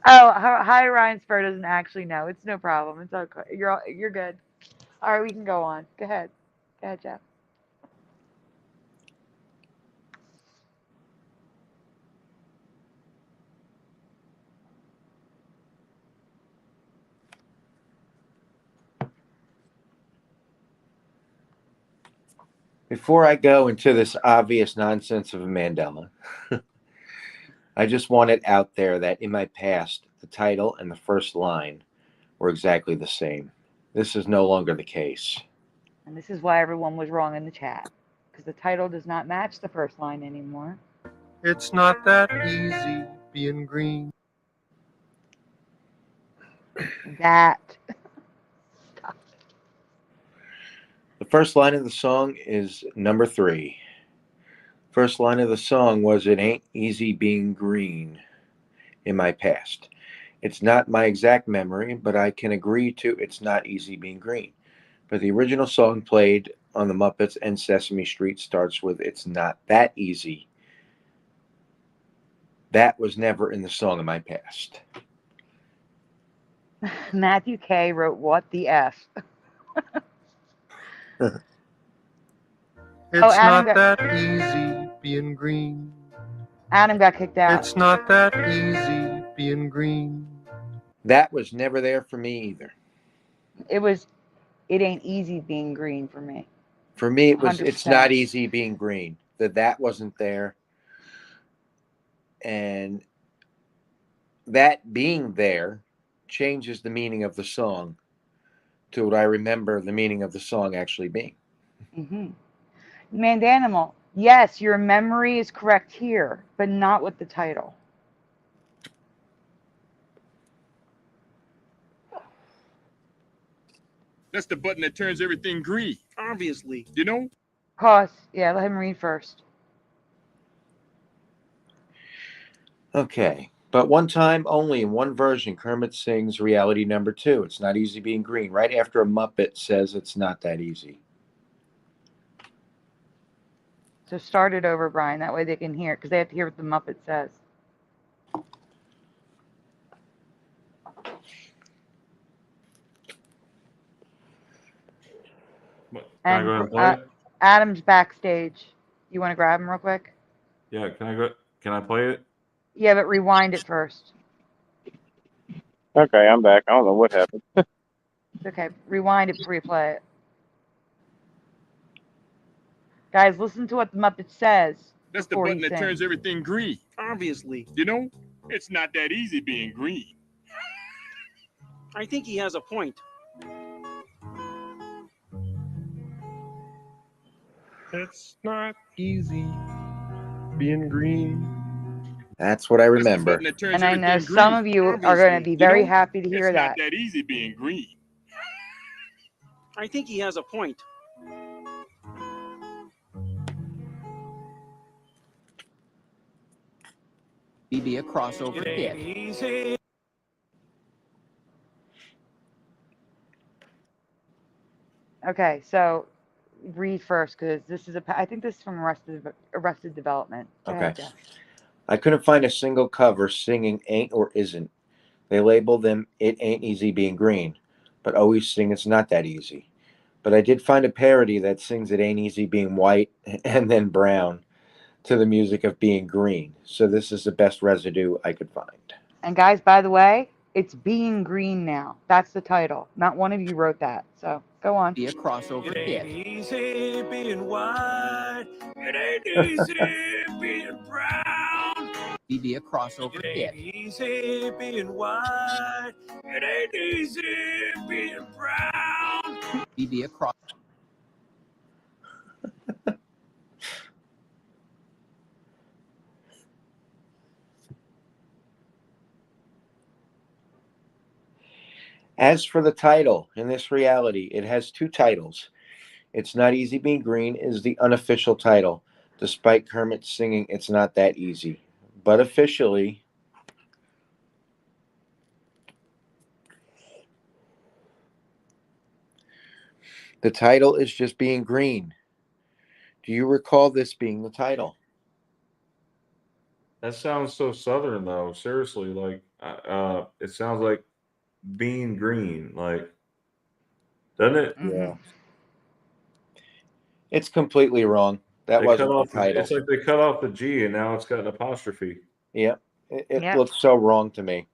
Oh, hi, Ryan Spur doesn't actually know. It's no problem. It's okay. You're good. All right, we can go on. Go ahead, Jeff. Before I go into this obvious nonsense of a Mandela, I just want it out there that in my past, the title and the first line were exactly the same. This is no longer the case. And this is why everyone was wrong in the chat, because the title does not match the first line anymore. It's not that easy being green. That. Stop. The first line of the song is number 3. First line of the song was "It ain't easy being green" in my past. It's not my exact memory, but I can agree to "It's not easy being green." But the original song played on the Muppets and Sesame Street starts with "It's not that easy." That was never in the song in my past. Matthew K wrote, "What the F?" It's not that easy being green. Adam got kicked out. It's not that easy being green. That was never there for me either. It ain't easy being green for me. For me, it was 100%. "It's not easy being green." That wasn't there. And that being there changes the meaning of the song to what I remember the meaning of the song actually being. Mm-hmm. Mandanimal. Yes, your memory is correct here, but not with the title. That's the button that turns everything green. Obviously, you know? Pause. Yeah, let him read first. Okay. But one time only in one version, Kermit sings reality number 2. It's not easy being green. Right after a Muppet says it's not that easy. So start it over, Brian. That way they can hear it, because they have to hear what the Muppet says. What, can I And go ahead and play it? Adam's backstage. You want to grab him real quick? Yeah, can I go? Can I play it? Yeah, but rewind it first. Okay, I'm back. I don't know what happened. It's okay. Rewind it before you play it. Guys, listen to what the Muppet says. That's the button that turns everything green. Obviously, you know? It's not that easy being green. I think he has a point. It's not easy being green. That's what I remember. And I know some of you are going to be very happy to hear that. It's not that easy being green. I think he has a point. Be a crossover hit. Okay, so read first, because this is I think this is from Arrested Development. Go Okay. ahead, Jeff. I couldn't find a single cover singing Ain't or Isn't. They label them It Ain't Easy Being Green, but always sing It's Not That Easy. But I did find a parody that sings It Ain't Easy Being White and then brown to the music of being green. So this is the best residue I could find. And guys, by the way, it's Being Green now. That's the title. Not one of you wrote that. So go on. Be a crossover hit. Easy being white, it ain't easy being brown. Be a crossover hit. Easy being white, it ain't easy being brown. Be a cross. As for the title, in this reality, it has 2 titles. It's Not Easy Being Green is the unofficial title, despite Kermit singing It's Not That Easy. But officially, the title is just Being Green. Do you recall this being the title? That sounds so southern, though. Seriously, like, it sounds like being green, like, doesn't it? Yeah. It's completely wrong. That They wasn't cut the off. title. It's like they cut off the G, and now it's got an apostrophe. Yeah, it Yep. looks so wrong to me.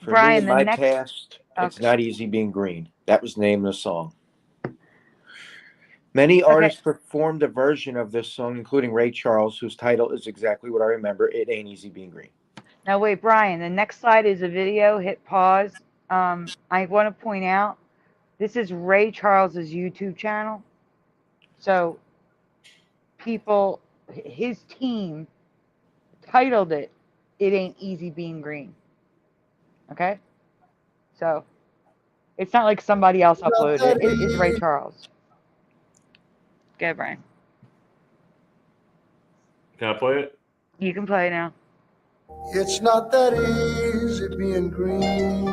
For me Brian, in the my next- past, It's Okay. Not Easy Being Green. That was the name of the song. Many artists performed a version of this song, including Ray Charles, whose title is exactly what I remember. It Ain't Easy Being Green. Now wait, Brian, the next slide is a video. Hit pause. I want to point out, this is Ray Charles's YouTube channel. So people, his team titled it, It Ain't Easy Being Green. Okay? So it's not like somebody else uploaded it. It is Ray Charles. Go ahead, Brian. Can I play it? You can play now. It's not that easy being green.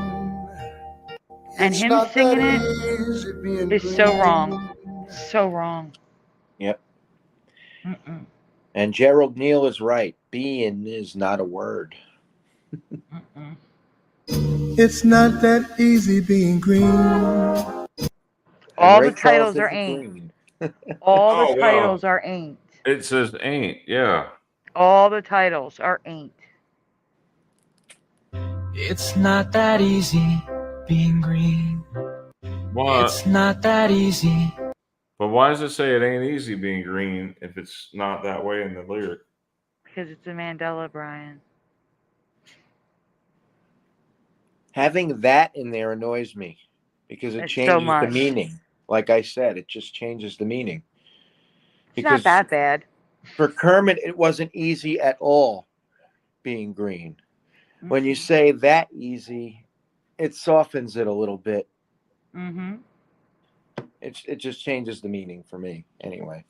And It's him not singing that it easy being is green. so wrong. So wrong. Yep. Mm-mm. And Gerald Neal is right. Being is not a word. Mm-mm. It's not that easy being green. All Ray the titles Charles are is ain't. green. All the Oh, wow. titles are ain't. It says ain't. Yeah. All the titles are ain't. It's not that easy being green. What? It's not that easy. But why does it say it ain't easy being green if it's not that way in the lyric? Because it's a Mandela, Brian. Having that in there annoys me because it It's so changes the much. meaning. Like I said, it just changes the meaning. It's not that bad. For Kermit, it wasn't easy at all being green. When you say that easy, it softens it a little bit. Mm-hmm. It just changes the meaning for me anyway.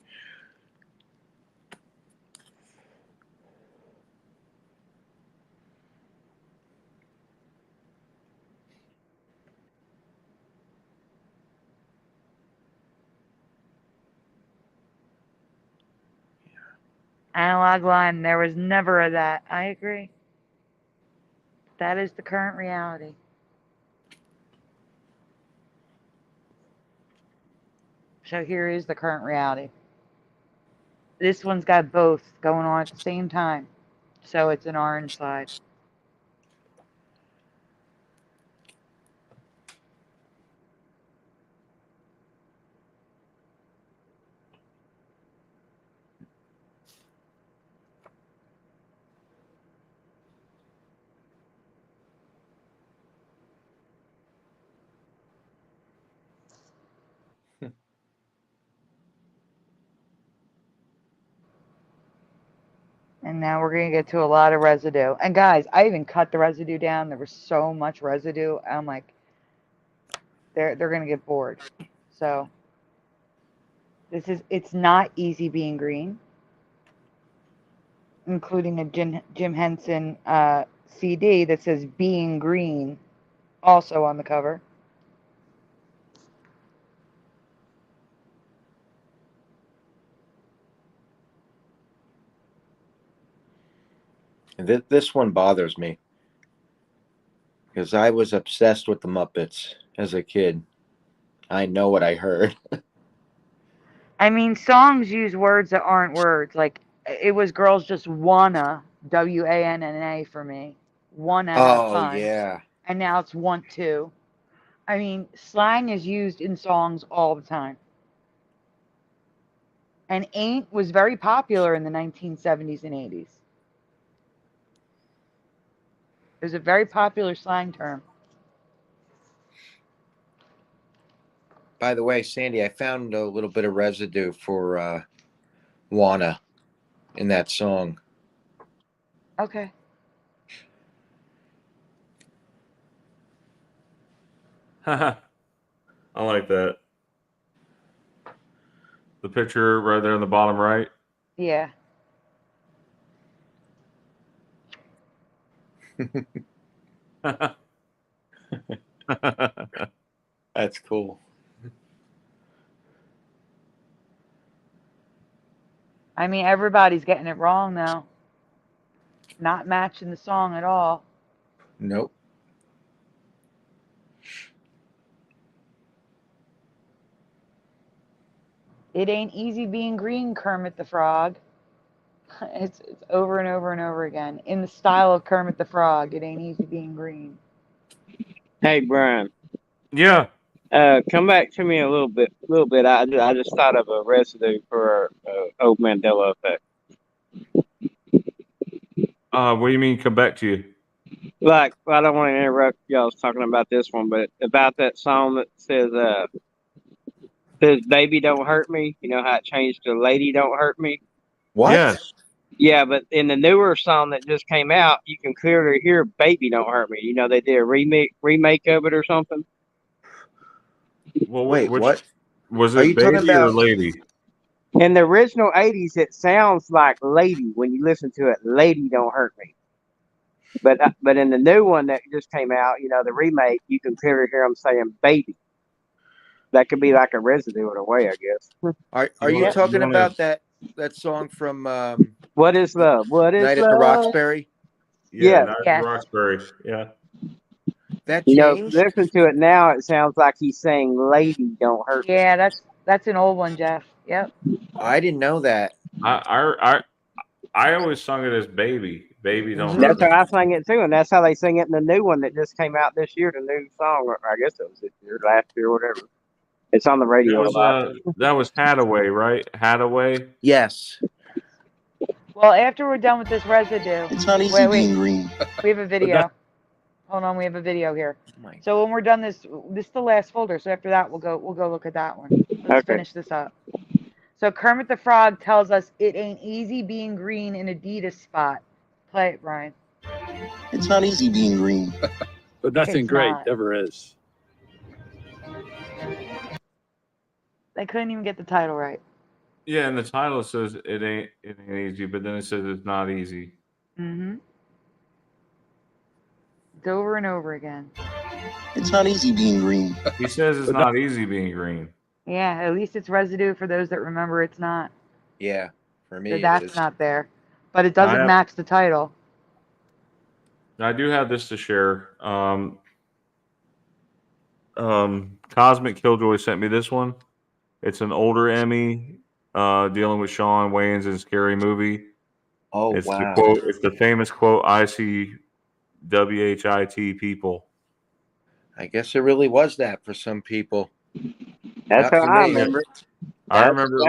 Analog line, there was never a that. I agree. That is the current reality. So here is the current reality. This one's got both going on at the same time. So it's an orange slide. And now we're going to get to a lot of residue. And guys, I even cut the residue down. There was so much residue. I'm like, they're going to get bored. So it's not easy being green, including a Jim Henson CD that says Being Green also on the cover. This one bothers me because I was obsessed with the Muppets as a kid. I know what I heard. I mean, songs use words that aren't words. Like, it was Girls Just Wanna, WANNA for me. Wanna have Oh, fun. yeah. And now it's want to. I mean, slang is used in songs all the time. And ain't was very popular in the 1970s and 80s. It was a very popular slang term. By the way, Sandy, I found a little bit of residue for Wanna in that song. Okay. I like that. The picture right there in the bottom right. Yeah. That's cool. I mean, everybody's getting it wrong now. Not matching the song at all. Nope. It ain't easy being green, Kermit the Frog. It's over and over and over again. In the style of Kermit the Frog, it ain't easy being green. Hey, Brian. Yeah. Come back to me a little bit. I just thought of a residue for old Mandela effect. What do you mean come back to you? Like, I don't want to interrupt y'all's talking about this one, but about that song that says "Baby Don't Hurt Me." You know how it changed to "Lady Don't Hurt Me." What? Yes. Yeah, but in the newer song that just came out, you can clearly hear "Baby Don't Hurt Me." You know, they did a remake of it or something. Well, Wait, which what? was Are it, you talking baby or about- lady? In the original '80s, it sounds like "Lady" when you listen to it. "Lady Don't Hurt Me." But in the new one that just came out, you know, the remake, you can clearly hear them saying "baby." That could be like a residue in a way, I guess. Are you talking about that song from What is love? What is Night at love? the Roxbury? Yeah, Yes. Night Yes. at Roxbury. Yeah. That You know, changed? listen to it now. It sounds like he's saying "Lady, don't hurt me." Yeah, that's an old one, Jeff. Yep. I didn't know that. I always sung it as baby, Baby, don't That's hurt how me. I sang it too, and that's how they sing it in the new one that just came out this year. The new song, or I guess it was this year, last year, whatever. It's on the radio a lot. That was Hadaway, right? Hadaway. Yes. Well, after we're done with this residue, It's not easy wait, being green. we have a video. Hold on, we have a video here. So when we're done this is the last folder. So after that, we'll go look at that one. Let's finish this up. So Kermit the Frog tells us it ain't easy being green in Adidas spot. Play it, Brian. It's not easy being green. But nothing It's great not. ever is. They couldn't even get the title right. Yeah, and the title says it ain't easy, but then it says it's not easy. Mm-hmm. It's over and over again. It's not easy being green. He says it's not easy being green. Yeah, at least it's residue for those that remember it's not. Yeah, for me So it that's is. not there. But it doesn't match the title. I do have this to share. Cosmic Killjoy sent me this one. It's an older Emmy dealing with Shawn Wayans in Scary Movie. Oh, it's wow. The quote, it's the famous quote, I see WHIT people. I guess it really was that for some people. That's Not how for I me. remember it. I remember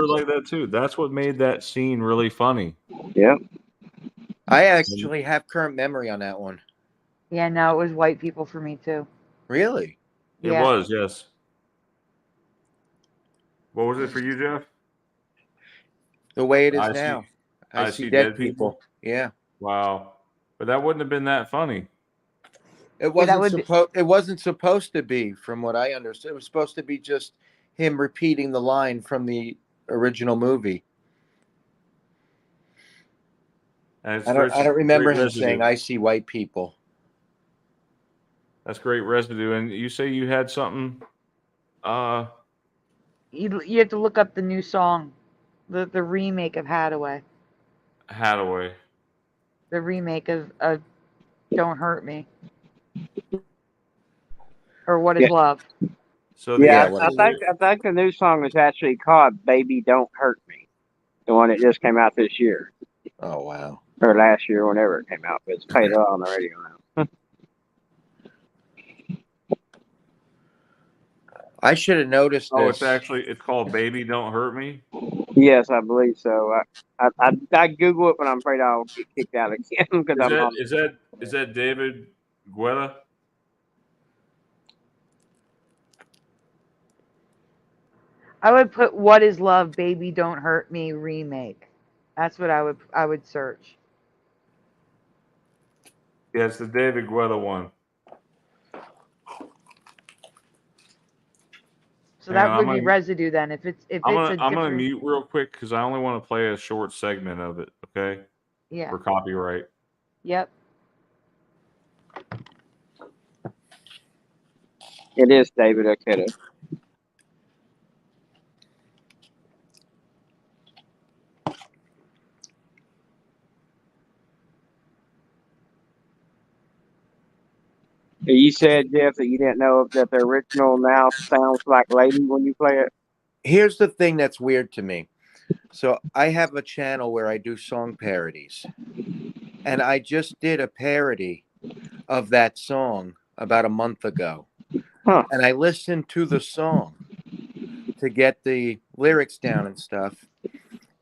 like that too. That's what made that scene really funny. Yeah. I actually have current memory on that one. Yeah, no, it was white people for me too. Really? It was, yes. What was it for you, Jeff? The way it is I now. See, I see dead people. Yeah. Wow. But that wouldn't have been that funny. It wasn't supposed to be, from what I understood. It was supposed to be just him repeating the line from the original movie. I don't remember him saying, I see white people. That's great residue. And you say you had something? You have to look up the new song, the remake of Hadaway. Hadaway. The remake of Don't Hurt Me. Or What Is Love? So I think the new song is actually called "Baby Don't Hurt Me," the one that just came out this year. Oh wow! Or last year, whenever it came out, but it's played on the radio now. I should have noticed. Oh, this. it's called "Baby Don't Hurt Me." Yes, I believe so. I Google it, but I'm afraid I'll get kicked out again because Is that David Guetta? I would put "What Is Love, Baby Don't Hurt Me" remake. That's what I would search. Yeah, it's the David Guetta one. So that would be residue then. I'm gonna mute real quick because I only want to play a short segment of it. Okay. Yeah. For copyright. Yep. It is David Arquette. You said, Jeff, that you didn't know that the original now sounds like Lady when you play it. Here's the thing that's weird to me. So I have a channel where I do song parodies. And I just did a parody of that song about a month ago. Huh. And I listened to the song to get the lyrics down and stuff.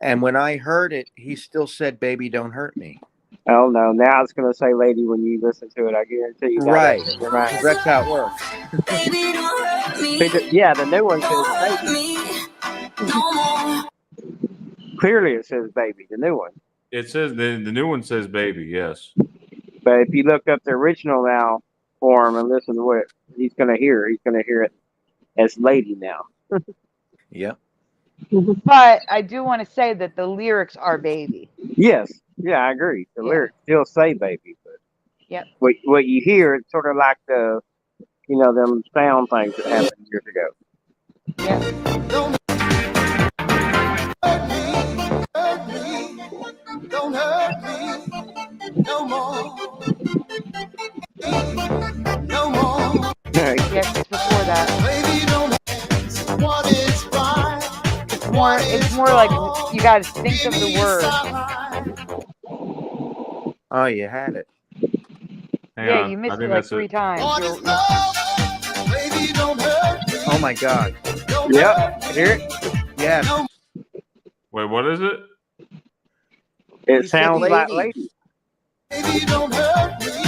And when I heard it, he still said, "Baby, don't hurt me." Oh, no. Now it's going to say Lady when you listen to it. I guarantee you. Right. That's how it works. Baby, don't hurt me. Yeah, the new one says Baby. No more. Clearly it says Baby, the new one. It says the new one says "Baby." Yes. But if you look up the original now for him and listen to what he's going to hear it as Lady now. Yeah. But I do want to say that the lyrics are "Baby." Yes. Yeah, I agree. The lyrics still say "Baby," but yep. What you hear, it's sort of like the, them sound things that happened years ago. Don't hurt me. Don't hurt me. No more. No more. Yes, it's before that. Baby, don't what is fine. It's more like you got to think of the word. Oh, you had it. Hang Yeah, on. you I missed it think like that's 3 it. times. What You're- is love? Baby, don't hurt me. Oh my God. Don't Yep. hurt me. Hear it? Yes. Wait, what is it? It He said sounds like lady. lady. Baby, don't hurt me.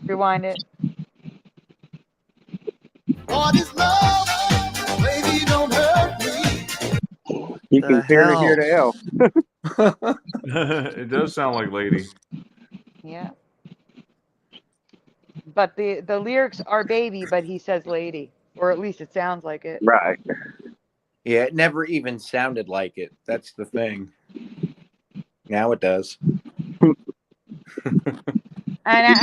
Rewind it. What is love? Baby, don't hurt me. You The can clearly hear the hell? L. It does sound like lady. Yeah. But the lyrics are baby, but he says lady, or at least it sounds like it. Right. Yeah, it never even sounded like it. That's the thing. Now it does. And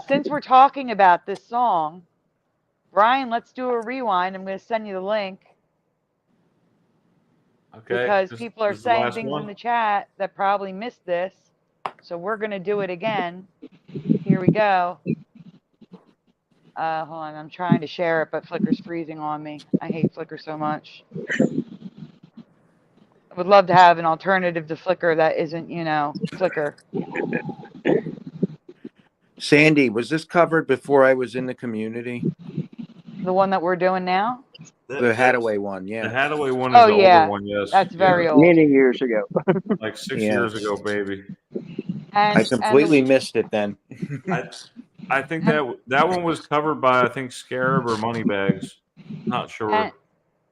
since we're talking about this song, Brian, let's do a rewind. I'm going to send you the link. Okay. Because this people are is the saying last things one? in the chat that probably missed this. So we're going to do it again. Here we go. Hold on, I'm trying to share it, but Flickr's freezing on me. I hate Flickr so much. I would love to have an alternative to Flickr that isn't, Flickr. Sandy, was this covered before I was in the community? The one that we're doing now? The Hadaway one, yeah. The Hadaway one is the older one, yes. That's very old. Many years ago. Like 6 Yeah. years ago, baby. I completely missed it then. I think that one was covered by, I think, Scarab or Moneybags. Not sure.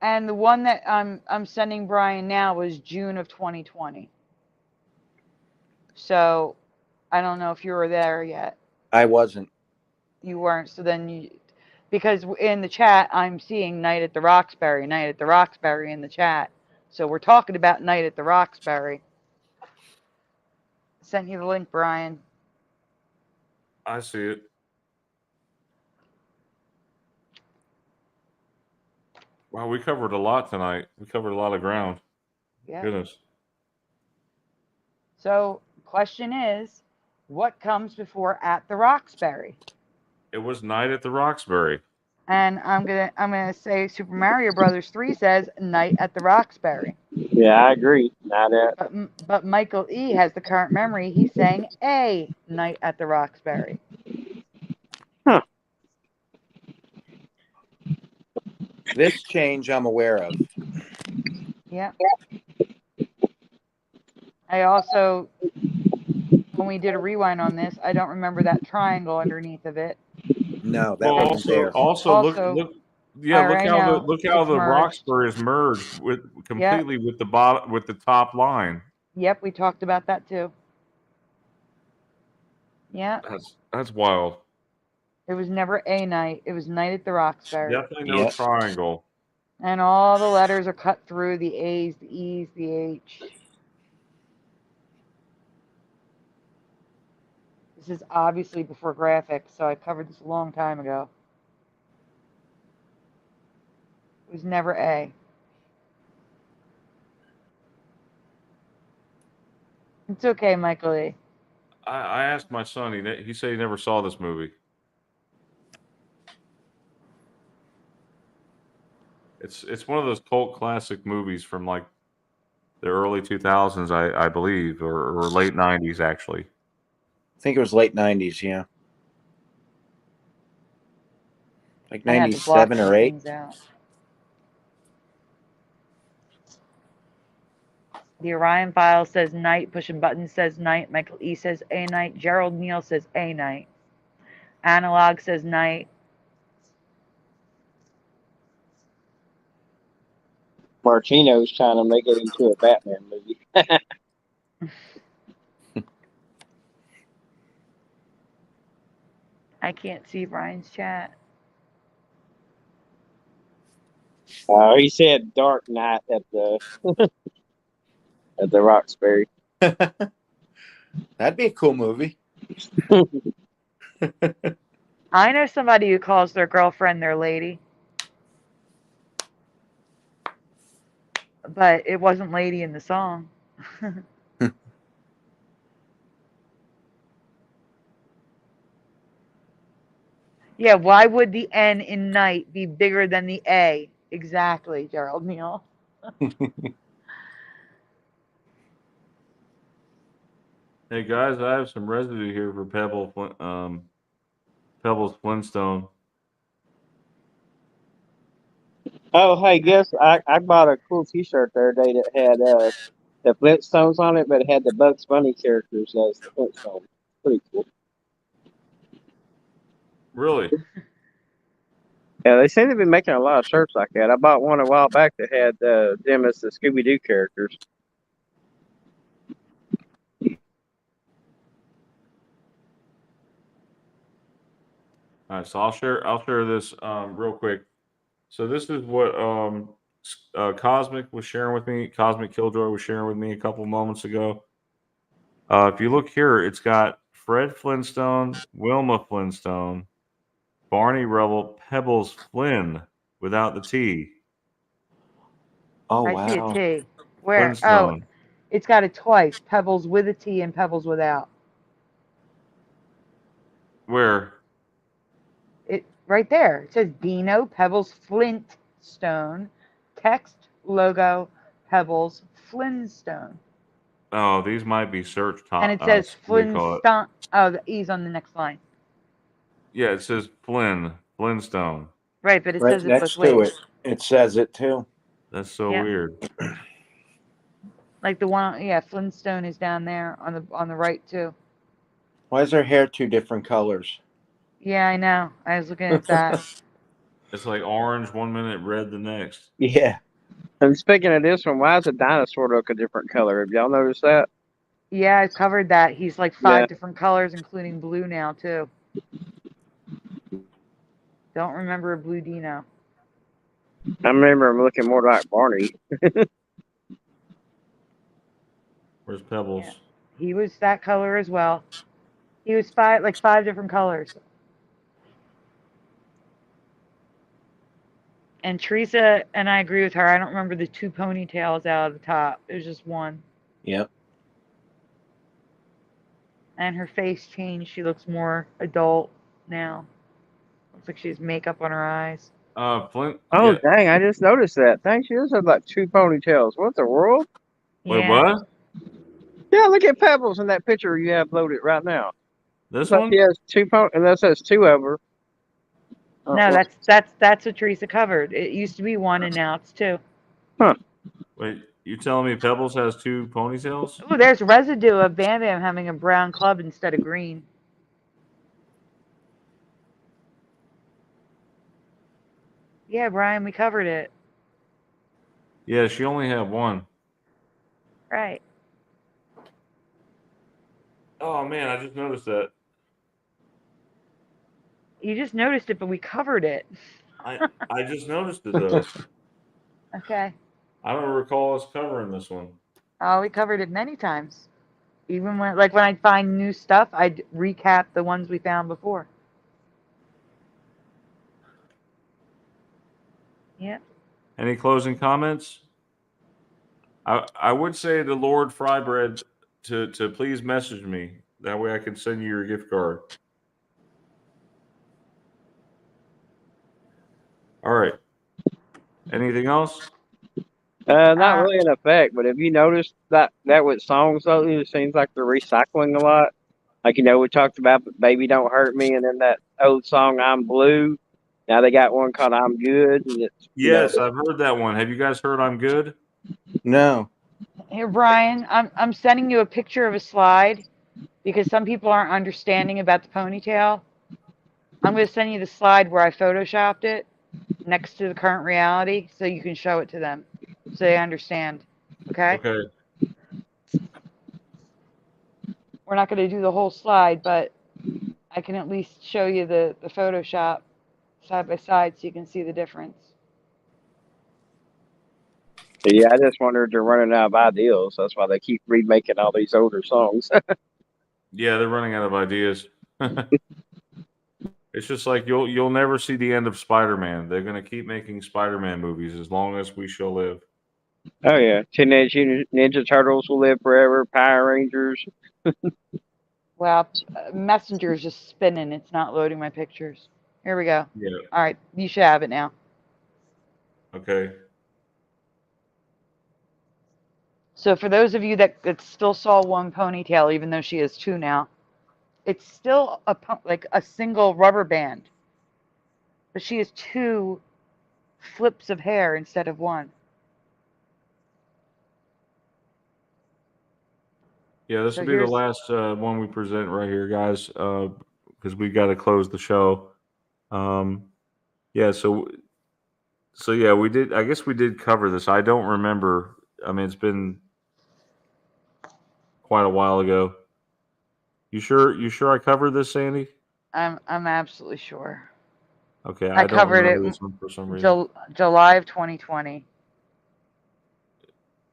And the one that I'm sending Brian now was June of 2020. So I don't know if you were there yet. I wasn't. You weren't. So then because in the chat I'm seeing Night at the Roxbury in the chat. So we're talking about Night at the Roxbury. Sent you the link, Brian. I see it. Wow, we covered a lot tonight. We covered a lot of ground. Yeah. Goodness. So question is, what comes before At the Roxbury? It was Night at the Roxbury. And I'm gonna say Super Mario Brothers 3 says Night at the Roxbury. Yeah, I agree. But Michael E has the current memory. He's saying A, Night at the Roxbury. Huh. This change I'm aware of. Yeah. I also, when we did a rewind on this, I don't remember that triangle underneath of it. No, that wasn't there. Also, look how the Roxbury is merged completely with the bottom, with the top line. Yep, we talked about that too. Yeah. That's wild. It was never a night. It was Night at the Roxbury. Definitely no triangle. And all the letters are cut through, the A's, the E's, the H. This is obviously before graphics, so I covered this a long time ago. It was never A. It's okay, Michael E. I asked my son. He said he never saw this movie. It's one of those cult classic movies from like the early 2000s, I believe, or late 90s actually. I think it was late 90s, yeah. Like 97 or 8. The Orion file says night. Pushing buttons says night. Michael E says a night. Gerald Neal says a night. Analog says night. Martino's trying to make it into a Batman movie. I can't see Brian's chat. He said Dark Knight at the at the Roxbury. That'd be a cool movie. I know somebody who calls their girlfriend their lady. But it wasn't lady in the song. Yeah, why would the N in night be bigger than the A? Exactly, Gerald Neal. Hey guys, I have some residue here for Pebbles Flintstone. Oh, hey, guess I bought a cool T-shirt the other day that had the Flintstones on it, but it had the Bugs Bunny characters as the Flintstones. Pretty cool. Really? Yeah, they seem to be making a lot of shirts like that. I bought one a while back that had them as the Scooby Doo characters. All right, so I'll share this real quick. So this is what Cosmic was sharing with me. Cosmic Killjoy was sharing with me a couple moments ago. If you look here, it's got Fred Flintstone, Wilma Flintstone, Barney Rubble, Pebbles Flynn without the T. Oh, I see a wow. T. Where? Oh, Flintstone. it's got it twice. Pebbles with a T and Pebbles without. Where? It right there. It says Dino Pebbles Flintstone. Text logo Pebbles Flintstone. Oh, these might be search And it top. says What do you call it? Flintstone. Oh, the E's on the next line. Yeah, it says Flintstone. Right, but it Right says it both next to ways. it says it too. That's so Yeah. weird. Like the one, yeah, Flintstone is down there on the right too. Why is her hair two different colors? Yeah, I know. I was looking at that. It's like orange one minute, red the next. Yeah. And speaking of this one, why does a dinosaur look a different color? Have y'all noticed that? Yeah, I covered that. He's like Yeah. 5 different colors, including blue now too. Don't remember a blue Dino. I remember him looking more like Barney. Where's Pebbles? Yeah. He was that color as well. He was 5 different colors. And Teresa and I agree with her. I don't remember the 2 ponytails out of the top. It was just one. Yep. And her face changed. She looks more adult now. Looks like she has makeup on her eyes. Flint. Oh, Yeah. dang, I just noticed that. Dang, she does have like 2 ponytails. What the world? Wait, Yeah. what? Yeah, look at Pebbles in that picture you have loaded right now. This Looks like one? she has 2 and that says 2 of her. No, that's what Teresa covered. It used to be 1 and now it's 2. Huh. Wait, you telling me Pebbles has 2 ponytails? Ooh, there's residue of Bam Bam having a brown club instead of green. Yeah, Brian, we covered it. Yeah, she only had 1. Right. Oh man, I just noticed that. You just noticed it, but we covered it. I just noticed it though. Okay. I don't recall us covering this one. Oh, we covered it many times. Even when I find new stuff, I'd recap the ones we found before. Yeah. Any closing comments? I would say to Lord Frybread to please message me. That way I can send you your gift card. All right. Anything else? Not really in effect, but have you noticed that with songs though, it seems like they're recycling a lot. Like we talked about "Baby Don't Hurt Me," and then that old song "I'm Blue." Now they got one called "I'm Good." And it's, Yes, I've heard that one. Have you guys heard I'm Good? No. Here, Brian, I'm sending you a picture of a slide because some people aren't understanding about the ponytail. I'm going to send you the slide where I photoshopped it next to the current reality so you can show it to them so they understand. Okay? Okay. We're not going to do the whole slide, but I can at least show you the Photoshop side by side so you can see the difference. Yeah, I just wondered if they're running out of ideas. That's why they keep remaking all these older songs. Yeah, they're running out of ideas. It's just like you'll never see the end of Spider-Man. They're gonna keep making Spider-Man movies as long as we shall live. Oh yeah, Teenage Ninja Turtles will live forever. Power Rangers. Well, Messenger's just spinning. It's not loading my pictures. Here we go. Yeah. All right, you should have it now. Okay. So for those of you that still saw one ponytail, even though she has two now, it's still like a single rubber band, but she has two flips of hair instead of one. Yeah, this So will be the here's last one we present right here, guys, because we got to close the show. Yeah, so yeah, we did. I guess we did cover this. I don't remember. I mean, it's been quite a while ago. You sure? You sure I covered this, Sandy? I'm absolutely sure. Okay, I I don't covered remember it this one for some reason. July of 2020.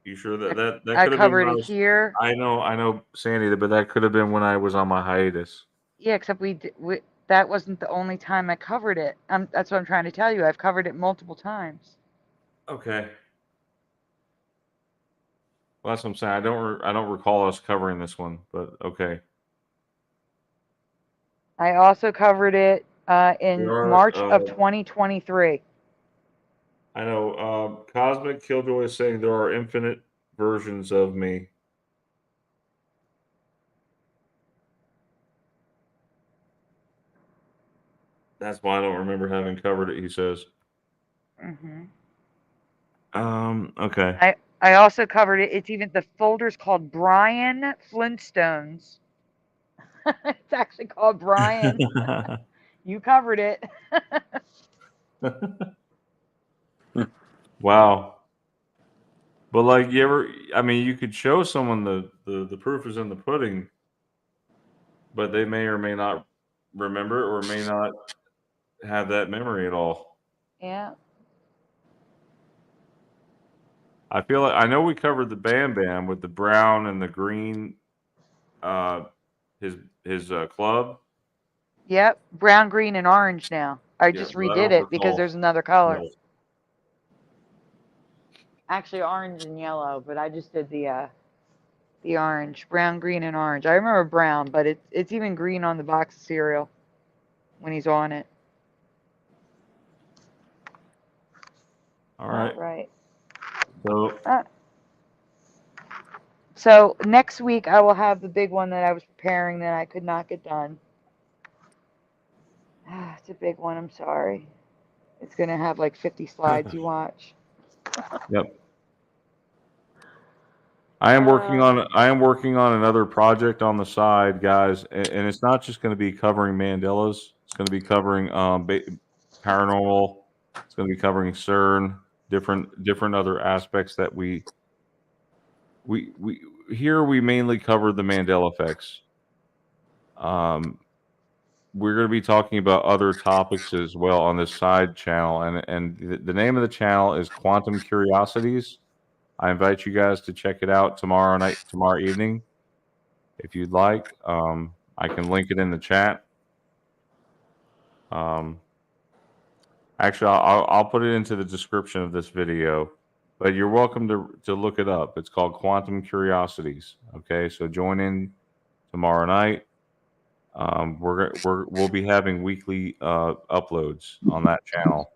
You sure that I could have been covered when I it was? here. I know, Sandy, but that could have been when I was on my hiatus. Yeah, except that wasn't the only time I covered it. That's what I'm trying to tell you. I've covered it multiple times. Okay. Well, that's what I'm saying. I don't recall us covering this one, but okay. I also covered it in There March are. of 2023. I know. Cosmic Killjoy is saying there are infinite versions of me. That's why I don't remember having covered it. He says. Mm-hmm. Okay. I also covered it. It's even the folder's called Brian Flintstones. It's actually called Brian. You covered it. Wow. But like you ever, I mean, you could show someone the proof is in the pudding, but they may or may not remember or may not have that memory at all. Yeah. I feel like I know we covered the Bam Bam with the brown and the green, his club. Yep. Brown, green, and orange now. I Yeah, just but I redid don't it because recall. there's another color. No. Actually, orange and yellow, but I just did the orange, brown, green, and orange. I remember brown, but it's even green on the box of cereal when he's on it. All right. Right. So So next week I will have the big one that I was preparing that I could not get done. It's a big one. I'm sorry. It's gonna have like 50 slides. You watch. Yep. I am working on another project on the side, guys, and it's not just going to be covering Mandelas. It's going to be covering paranormal. It's going to be covering CERN, different other aspects that we here we mainly cover the Mandela effects. We're going to be talking about other topics as well on this side channel, and the name of the channel is Quantum Curiosities. I invite you guys to check it out tomorrow evening, if you'd like. I can link it in the chat. Actually, I'll put it into the description of this video, but you're welcome to look it up. It's called Quantum Curiosities. Okay, so join in tomorrow night. We'll be having weekly uploads on that channel.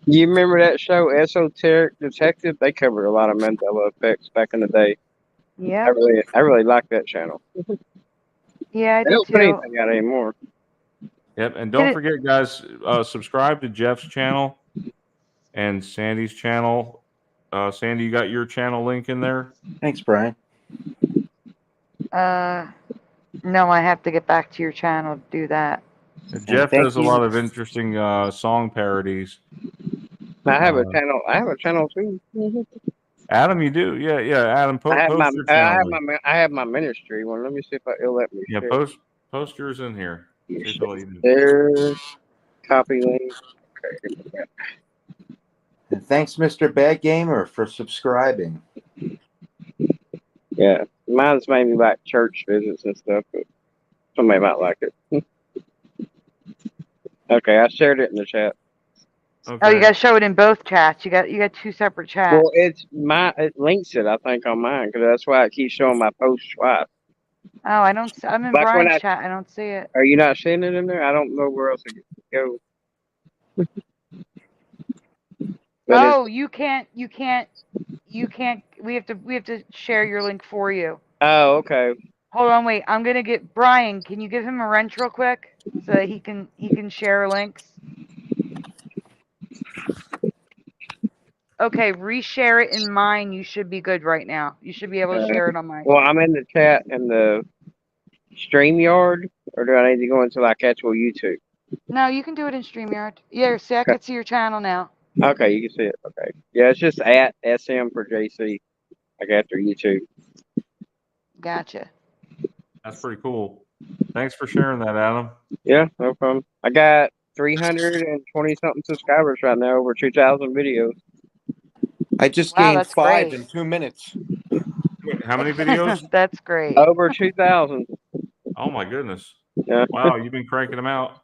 You remember that show, Esoteric Detective? They covered a lot of Mandela effects back in the day. Yeah. I really like that channel. Yeah, I They do don't put too. anything out anymore. Yep, and don't forget, guys, subscribe to Jeff's channel and Sandy's channel. Sandy, you got your channel link in there? Thanks, Brian. No, I have to get back to your channel to do that. Jeff does a lot of interesting song parodies. I have a channel. I have a channel too. Adam, you do? Yeah. Adam, post your channel. I have my ministry one. Let me see if it'll let me. Yeah, share. post yours in here. There, copy link. Okay. And thanks, Mr. Bad Gamer, for subscribing. Yeah, mine's mainly like church visits and stuff, but somebody might like it. Okay, I shared it in the chat. Okay. Oh, you got to show it in both chats. You got two separate chats. Well, it links it, I think, on mine because that's why it keeps showing my post twice. Oh, I don't. I'm in Like when Brian's chat. I don't see it. Are you not seeing it in there? I don't know where else it could go. But Oh, you can't. We have to share your link for you. oh, okay. Hold on, wait. I'm gonna get Brian. Can you give him a wrench real quick so that he can share links? Okay, reshare it in mine. You should be good right now. You should be able to share it on mine. Well, I'm in the chat in the StreamYard, or do I need to go into like actual YouTube? No, you can do it in StreamYard. Yeah, see, I can see your channel now. Okay, you can see it. Okay. Yeah, it's just at SM for JC, like after YouTube. Gotcha. That's pretty cool. Thanks for sharing that, Adam. Yeah, no problem. I got 320 something subscribers right now, over 2,000 videos. I just Wow, gained that's 5 great. in 2 minutes. Wait, how many videos? That's great. Over 2,000. Oh my goodness. Yeah. Wow, you've been cranking them out.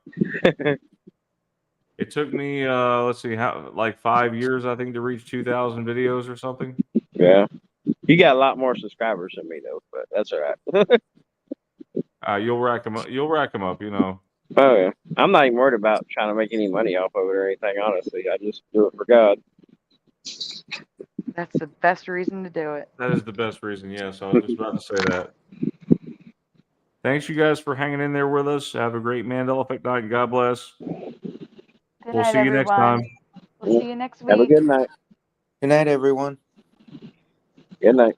It took me let's see, like 5 years I think to reach 2,000 videos or something. Yeah. You got a lot more subscribers than me though, but that's all right. You'll rack them up. You'll rack them up, you know. Oh yeah. I'm not even worried about trying to make any money off of it or anything, honestly. I just do it for God. That's the best reason to do it. That is the best reason, yes. I was just about to say that. Thanks, you guys, for hanging in there with us. Have a great Mandela Effect night, and God bless. Good We'll night, see you next everyone. time. We'll see you next week. Have a good night. Good night, everyone. Good night.